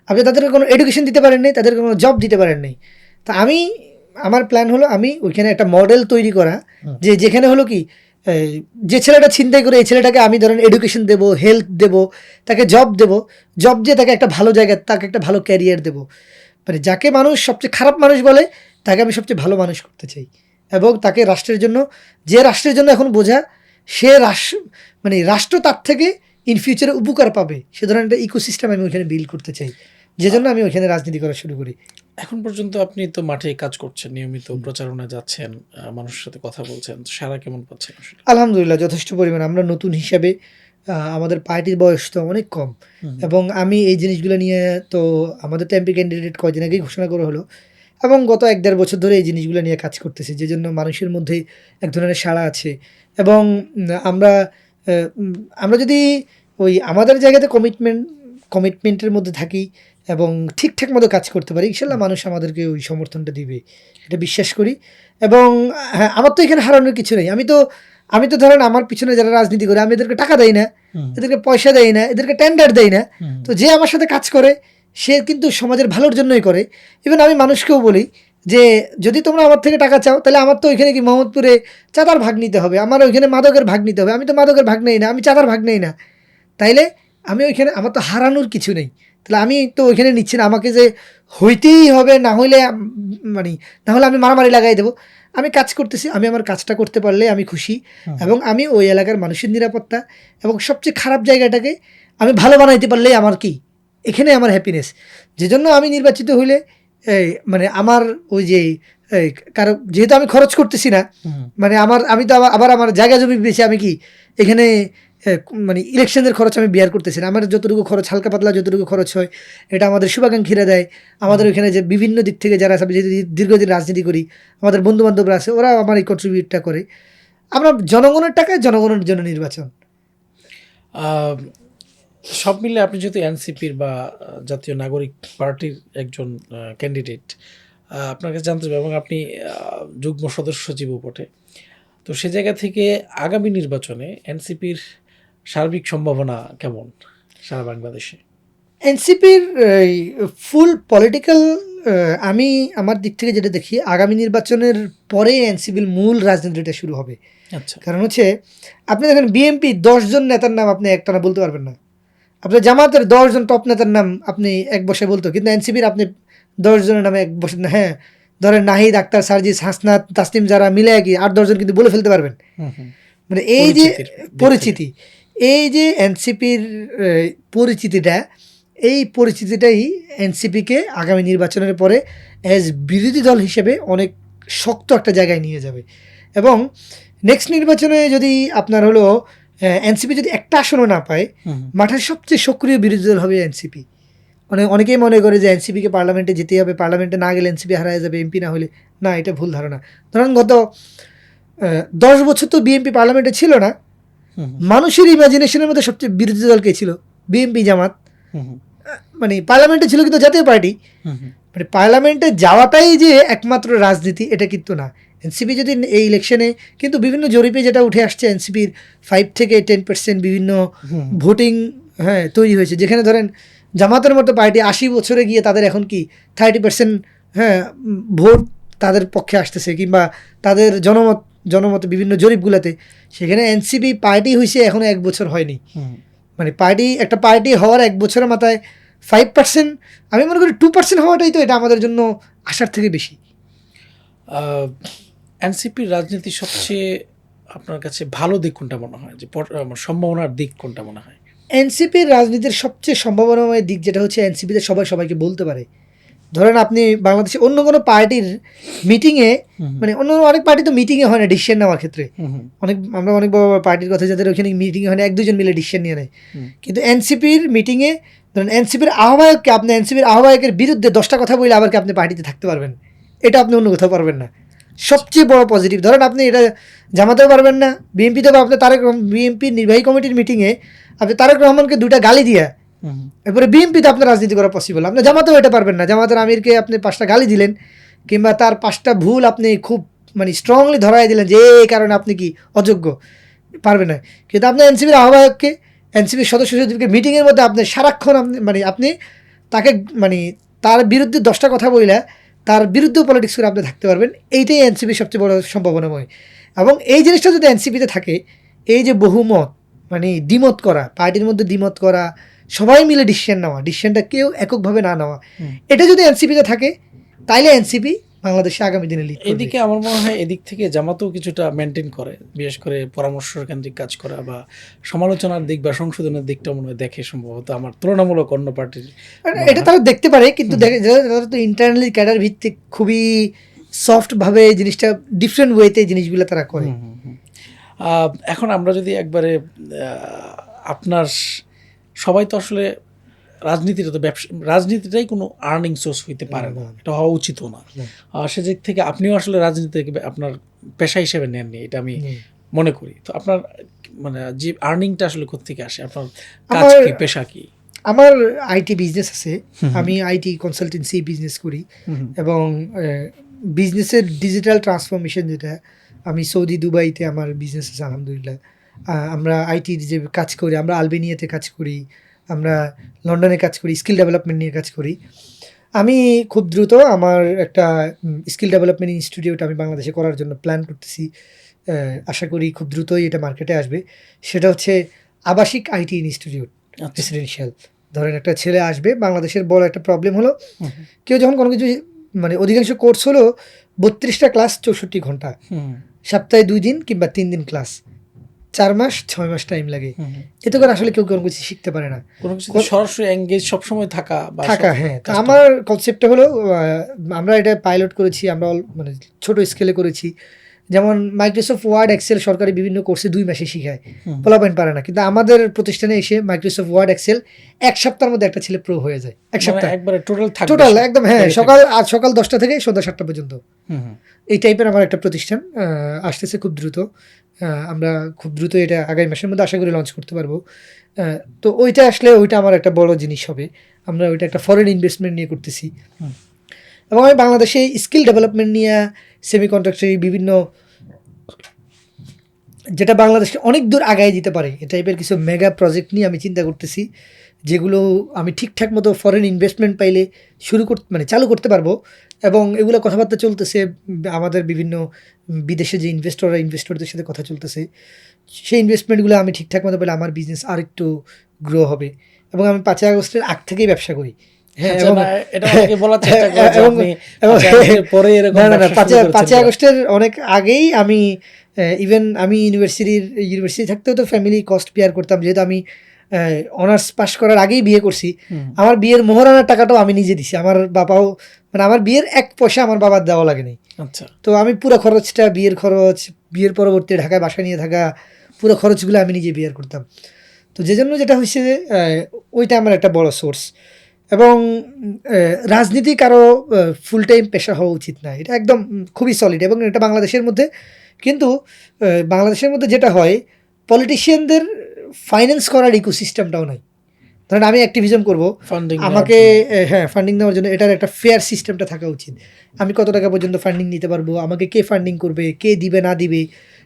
আপনি তাদেরকে কোনো এডুকেশন দিতে পারেন নাই, তাদেরকে কোনো জব দিতে পারেন নাই। তা আমার প্ল্যান হলো আমি ওইখানে একটা মডেল তৈরি করা, যেখানে হলো কি, যে ছেলেটা ছিনতাই করে এই ছেলেটাকে আমি ধরেন এডুকেশন দেবো, হেলথ দেবো, তাকে জব দেবো, জব দিয়ে তাকে একটা ভালো জায়গায়, তাকে একটা ভালো ক্যারিয়ার দেবো। মানে যাকে মানুষ সবচেয়ে খারাপ মানুষ বলে, তাকে আমি সবচেয়ে ভালো মানুষ করতে চাই, এবং তাকে রাষ্ট্রের জন্য, যে রাষ্ট্রের জন্য এখন বোঝা, সে রাষ্ট্র তার থেকে ইন ফিউচারে উপকার পাবে, সে ধরনের একটা ইকোসিস্টেম আমি ওইখানে বিল্ড করতে চাই, যে জন্য আমি ওইখানে রাজনীতি করা শুরু করি। এখন পর্যন্ত আপনি তো মাঠে কাজ করছেন, নিয়মিত প্রচারণা যাচ্ছেন, মানুষের সাথে কথা বলছেন, সারা কেমন পাচ্ছেন? আলহামদুলিল্লাহ, যথেষ্ট পরিমাণে। আমরা নতুন হিসাবে, আমাদের পার্টির বয়স তো অনেক কম, এবং আমি এই জিনিসগুলো নিয়ে, তো আমাদের তো এমপি ক্যান্ডিডেট কয়দিন আগেই ঘোষণা করা হলো, এবং গত 1-1.5 বছর ধরে এই জিনিসগুলো নিয়ে কাজ করতেছি, যে জন্য মানুষের মধ্যে এক ধরনের সাড়া আছে। এবং আমরা যদি ওই আমাদের জায়গাতে কমিটমেন্টের মধ্যে থাকি এবং ঠিকঠাক মতো কাজ করতে পারি, ইনশাল্লাহ মানুষ আমাদেরকে ওই সমর্থনটা দিবে, এটা বিশ্বাস করি। এবং হ্যাঁ, আমার তো এখানে হারানোর কিছু নেই। আমি তো ধরেন আমার পিছনে যারা রাজনীতি করে, আমি এদেরকে টাকা দেই না, এদেরকে পয়সা দেই না, এদেরকে টেন্ডার দেই না। তো যে আমার সাথে কাজ করে সে কিন্তু সমাজের ভালোর জন্যই করে। ইভেন আমি মানুষকেও বলি যে যদি তোমরা আমার থেকে টাকা চাও তাহলে আমার তো ওইখানে কি মোহাম্মদপুরে চাঁদার ভাগ নিতে হবে, আমার ওইখানে মাদকের ভাগ নিতে হবে, আমি তো মাদকের ভাগ নেই না, আমি চাঁদার ভাগ নেই না, তাইলে আমি ওইখানে আমার তো হারানোর কিছু নেই, তাহলে আমি তো ওইখানে নিচ্ছি না, আমাকে যে হইতেই হবে, না হইলে মানে না হলে আমি মারামারি লাগাই দেবো। আমি কাজ করতেছি, আমি আমার কাজটা করতে পারলে আমি খুশি, এবং আমি ওই এলাকার মানুষের নিরাপত্তা এবং সবচেয়ে খারাপ জায়গাটাকে আমি ভালো বানাইতে পারলেই আমার কি, এখানে আমার হ্যাপিনেস। যে জন্য আমি নির্বাচিত হইলে এই মানে আমার ওই যে এই কারো যেহেতু আমি খরচ করতেছি না, মানে আমি তো আবার আমার জায়গা জমি বেশি, আমি কি এখানে মানে ইলেকশনের খরচ আমি বিয়ার করতেছি না, আমার যতটুকু খরচ হালকা পাতলা যতটুকু খরচ হয় এটা আমাদের শুভাকাঙ্ক্ষীরা দেয়, আমাদের ওইখানে যে বিভিন্ন দিক থেকে যারা আছে, আমি যেহেতু দীর্ঘদিন রাজনীতি করি, আমাদের বন্ধু বান্ধবরা আছে, ওরা আমার এই কন্ট্রিবিউটটা করে। আমরা জনগণের টাকায় জনগণের জন্য নির্বাচন। আহ, সব মিলে আপনি যেহেতু এনসিপির বা জাতীয় নাগরিক পার্টির একজন ক্যান্ডিডেট, আপনার কাছে জানতে চাই, এবং আপনি যুগ্ম সদস্য সচিবও বটে, তো সে জায়গা থেকে আগামী নির্বাচনে এনসিপির সার্বিক সম্ভাবনা কেমন সারা বাংলাদেশে? এনসিপির ফুল পলিটিক্যাল, আমি আমার দিক থেকে যেটা দেখি, আগামী নির্বাচনের পরে এনসিপির মূল রাজনীতিটা শুরু হবে। আচ্ছা, কারণ হচ্ছে আপনি দেখেন বিএনপি 10 জন নেতার নাম আপনি একটানা বলতে পারবেন না, আপনার জামাতের 10 জন টপ নেতার নাম আপনি এক বসে বলতো, কিন্তু এনসিপির আপনি 10 জনের নামে এক বসে না, হ্যাঁ ধরেন নাহিদ, আক্তার, সার্জিস, হাসনাত, তাসনিম যারা মিলে কি 8-10 জন কিন্তু বলে ফেলতে পারবেন। মানে এই যে পরিচিতি, এই যে এনসিপির পরিচিতিটা, এই পরিচিতিটাই এনসিপিকে আগামী নির্বাচনের পরে অ্যাজ বিরোধী দল হিসেবে অনেক শক্ত একটা জায়গায় নিয়ে যাবে। এবং নেক্সট নির্বাচনে যদি আপনার হলো এনসিপি যদি একটা আসনও না পায়, মাঠের সবচেয়ে সক্রিয় বিরোধী দল হবে এনসিপি। অনেকেই মনে করে যে এনসিপিকে পার্লামেন্টে যেতে হবে, পার্লামেন্টে না গেলে এনসিপি হারায় যাবে, এমপি না হলে। না, এটা ভুল ধারণা। ধরুন গত 10 বছর তো বিএনপি পার্লামেন্টে ছিল না, মানুষের ইমাজিনেশনের মধ্যে সবচেয়ে বিরোধী দল কে ছিল? বিএনপি, জামাত। মানে পার্লামেন্টে ছিল কিন্তু জাতীয় পার্টি, মানে পার্লামেন্টে যাওয়াটাই যে একমাত্র রাজনীতি এটা কিন্তু না। এনসিপি যদি এই ইলেকশনে, কিন্তু বিভিন্ন জরিপে যেটা উঠে আসছে, এনসিপির 5 থেকে 10% বিভিন্ন ভোটিং তৈরি হয়েছে, যেখানে ধরেন জামাতের মতো পার্টি 80 বছরে গিয়ে তাদের এখন কি 30% ভোট তাদের পক্ষে আসতেছে, কিংবা তাদের জনমত বিভিন্ন জরিপগুলোতে, সেখানে এনসিপি পার্টি হয়েছে এখনো 1 বছর হয়নি। মানে একটা পার্টি হওয়ার 1 বছরের মাথায় 5%, আমি মনে করি 2% হওয়াটাই তো এটা আমাদের জন্য আশার থেকে বেশি। এনসিপির রাজনীতির সবচেয়ে আপনার কাছে ভালো দিক কোনটা মনে হয়, যে সম্ভাবনার দিক কোনটা মনে হয়? এনসিপির রাজনীতির সবচেয়ে সম্ভাবনাময় দিক যেটা হচ্ছে, এনসিপিতে সবাই সবাইকে বলতে পারে। ধরেন আপনি বাংলাদেশে অন্য কোনো পার্টির মিটিংয়ে, মানে অন্য অনেক পার্টি তো মিটিংয়ে হয় না ডিসিশন নেওয়ার ক্ষেত্রে, আমরা অনেক বড় বড় পার্টির কথা যাদের ওখানে মিটিংয়ে হয় না, 1-2 জন মিলে ডিসিশন নিয়ে নেয়। কিন্তু এনসিপির মিটিংয়ে ধরেন এনসিপির আহ্বায়ককে, আপনি এনসিপির আহ্বায়কের বিরুদ্ধে 10টা কথা বলে আবার কি আপনি পার্টিতে থাকতে পারবেন, এটা আপনি অন্য কোথাও পারবেন না। সবচেয়ে বড় পজিটিভ। ধরেন আপনি এটা জামাতেও পারবেন না, বিএনপিতে আপনি বিএনপির নির্বাহী কমিটির মিটিংয়ে আপনি তারেক রহমানকে 2টা গালি দিয়া এরপরে বিএনপিতে আপনার রাজনীতি করা পসিবল, আপনি জামাতেও এটা পারবেন না। জামাতের আমিরকে আপনি 5টা গালি দিলেন, কিংবা তার 5টা ভুল আপনি খুব মানে স্ট্রংলি ধরাই দিলেন যে এই কারণে আপনি কি অযোগ্য, পারবেন না। কিন্তু আপনি এনসিপির আহ্বায়ককে, এনসিপির সদস্য সচিবকে মিটিংয়ের মধ্যে আপনি সারাক্ষণ আপনি তাকে তার বিরুদ্ধে 10টা কথা বইলে তার বিরুদ্ধেও পলিটিক্স করে আপনি থাকতে পারবেন। এইটাই এনসিপির সবচেয়ে বড় সম্ভাবনাময়। এবং এই জিনিসটা যদি এনসিপিতে থাকে, এই যে বহুমত, মানে দ্বিমত করা, পার্টির মধ্যে দ্বিমত করা, সবাই মিলে ডিসিশন নেওয়া, ডিসিশনটা কেউ এককভাবে না নেওয়া, এটা যদি এনসিপিতে থাকে, তাইলে এনসিপি বাংলাদেশে আগামী দিনে লিড করবে। এদিকে আমার মনে হয় এদিক থেকে জামাতও কিছুটা মেনটেন করে, বিশেষ করে পরামর্শ কেন্দ্রিক কাজ করা বা সমালোচনার দিক বা সংশোধনের দিকটা মনে হয় দেখে, সম্ভবত আমার তুলনামূলক অন্য পার্টির এটা তারা দেখতে পারে, কিন্তু দেখে যারা তো ইন্টারনালি ক্যাডার ভিত্তিক খুবই সফটভাবে এই জিনিসটা ডিফারেন্ট ওয়েতে জিনিসগুলো তারা করে। এখন আমরা যদি একবারে আপনার, সবাই তো আসলে রাজনীতিটা তো ব্যবসা, রাজনীতিটাই কোনো আর্নিং সোর্স হইতে পারে না, এটা হওয়া উচিতও না। সেদিক থেকে আপনিও আসলে রাজনীতিকে আপনার পেশা হিসেবে নেননি, এটা আমি মনে করি। তো আপনার মানে যে আর্নিংটা আসলে কোত্থেকে আসে, আপনার কাজ কি, পেশা কি? আমার আইটি বিজনেস আছে, আমি আইটি কনসালটেন্সি বিজনেস করি, এবং বিজনেসের ডিজিটাল ট্রান্সফরমেশন যেটা, আমি সৌদি দুবাইতে আমার বিজনেস আছে আলহামদুলিল্লাহ। আমরা আইটির যে কাজ করি, আমরা আলবেনিয়াতে কাজ করি, আমরা লন্ডনে কাজ করি, স্কিল ডেভেলপমেন্ট নিয়ে কাজ করি। আমি খুব দ্রুত আমার একটা স্কিল ডেভেলপমেন্ট ইনস্টিটিউট আমি বাংলাদেশে করার জন্য প্ল্যান করতেছি। আশা করি খুব দ্রুতই এটা মার্কেটে আসবে। সেটা হচ্ছে আবাসিক আইটি ইনস্টিটিউট, আচ্ছা। রেসিডেন্সিয়াল। ধরেন একটা ছেলে আসবে, বাংলাদেশের বড় একটা প্রবলেম হলো হুম, কেউ যখন কোনো কিছু মানে অধিকাংশ কোর্স হলো 32টা ক্লাস 64 ঘন্টা, হুম, সপ্তাহে 2 দিন কিংবা 3 দিন ক্লাস, 4 মাস 6 মাস টাইম লাগে। হুম। এতে করে আসলে কেউ কোনো কিছু শিখতে পারে না। কোনো কিছুতে সরাসরি এঙ্গেজ সবসময় থাকা বা থাকা, হ্যাঁ। তো আমার কনসেপ্টটা হলো আমরা এটা পাইলট করেছি, আমরা মানে ছোট স্কেলে করেছি। যেমন মাইক্রোসফট ওয়ার্ড, এক্সেল সরকারি বিভিন্ন কোর্সে 2 মাসে শিখায়, হুম। পোলাপাইন পারে না। কিন্তু আমাদের প্রতিষ্ঠানে এসে মাইক্রোসফট ওয়ার্ড, এক্সেল 1 সপ্তাহের মধ্যে একটা ছেলে প্রো হয়ে যায়। 1 মানে সপ্তাহ একবারে টোটাল একদম, হ্যাঁ। সকাল 10টা থেকে সন্ধ্যা 7টা পর্যন্ত এই টাইপের আমার একটা প্রতিষ্ঠান আসতেছে খুব দ্রুত। আমরা খুব দ্রুত এটা আগামী মাসের মধ্যে আশা করি লঞ্চ করতে পারবো। তো ওইটা আসলে ওইটা আমার একটা বড় জিনিস হবে। আমরা ওইটা একটা ফরেন ইনভেস্টমেন্ট নিয়ে করতেছি। হুম। এবং আমি বাংলাদেশে স্কিল ডেভেলপমেন্ট নিয়ে সেমিকন্ডাক্টর বিভিন্ন যেটা বাংলাদেশকে অনেক দূর আগায় দিতে পারে এই টাইপের কিছু মেগা প্রজেক্ট নিয়ে আমি চিন্তা করতেছি, যেগুলো আমি ঠিকঠাক মতো ফরেন ইনভেস্টমেন্ট পাইলে মানে চালু করতে পারবো। এবং এগুলো কথাবার্তা চলতেছে, আমাদের বিভিন্ন বিদেশে যে ইনভেস্টরদের সাথে কথা চলতেছে। সেই ইনভেস্টমেন্টগুলো আমি ঠিকঠাক মতো পেলে আমার বিজনেস আর একটু গ্রো হবে। এবং আমি 5ই আগস্টের আগ থেকেই ব্যবসা করি। হ্যাঁ, আচ্ছা, এবং না, এটা অনেকে বলার চেষ্টা করে যে এবং- আপনি এবং- 5ই আগস্টের পরে এরকম না, ব্যবসা শুরু করেছেন 5ই কিনা? আগস্টের অনেক আগেই আমি ইভেন আমি ইউনিভার্সিটি থাকতেও তো ফ্যামিলি কস্ট পেয়ার করতাম, যেহেতু আমি অনার্স পাশ করার আগেই বিয়ে করছি। হুম, আমার বিয়ের মোহরানার টাকাটাও আমি নিজে দিছি। আমার বাবাও মানে আমার বিয়ের 1 পয়সা আমার বাবার দেওয়া লাগেনি। আচ্ছা। তো আমি পুরো খরচটা, বিয়ের খরচ, বিয়ের পরবর্তী ঢাকায় বাসা নিয়ে থাকা, পুরো খরচগুলো আমি নিজে বিয়ার করতাম। তো যে জন্য যেটা হয়েছে যে ওইটা আমার একটা বড় সোর্স। এবং রাজনীতি কারো ফুল টাইম পেশা হওয়া উচিত না, এটা একদম খুবই সলিড। এবং এটা বাংলাদেশের মধ্যে কিন্তু বাংলাদেশের মধ্যে যেটা হয়, পলিটিশিয়ানদের ফাইন্যান্স করার ইকোসিস্টেমটাও নাই। ধরেন আমি অ্যাক্টিভিজম করব, ফান্ডিং আমাকে হ্যাঁ ফান্ডিং নেওয়ার জন্য এটার একটা ফেয়ার সিস্টেমটা থাকা উচিত। আমি কত টাকা পর্যন্ত ফান্ডিং নিতে পারবো, আমাকে কে ফান্ডিং করবে, কে দিবে না দিবে।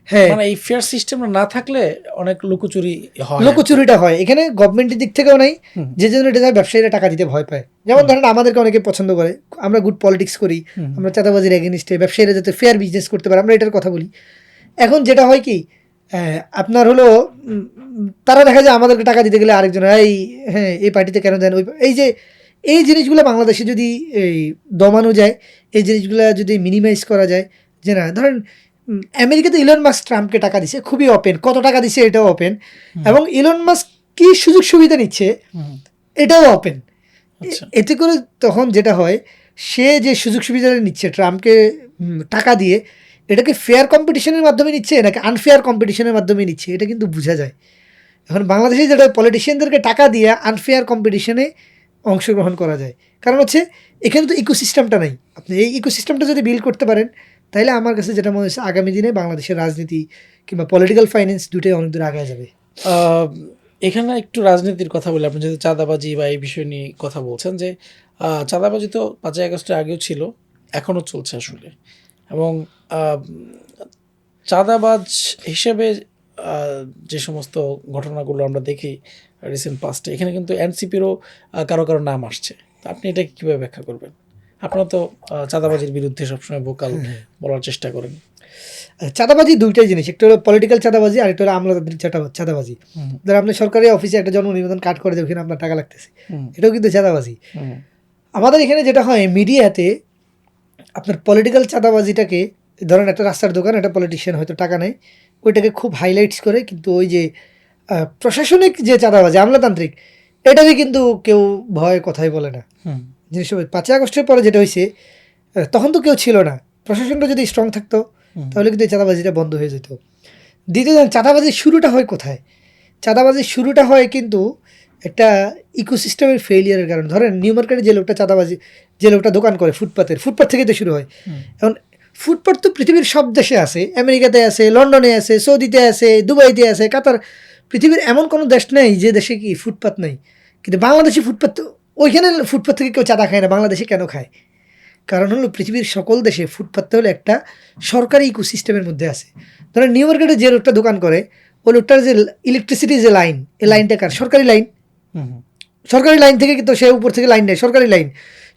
হ্যাঁ, মানে এই ফেয়ার সিস্টেম না থাকলে অনেক লুকোচুরি হয়। লোকচুরিটা হয় এখানে, গভর্নমেন্টের দিক থেকেও নাই। হুম। যে জন্য এটা ব্যবসায়ীরা টাকা দিতে ভয় পায়। যেমন ধরেন আমাদেরকে অনেকে পছন্দ করে, আমরা গুড পলিটিক্স করি, হুম। আমরা চাঁদাবাজির এগেনিস্টে, ব্যবসায়ীরা যাতে ফেয়ার বিজনেস করতে পারে আমরা এটার কথা বলি। এখন যেটা হয় কি, আপনার হলো তারা দেখা যায় আমাদেরকে টাকা দিতে গেলে আরেকজন, হ্যাঁ এই পার্টিতে কেন দেন, এই জিনিসগুলো বাংলাদেশে যদি এই দমানো যায়, এই জিনিসগুলো যদি মিনিমাইজ করা যায়, যে না ধরেন আমেরিকাতে ইলন মাস্ক ট্রাম্পকে টাকা দিছে, খুবই ওপেন, কত টাকা দিছে এটাও ওপেন। এবং ইলন মাস্ক কি সুযোগ সুবিধা নিচ্ছে হুম, এটাও ওপেন। আচ্ছা। এতে করে তখন যেটা হয়, সে যে সুযোগ সুবিধাটা নিচ্ছে ট্রাম্পকে টাকা দিয়ে, এটাকে ফেয়ার কম্পিটিশনের মাধ্যমে নিচ্ছে নাকি আনফেয়ার কম্পিটিশনের মাধ্যমে নিচ্ছে, এটা কিন্তু বোঝা যায়। এখন বাংলাদেশে যেটা পলিটিশিয়ানদেরকে টাকা দিয়ে আনফেয়ার কম্পিটিশনে অংশগ্রহণ করা যায়, কারণ হচ্ছে এখানে তো ইকোসিস্টেমটা নাই। আপনি এই ইকোসিস্টেমটা যদি বিল্ড করতে পারেন, তাহলে আমার কাছে যেটা মনে হচ্ছে আগামী দিনে বাংলাদেশের রাজনীতি কিংবা পলিটিক্যাল ফাইন্যান্স দুটোই অনেক দূর আগে যাবে। এখানে একটু রাজনীতির কথা বলি। আপনি যদি চাঁদাবাজি বা এই বিষয় নিয়ে কথা বলছেন, যে চাঁদাবাজি তো 5ই আগস্টের আগেও ছিল, এখনও চলছে আসলে। এবং চাঁদাবাজ হিসেবে যে সমস্ত ঘটনাগুলো আমরা দেখি রিসেন্ট পাস্টে, এখানে কিন্তু এনসিপিরও কারো কারো নাম আসছে। তো আপনি এটা কীভাবে ব্যাখ্যা করবেন? আপনারা তো চাঁদাবাজির বিরুদ্ধে সবসময় ভোকাল বলার চেষ্টা করেন। চাঁদাবাজি দুইটাই জিনিস, একটা হলো পলিটিক্যাল চাঁদাবাজি আর একটা হলো আমলাতান্ত্রিক চাঁদাবাজি। ধর আপনি সরকারি অফিসে একটা জন্ম নিবন্ধন কার্ড করে দেবেন, আপনার টাকা লাগতেছে, এটাও কিন্তু চাঁদাবাজি। আমাদের এখানে যেটা হয় মিডিয়াতে, আপনার পলিটিক্যাল চাঁদাবাজিটাকে, ধরেন একটা রাস্তার দোকান, একটা পলিটিশিয়ান হয়তো টাকা নেয়, ওইটাকে খুব হাইলাইটস করে, কিন্তু ওই যে প্রশাসনিক যে চাঁদাবাজি আমলাতান্ত্রিক, এটাকে কিন্তু কেউ ভয় কথাই বলে না। জিনিসটা 5ই আগস্টের পরে যেটা হয়েছে, তখন তো কেউ ছিল না, প্রশাসনটা যদি স্ট্রং থাকতো তাহলে কিন্তু এই চাঁদাবাজিটা বন্ধ হয়ে যেত। দ্বিতীয়, চাঁদাবাজির শুরুটা হয় কোথায়? চাঁদাবাজির শুরুটা হয় কিন্তু একটা ইকোসিস্টেমের ফেলিয়ারের কারণে। ধরেন নিউ মার্কেটে যে লোকটা দোকান করে ফুটপাথ থেকে তো শুরু হয়। এখন ফুটপাথ তো পৃথিবীর সব দেশে আছে, আমেরিকাতে আছে, লন্ডনে আছে, সৌদিতে আছে, দুবাইতে আছে, কাতার, পৃথিবীর এমন কোনো দেশ নেই যে দেশে কি ফুটপাথ নেই। কিন্তু বাংলাদেশে ফুটপাথ, ওইখানে ফুটপাথ থেকে কেউ চাঁদা খায় না, বাংলাদেশে কেন খায়? কারণ হলো পৃথিবীর সকল দেশে ফুটপাথটা হলো একটা সরকারি ইকোসিস্টেমের মধ্যে আছে। ধরেন নিউ মার্কেটে যে লোকটা দোকান করে, ওই লোকটার যে ইলেকট্রিসিটি যে লাইন, এই লাইনটা কার? সরকারি লাইন। সরকারি লাইন থেকে কিন্তু সে উপর থেকে লাইন নেয়, সরকারি লাইন।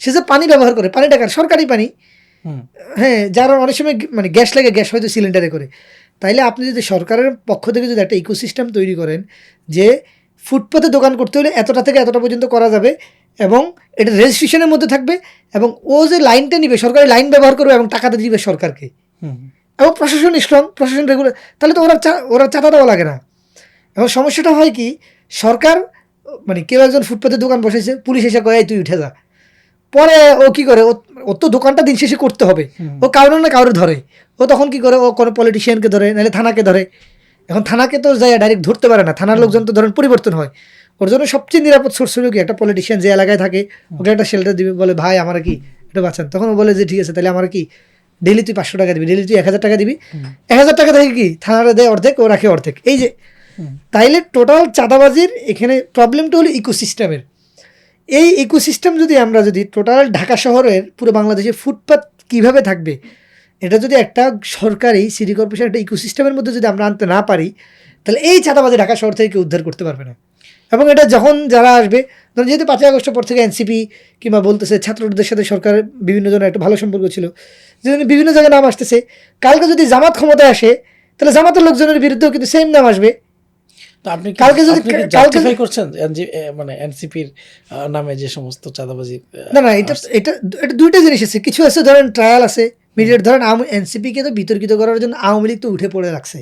সে যে পানি ব্যবহার করে, পানিটা কার? সরকারি পানি। হুম, হ্যাঁ, যার অনেক সময় মানে গ্যাস লাগে, গ্যাস হয়তো সিলিন্ডারে করে। তাইলে আপনি যদি সরকারের পক্ষ থেকে যদি একটা ইকোসিস্টেম তৈরি করেন যে ফুটপাতে দোকান করতে হলে এতটা থেকে এতটা পর্যন্ত করা যাবে, এবং এটা রেজিস্ট্রেশনের মধ্যে থাকবে, এবং ও যে লাইনটা নিবে সরকারি লাইন ব্যবহার করবে এবং টাকাটা দিবে সরকারকে, হুম, এবং প্রশাসন স্ট্রং, প্রশাসন রেগুলার, তাহলে তো ওরা চাঁদা দেওয়া লাগে না। এবং সমস্যাটা হয় কি, সরকার মানে কেউ একজন ফুটপাতে দোকান বসেছে, পুলিশ এসে কয় এই তুই উঠে যা, পরে ও কি করে, ও তো দোকানটা দিন শেষে করতে হবে, ও কারো না কারো ধরে, ও তখন কি করে, ও কোনো পলিটিশিয়ানকে ধরে, নাহলে থানাকে ধরে। এখন থানাকে তো যায় ডাইরেক্ট ধরতে পারে না, থানার লোকজন তো ধরেন পরিবর্তন হয়। ওর জন্য সবচেয়ে নিরাপদ সোর্স হলো কি, একটা পলিটিশিয়ান যে এলাকায় থাকে ওকে একটা শেল্টার দিবে, বলে ভাই আমার কি এটা বাঁচান, তখন ও বলে যে ঠিক আছে তাহলে আমার কি ডেলি তুই 500 টাকা দিবি, ডেলি তুই 1000 টাকা দিবি, 1000 টাকা থেকে কি থানারে দেয় অর্ধেক, ও রাখে অর্ধেক। এই যে তাইলে টোটাল চাঁদাবাজির এখানে প্রবলেমটা হলো ইকোসিস্টেমের। এই ইকোসিস্টেম যদি আমরা যদি টোটাল ঢাকা শহরের পুরো বাংলাদেশে ফুটপাত কিভাবে থাকবে, এটা যদি একটা সরকারি সিটি কর্পোরেশন একটা ইকোসিস্টেমের মধ্যে যদি আমরা আনতে না পারি, তাহলে এই চাঁদাবাজি ঢাকা শহর থেকে কেউ উদ্ধার করতে পারবে না। এবং এটা যখন যারা আসবে, ধরুন যেহেতু 5ই আগস্টের পর থেকে এনসিপি কিংবা বলতেছে ছাত্রদের সাথে সরকার বিভিন্ন জনের একটা ভালো সম্পর্ক ছিল, যেজন্য বিভিন্ন জায়গায় নাম আসতেছে, কালকে যদি জামাত ক্ষমতায় আসে তাহলে জামাতের লোকজনের বিরুদ্ধেও কিন্তু সেম নাম আসবে। তো আপনি কালকে যদি জাস্টিফাই করছেন মানে এনসিপির নামে যে সমস্ত চাঁদাবাজি? না না, এটা এটা এটা দুইটা জিনিস আছে। কিছু আছে ধরেন ট্রায়াল আছে, মিডিয়েট ধরেন এনসিপিকে তো বিতর্কিত করার জন্য আওয়ামী লীগ তো উঠে পড়ে রাখছে।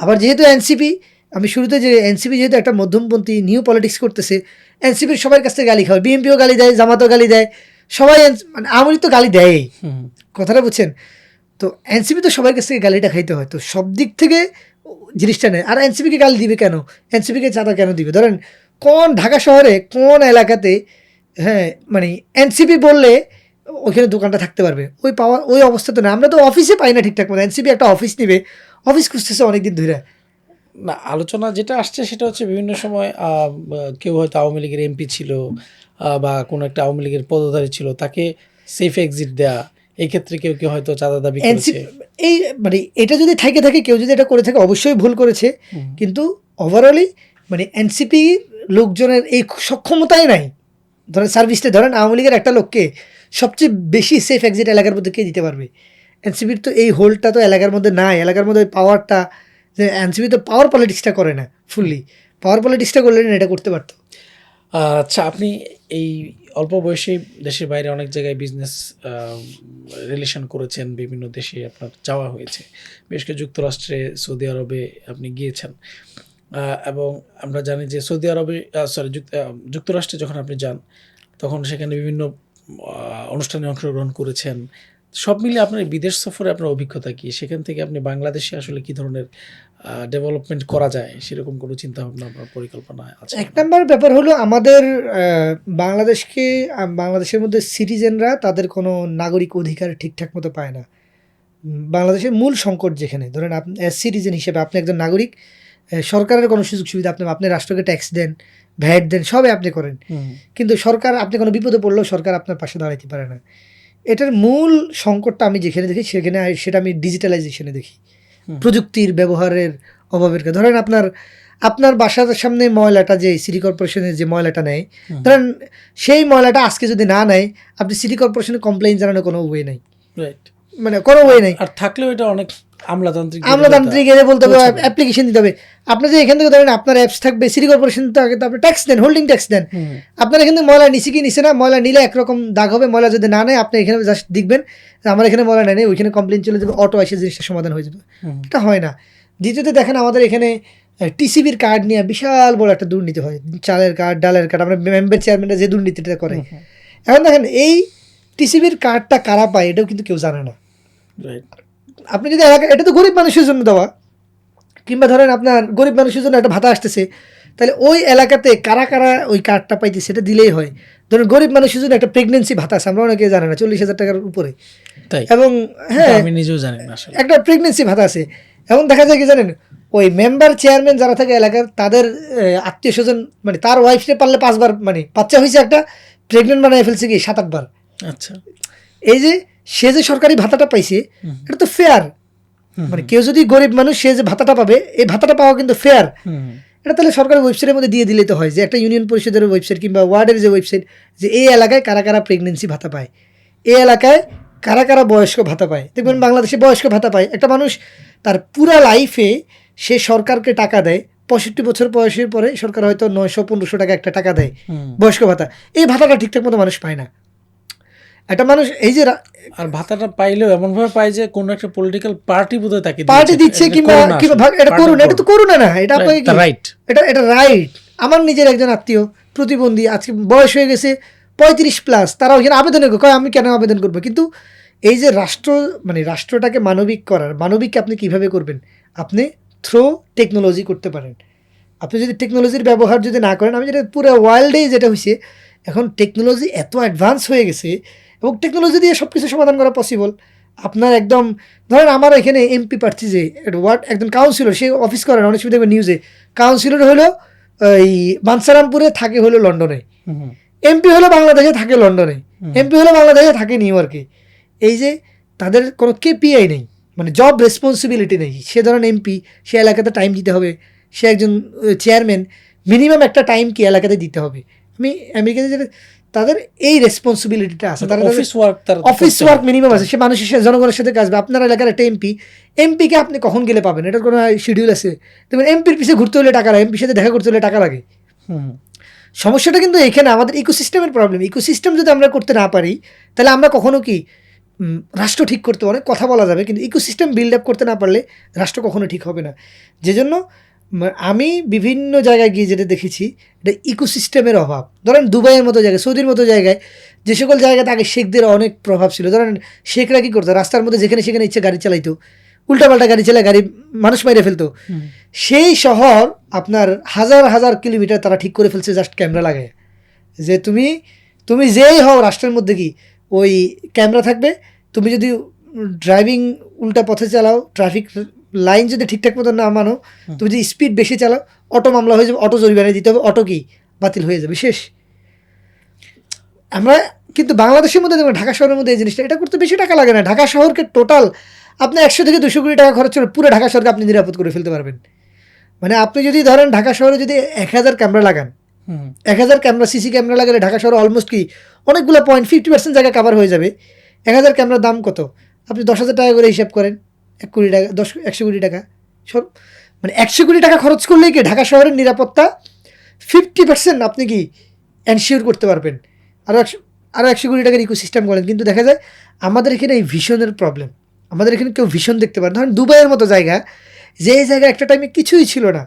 আবার যেহেতু এনসিপি, আমি শুরুতে যে এনসিপি যেহেতু একটা মধ্যমপন্থী নিউ পলিটিক্স করতেছে, এনসিপির সবার কাছ থেকে গালি খাবে, বিএনপিও গালি দেয়, জামাতও গালি দেয়, সবাই মানে আওয়ামী লীগ তো গালি দেয়, কথাটা বুঝছেন? তো এনসিপি তো সবার কাছ থেকে গালিটা খাইতে হয়, তো সব দিক থেকে জিনিসটা নেয়। আর এনসিপিকে গালি দিবে কেন, এনসিপিকে চাঁদা কেন দিবে? ধরেন কোন ঢাকা শহরে কোন এলাকাতে, হ্যাঁ মানে এনসিপি বললে ওইখানে দোকানটা থাকতে পারবে, ওই পাওয়ার ওই অবস্থা তো না। আমরা তো অফিসে পাই না ঠিকঠাক মতো, এনসিপি একটা অফিস নিবে, অফিস খুঁজতেছে অনেকদিন ধরে। না, আলোচনা যেটা আসছে সেটা হচ্ছে বিভিন্ন সময় কেউ হয়তো আওয়ামী লীগের এমপি ছিল বা কোনো একটা আওয়ামী লীগের পদধারী ছিল, তাকে সেফ এক্সিট দেয়া, এই ক্ষেত্রে কেউ কেউ হয়তো চাঁদা দাবি করেছে। এনসিপি এই মানে এটা যদি থাকে কেউ যদি এটা করে থাকে অবশ্যই ভুল করেছে, কিন্তু ওভারঅলি মানে এনসিপি লোকজনের এই সক্ষমতাই নাই। ধরেন সার্ভিসটা ধরেন আওয়ামী লীগের একটা লোককে সবচেয়ে বেশি সেফ এক্সিট এলাকার মধ্যে কে দিতে পারবে? এনসিপির তো এই হোল্ডটা তো এলাকার মধ্যে নাই, এলাকার মধ্যে ওই পাওয়ারটা, যে এনসিপি তো পাওয়ার পলিটিক্সটা করে না ফুললি, পাওয়ার পলিটিক্সটা করলে না এটা করতে পারতো। আচ্ছা, আপনি এই অল্প বয়সে দেশের বাইরে অনেক জায়গায় বিজনেস রিলেশন করেছেন, বিভিন্ন দেশে আপনার যাওয়া হয়েছে, বিশেষ করে যুক্তরাষ্ট্রে, সৌদি আরবে আপনি গিয়েছেন, এবং আমরা জানি যে সৌদি আরবে যুক্তরাষ্ট্রে যখন আপনি যান তখন সেখানে বিভিন্ন অনুষ্ঠানে অংশগ্রহণ করেছেন। সব মিলিয়ে আপনার এই বিদেশ সফরে আপনার অভিজ্ঞতা কি? সেখান থেকে আপনি বাংলাদেশে আসলে কি ধরনের ডেভেলপমেন্ট করা যায় সেরকম কোনো চিন্তা ভাবনা বা পরিকল্পনা আছে? এক নম্বর ব্যাপার হলো আমাদের বাংলাদেশের মধ্যে সিটিজেনরা তাদের কোনো নাগরিক অধিকার ঠিকঠাক মতো পায় না। বাংলাদেশের মূল সংকট যেখানে, ধরেন আপনি সিটিজেন হিসেবে আপনি একজন নাগরিক, সরকারের কোনো সুযোগ সুবিধা আপনি রাষ্ট্রকে ট্যাক্স দেন, ভ্যাট দেন, সবই আপনি করেন, কিন্তু সরকার আপনি কোনো বিপদে পড়লেও সরকার আপনার পাশে দাঁড়াইতে পারে না। এটার মূল সংকটটা আমি যেখানে দেখি সেটা আমি ডিজিটালাইজেশনে দেখি, প্রযুক্তির ব্যবহারের অভাবের কারণে। ধরেন আপনার বাসার সামনে ময়লাটা যে সিটি কর্পোরেশনের যে ময়লাটা নেয়, ধরেন সেই ময়লাটা আজকে যদি না নেয়, আপনি সিটি কর্পোরেশনে কমপ্লেইন জানানোর কোনো ওয়ে নাই, মানে কোনো ওয়ে নাই। আর থাকলেও এটা অনেক আমলাতান্ত্রিক এলে বলতে হবে, অ্যাপ্লিকেশন দিতে হবে। আপনার যে এখান থেকে ধরেন আপনার অ্যাপস থাকবে, সিটি কর্পোরেশন তো আগে তো আপনি ট্যাক্স দেন, হোল্ডিং ট্যাক্স দেন। আপনার এখানে ময়লা নিচে কি নিচে না, ময়লা নিলে একরকম দাগ হবে, ময়লা যদি না নেয় আপনি এখানে জাস্ট দেখবেন আমার এখানে ময়লা নেই, ওইখানে কমপ্লেন চলে যাবে, অটো এসে জিনিসটা সমাধান হয়ে যাবে। এটা হয় না। দ্বিতীয়ত দেখেন আমাদের এখানে টিসিবির কার্ড নিয়ে বিশাল বড় একটা দুর্নীতি হয়, চালের কার্ড, ডালের কার্ড, আমরা মেম্বার চেয়ারম্যানরা যে দুর্নীতিটা করে। এখন দেখেন এই টিসিবির কার্ডটা কারা পায় এটাও কিন্তু কেউ জানে না। আপনি যদি এটা তো গরিব মানুষের জন্য দেওয়া, কিংবা ধরেন আপনার গরিব মানুষের জন্য একটা ভাতা আসতেছে, তাহলে ওই এলাকাতে কারা কারা ওই কার্ডটা পাইছে সেটা দিলেই হয়। ধরুন গরিব মানুষের জন্য একটা প্রেগনেন্সি ভাতা আছে, আমরা অনেকে জানে না, 40,000 টাকার উপরে। এবং হ্যাঁ, আমি নিজেও জানি না একটা প্রেগনেন্সি ভাতা আছে। এবং দেখা যায় কি জানেন, ওই মেম্বার চেয়ারম্যান যারা থাকে এলাকার, তাদের আত্মীয় স্বজন মানে তার ওয়াইফকে পারলে 5 বার মানে বাচ্চা হয়েছে একটা, প্রেগনেন্ট বানায় ফেলছে কি 7-8 বার। আচ্ছা, এই যে সে যে সরকারি ভাতাটা পাইছে এটা তো ফেয়ার, মানে কেউ যদি গরিব মানুষ সে যে ভাতাটা পাবে, এই ভাতাটা পাওয়া কিন্তু ফেয়ার, এটা তাহলে সরকারের ওয়েবসাইটের মধ্যে দিয়ে দিলেই তো হয়, যে একটা ইউনিয়ন পরিষদের ওয়েবসাইট কিংবা ওয়ার্ডের যে ওয়েবসাইট, যে এই এলাকায় কারা কারা প্রেগনেন্সি ভাতা পায়, এই এলাকায় কারা কারা বয়স্ক ভাতা পায়। দেখবেন বাংলাদেশে বয়স্ক ভাতা পায় একটা মানুষ তার পুরা লাইফে, সে সরকারকে টাকা দেয়, 65 বছর বয়সের পরে সরকার হয়তো 900-1500 টাকা একটা টাকা দেয় বয়স্ক ভাতা। এই ভাতাটা ঠিকঠাক মতো মানুষ পায় না। একটা মানুষ এই যে আর ভাতাটা পাইলেও এমনভাবে পায় যে কোনো একটা পলিটিক্যাল পার্টি বোধহয় তাকে পার্টি দিচ্ছে কিংবা এটা করুন, এটা তো করুন না, এটা আপনাকে কি রাইট, এটা রাইট। আমার নিজের একজন আত্মীয় প্রতিবন্ধী, আজকে বয়স হয়ে গেছে 35+, তারা ওইখানে আবেদন কয়, আমি কেন আবেদন করবো? কিন্তু এই যে রাষ্ট্রটাকে মানবিক করার, মানবিককে আপনি কিভাবে করবেন? আপনি থ্রো টেকনোলজি করতে পারেন। আপনি যদি টেকনোলজির ব্যবহার যদি না করেন, আমি যেটা পুরো ওয়ার্ল্ডেই যেটা হয়েছে, এখন টেকনোলজি এত অ্যাডভান্স হয়ে গেছে এবং টেকনোলজি দিয়ে সব কিছু সমাধান করা পসিবল। আপনার একদম ধরেন আমার এখানে এমপি প্রার্থী যে ওয়ার্ড একজন কাউন্সিলর, সে অফিস করেন, অনেক সময় দেখবেন নিউজে, কাউন্সিলর হলো এই বাঞ্ছারামপুরে, থাকে হলো লন্ডনে, এমপি হলো বাংলাদেশে, থাকে লন্ডনে, এমপি হলো বাংলাদেশে, থাকে নিউ ইয়র্কে। এই যে তাদের কোনো কেপিআই নেই, মানে জব রেসপন্সিবিলিটি নেই। সে ধরেন এমপি, সে এলাকাতে টাইম দিতে হবে, সে একজন চেয়ারম্যান, মিনিমাম একটা টাইম কি এলাকাতে দিতে হবে। আমি আমেরিকাতে যেটা, তাদের এই রেসপন্সিবিলিটিটা আছে, তারা অফিস ওয়ার্ক মিনিমাম আছে, সে মানুষের সাথে, জনগণের সাথে কাজ। আপনার এলাকার একটা এমপিকে আপনি কখন গেলে পাবেন, এটার কোনো শিডিউল আছে? দেখবেন এমপির পিছিয়ে ঘুরতে হলে টাকা লাগে, এমপির সাথে দেখা করতে হলে টাকা লাগে। সমস্যাটা কিন্তু এখানে আমাদের ইকোসিস্টেমের প্রবলেম। ইকোসিস্টেম যদি আমরা করতে না পারি, তাহলে আমরা কখনো কি রাষ্ট্র ঠিক করতে, অনেক কথা বলা যাবে, কিন্তু ইকোসিস্টেম বিল্ড আপ করতে না পারলে রাষ্ট্র কখনো ঠিক হবে না। যে জন্য আমি বিভিন্ন জায়গায় গিয়ে যেটা দেখেছি, এটা ইকোসিস্টেমের অভাব। ধরেন দুবাইয়ের মতো জায়গায়, সৌদির মতো জায়গায়, যে সকল জায়গাতে আগে শেখদের অনেক প্রভাব ছিল, ধরেন শেখরা কী করতো, রাস্তার মধ্যে যেখানে সেখানে ইচ্ছে গাড়ি চালাইতো, উল্টাপাল্টা গাড়ি চালায়, গাড়ি মানুষ মেরে ফেলতো। সেই শহর আপনার হাজার হাজার কিলোমিটার তারা ঠিক করে ফেলছে জাস্ট ক্যামেরা লাগায়, যে তুমি যেই হও রাষ্ট্রের মধ্যে কি ওই ক্যামেরা থাকবে। তুমি যদি ড্রাইভিং উল্টা পথে চালাও, ট্রাফিক লাইন যদি ঠিকঠাক মতো না মানো, তুমি যদি স্পিড বেশি চালাও, অটো মামলা হয়ে যাবে, অটো জরিমানা দিতে হবে, অটো কি বাতিল হয়ে যাবে, শেষ। আমরা কিন্তু বাংলাদেশের মধ্যে দেখবেন, ঢাকা শহরের মধ্যে এই জিনিসটা, এটা করতে বেশি টাকা লাগে না। ঢাকা শহরকে টোটাল আপনি 100 থেকে 200 কোটি টাকা খরচ করে পুরো ঢাকা শহরকে আপনি নিরাপদ করে ফেলতে পারবেন। মানে আপনি যদি ধরেন ঢাকা শহরে যদি 1000 ক্যামেরা লাগান, 1000 ক্যামেরা, সিসি ক্যামেরা লাগালে ঢাকা শহরে অলমোস্ট কি অনেকগুলো পয়েন্ট 50% জায়গা কাভার হয়ে যাবে। 1000 ক্যামেরার দাম কত? আপনি 10,000 টাকা করে হিসাব করেন, 1 কোটি টাকা, 100 কোটি টাকা, সব মানে 100 কোটি টাকা খরচ করলেই কি ঢাকা শহরের নিরাপত্তা 50% আপনি কি এনশিওর করতে পারবেন। আরও 100 কোটি টাকার ইকোসিস্টেম করেন। কিন্তু দেখা যায় আমাদের এখানে এই ভিশনের প্রবলেম। আমাদের এখানে কেউ ভিশন দেখতে পারে। ধরেন দুবাইয়ের মতো জায়গা, যে জায়গা একটা টাইমে কিছুই ছিল না,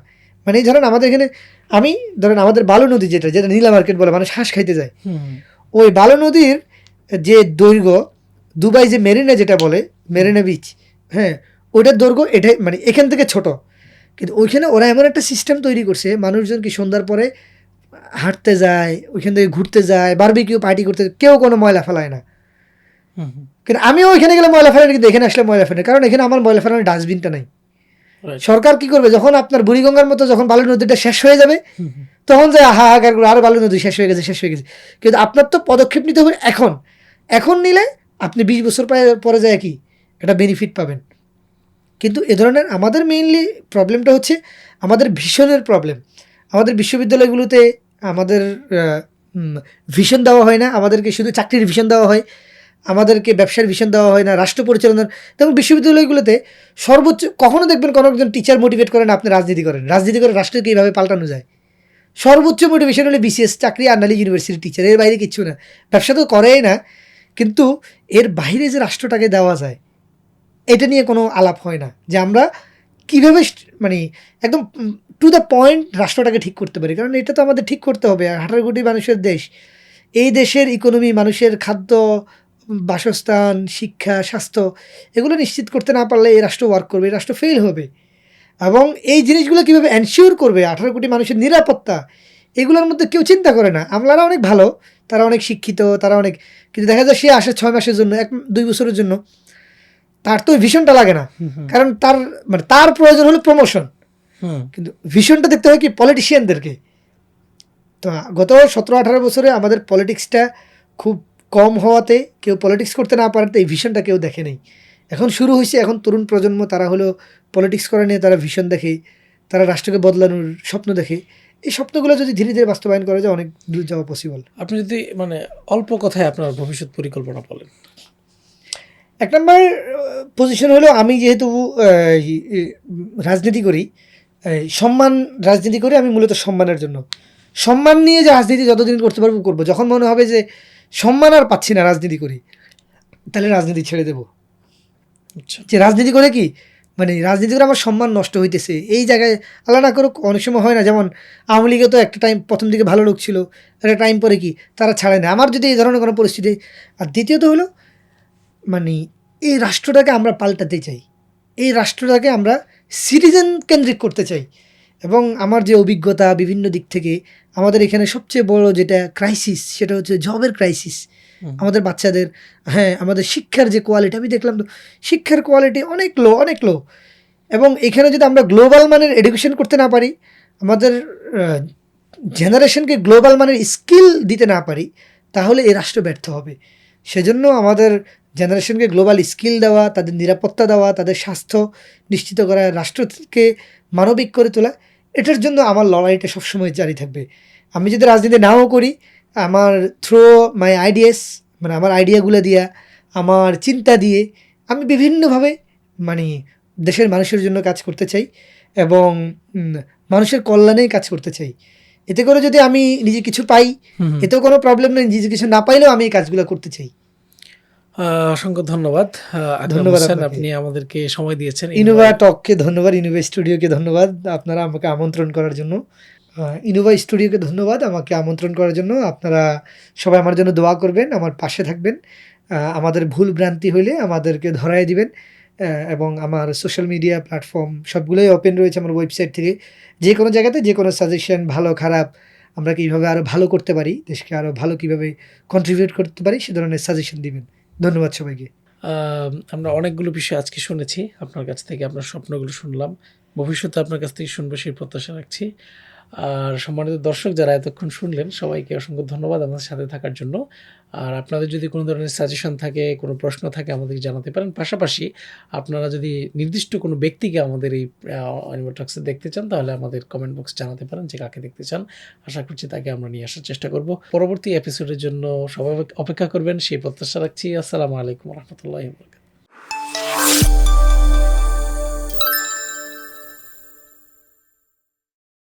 মানে এই ধরেন আমাদের এখানে, আমি ধরেন আমাদের বালু নদী যেটা নীলা মার্কেট বলে, মানুষ হাঁস খাইতে যায়, ওই বালু নদীর যে দৈর্ঘ্য, দুবাই যে মেরিনা যেটা বলে, মেরিনা বিচ, হ্যাঁ, ওইটার দৈর্ঘ্য এটাই, মানে এখান থেকে ছোট। কিন্তু ওইখানে ওরা এমন একটা সিস্টেম তৈরি করছে, মানুষজন কি সন্ধ্যার পরে হাঁটতে যায়, ওইখান থেকে ঘুরতে যায়, বারবিকিউ পার্টি করতে, কেউ কোনো ময়লা ফেলায় না। কিন্তু আমিও ওইখানে গেলে ময়লা ফেলাই, কিন্তু এখানে আসলে ময়লা ফেলে, কারণ এখানে আমার ময়লা ফেলানোর ডাস্টবিনটা নাই। সরকার কি করবে, যখন আপনার বুড়িগঙ্গার মতো যখন বালু নদীটা শেষ হয়ে যাবে, তখন যায় হাহাকার করে, আরও বালু নদী শেষ হয়ে গেছে, শেষ হয়ে গেছে। কিন্তু আপনার তো পদক্ষেপ নিতে হবে এখন নিলে আপনি 20 বছর পরে যায় কি একটা বেনিফিট পাবেন। কিন্তু এ ধরনের আমাদের মেইনলি প্রবলেমটা হচ্ছে আমাদের ভিশনের প্রবলেম। আমাদের বিশ্ববিদ্যালয়গুলোতে আমাদের ভিশন দেওয়া হয় না, আমাদেরকে শুধু চাকরির ভিশন দেওয়া হয়, আমাদেরকে ব্যবসার ভিশন দেওয়া হয় না, রাষ্ট্র পরিচালনার। তেমন বিশ্ববিদ্যালয়গুলোতে সর্বোচ্চ কখনো দেখবেন কোনো একজন টিচার মোটিভেট করেন আপনি রাজনীতি করে রাষ্ট্রকে কীভাবে পাল্টানো যায়। সর্বোচ্চ মোটিভেশন হলে বিসিএস চাকরি আর নাহলে ইউনিভার্সিটি টিচার, এর বাইরে কিচ্ছু না। ব্যবসা তো করেই না, কিন্তু এর বাইরে যে রাষ্ট্রটাকে দেওয়া যায় এটা নিয়ে কোনো আলাপ হয় না, যে আমরা কীভাবে মানে একদম টু দ্য পয়েন্ট রাষ্ট্রটাকে ঠিক করতে পারি। কারণ এটা তো আমাদের ঠিক করতে হবে। 18 কোটি মানুষের দেশ, এই দেশের ইকোনমি, মানুষের খাদ্য, বাসস্থান, শিক্ষা, স্বাস্থ্য, এগুলো নিশ্চিত করতে না পারলে এই রাষ্ট্র ওয়ার্ক করবে, এই রাষ্ট্র ফেল হবে। এবং এই জিনিসগুলো কীভাবে এনশিওর করবে, 18 কোটি মানুষের নিরাপত্তা, এগুলোর মধ্যে কেউ চিন্তা করে না। আমলারা অনেক ভালো, তারা অনেক শিক্ষিত, তারা অনেক, কিন্তু দেখা যায় সে আসে 6 মাসের জন্য, 1-2 বছরের জন্য, তার তো ভিশনটা লাগে না, কারণ তার প্রয়োজন হলো প্রমোশন। কিন্তু ভিশনটা দেখতে হয় কি পলিটিশিয়ানদেরকে। তো গত 17-18 বছরে আমাদের পলিটিক্সটা খুব কম হওয়াতে, কেউ পলিটিক্স করতে না পারাতে এই ভিশনটা কেউ দেখে নেই। এখন শুরু হয়েছে, এখন তরুণ প্রজন্ম, তারা হলো পলিটিক্স করা নিয়ে তারা ভিশন দেখে, তারা রাষ্ট্রকে বদলানোর স্বপ্ন দেখে। এই স্বপ্নগুলো যদি ধীরে ধীরে বাস্তবায়ন করা যায় অনেক দূর যাওয়া পসিবল। আপনি যদি মানে অল্প কথায় আপনার ভবিষ্যৎ পরিকল্পনা বলেন। ১ নাম্বার পজিশন হলো, আমি যেহেতু রাজনীতি করি, সম্মান রাজনীতি করি আমি মূলত সম্মানের জন্য। সম্মান নিয়ে যে রাজনীতি যতদিন করতে পারবো করবো। যখন মনে হবে যে সম্মান আর পাচ্ছি না রাজনীতি করি, তাহলে রাজনীতি ছেড়ে দেবো। আচ্ছা। যে রাজনীতি করে কি মানে রাজনীতি করে আমার সম্মান নষ্ট হইতেছে, এই জায়গায় আল্লাহ না করুক অনেক সময় হয় না, যেমন আওয়ামী লীগে তো একটা টাইম প্রথম দিকে ভালো লোক ছিল, একটা টাইম পরে কি তারা ছাড়ে না। আমার যদি এই ধরনের কোনো পরিস্থিতি, আর দ্বিতীয়ত হলো মানে এই রাষ্ট্রটাকে আমরা পাল্টাতে চাই, এই রাষ্ট্রটাকে আমরা সিটিজেন কেন্দ্রিক করতে চাই। এবং আমার যে অভিজ্ঞতা বিভিন্ন দিক থেকে, আমাদের এখানে সবচেয়ে বড় যেটা ক্রাইসিস সেটা হচ্ছে জবের ক্রাইসিস। আমাদের বাচ্চাদের, হ্যাঁ আমাদের শিক্ষার যে কোয়ালিটি, আমি দেখলাম তো শিক্ষার কোয়ালিটি অনেক লো। এবং এখানে যদি আমরা গ্লোবাল মানের এডুকেশন করতে না পারি, আমাদের জেনারেশনকে গ্লোবাল মানের স্কিল দিতে না পারি, তাহলে এই রাষ্ট্র ব্যর্থ হবে। সেজন্য আমাদের জেনারেশনকে গ্লোবাল স্কিল দেওয়া, তাদের নিরাপত্তা দেওয়া, তাদের স্বাস্থ্য নিশ্চিত করা, রাষ্ট্রকে মানবিক করে তোলা, এটার জন্য আমার লড়াইটা সবসময় জারি থাকবে। আমি যদি রাজনীতি নাও করি, আমার থ্রো মাই আইডিয়াস, মানে আমার আইডিয়াগুলো দিয়া, আমার চিন্তা দিয়ে আমি বিভিন্নভাবে মানে দেশের মানুষের জন্য কাজ করতে চাই এবং মানুষের কল্যাণেই কাজ করতে চাই। এতে করে যদি আমি নিজে কিছু পাই, এতেও কোনো প্রবলেম নেই, নিজে কিছু না পাইলেও আমি এই কাজগুলো করতে চাই। অসংখ্য ধন্যবাদ আকরাম ধন্যবাদ হোসেন, আপনাকে। আপনি আমাদেরকে সময় দিয়েছেন। ইনোভা টককে ধন্যবাদ, ইনোভা স্টুডিওকে ধন্যবাদ আপনারা আমাকে আমন্ত্রণ করার জন্য। ইনোভা স্টুডিওকে ধন্যবাদ আমাকে আমন্ত্রণ করার জন্য। আপনারা সবাই আমার জন্য দোয়া করবেন, আমার পাশে থাকবেন। আমাদের ভুল ভ্রান্তি হইলে আমাদেরকে ধরায় দিবেন। এবং আমার সোশ্যাল মিডিয়া প্ল্যাটফর্ম সবগুলোই ওপেন রয়েছে আমার ওয়েবসাইট থেকে। যে কোনো জায়গাতে যে কোনো সাজেশন, ভালো খারাপ, আমরা কীভাবে আরও ভালো করতে পারি, দেশকে আরও ভালো কীভাবে কন্ট্রিবিউট করতে পারি, সে ধরনের সাজেশন দিবেন। ধন্যবাদ সবাইকে। আমরা অনেকগুলো বিষয় আজকে শুনেছি আপনার কাছ থেকে, আপনার স্বপ্নগুলো শুনলাম, ভবিষ্যতে আপনার কাছ থেকে শুনবো সেই প্রত্যাশা রাখছি। আর সম্মানিত দর্শক যারা এতক্ষণ শুনলেন, সবাইকে অসংখ্য ধন্যবাদ আমাদের সাথে থাকার জন্য। আর আপনাদের যদি কোনো ধরনের সাজেশন থাকে, কোনো প্রশ্ন থাকে, আমাদেরকে জানাতে পারেন। পাশাপাশি আপনারা যদি নির্দিষ্ট কোনো ব্যক্তিকে আমাদের এই ইনোভা টক্সে দেখতে চান, তাহলে আমাদের কমেন্ট বক্সে জানাতে পারেন যে কাকে দেখতে চান। আশা করছি তাকে আমরা নিয়ে আসার চেষ্টা করব। পরবর্তী এপিসোডের জন্য সবাই অপেক্ষা করবেন সেই প্রত্যাশা রাখছি। আসসালামু আলাইকুম রহমতুল্লাহ।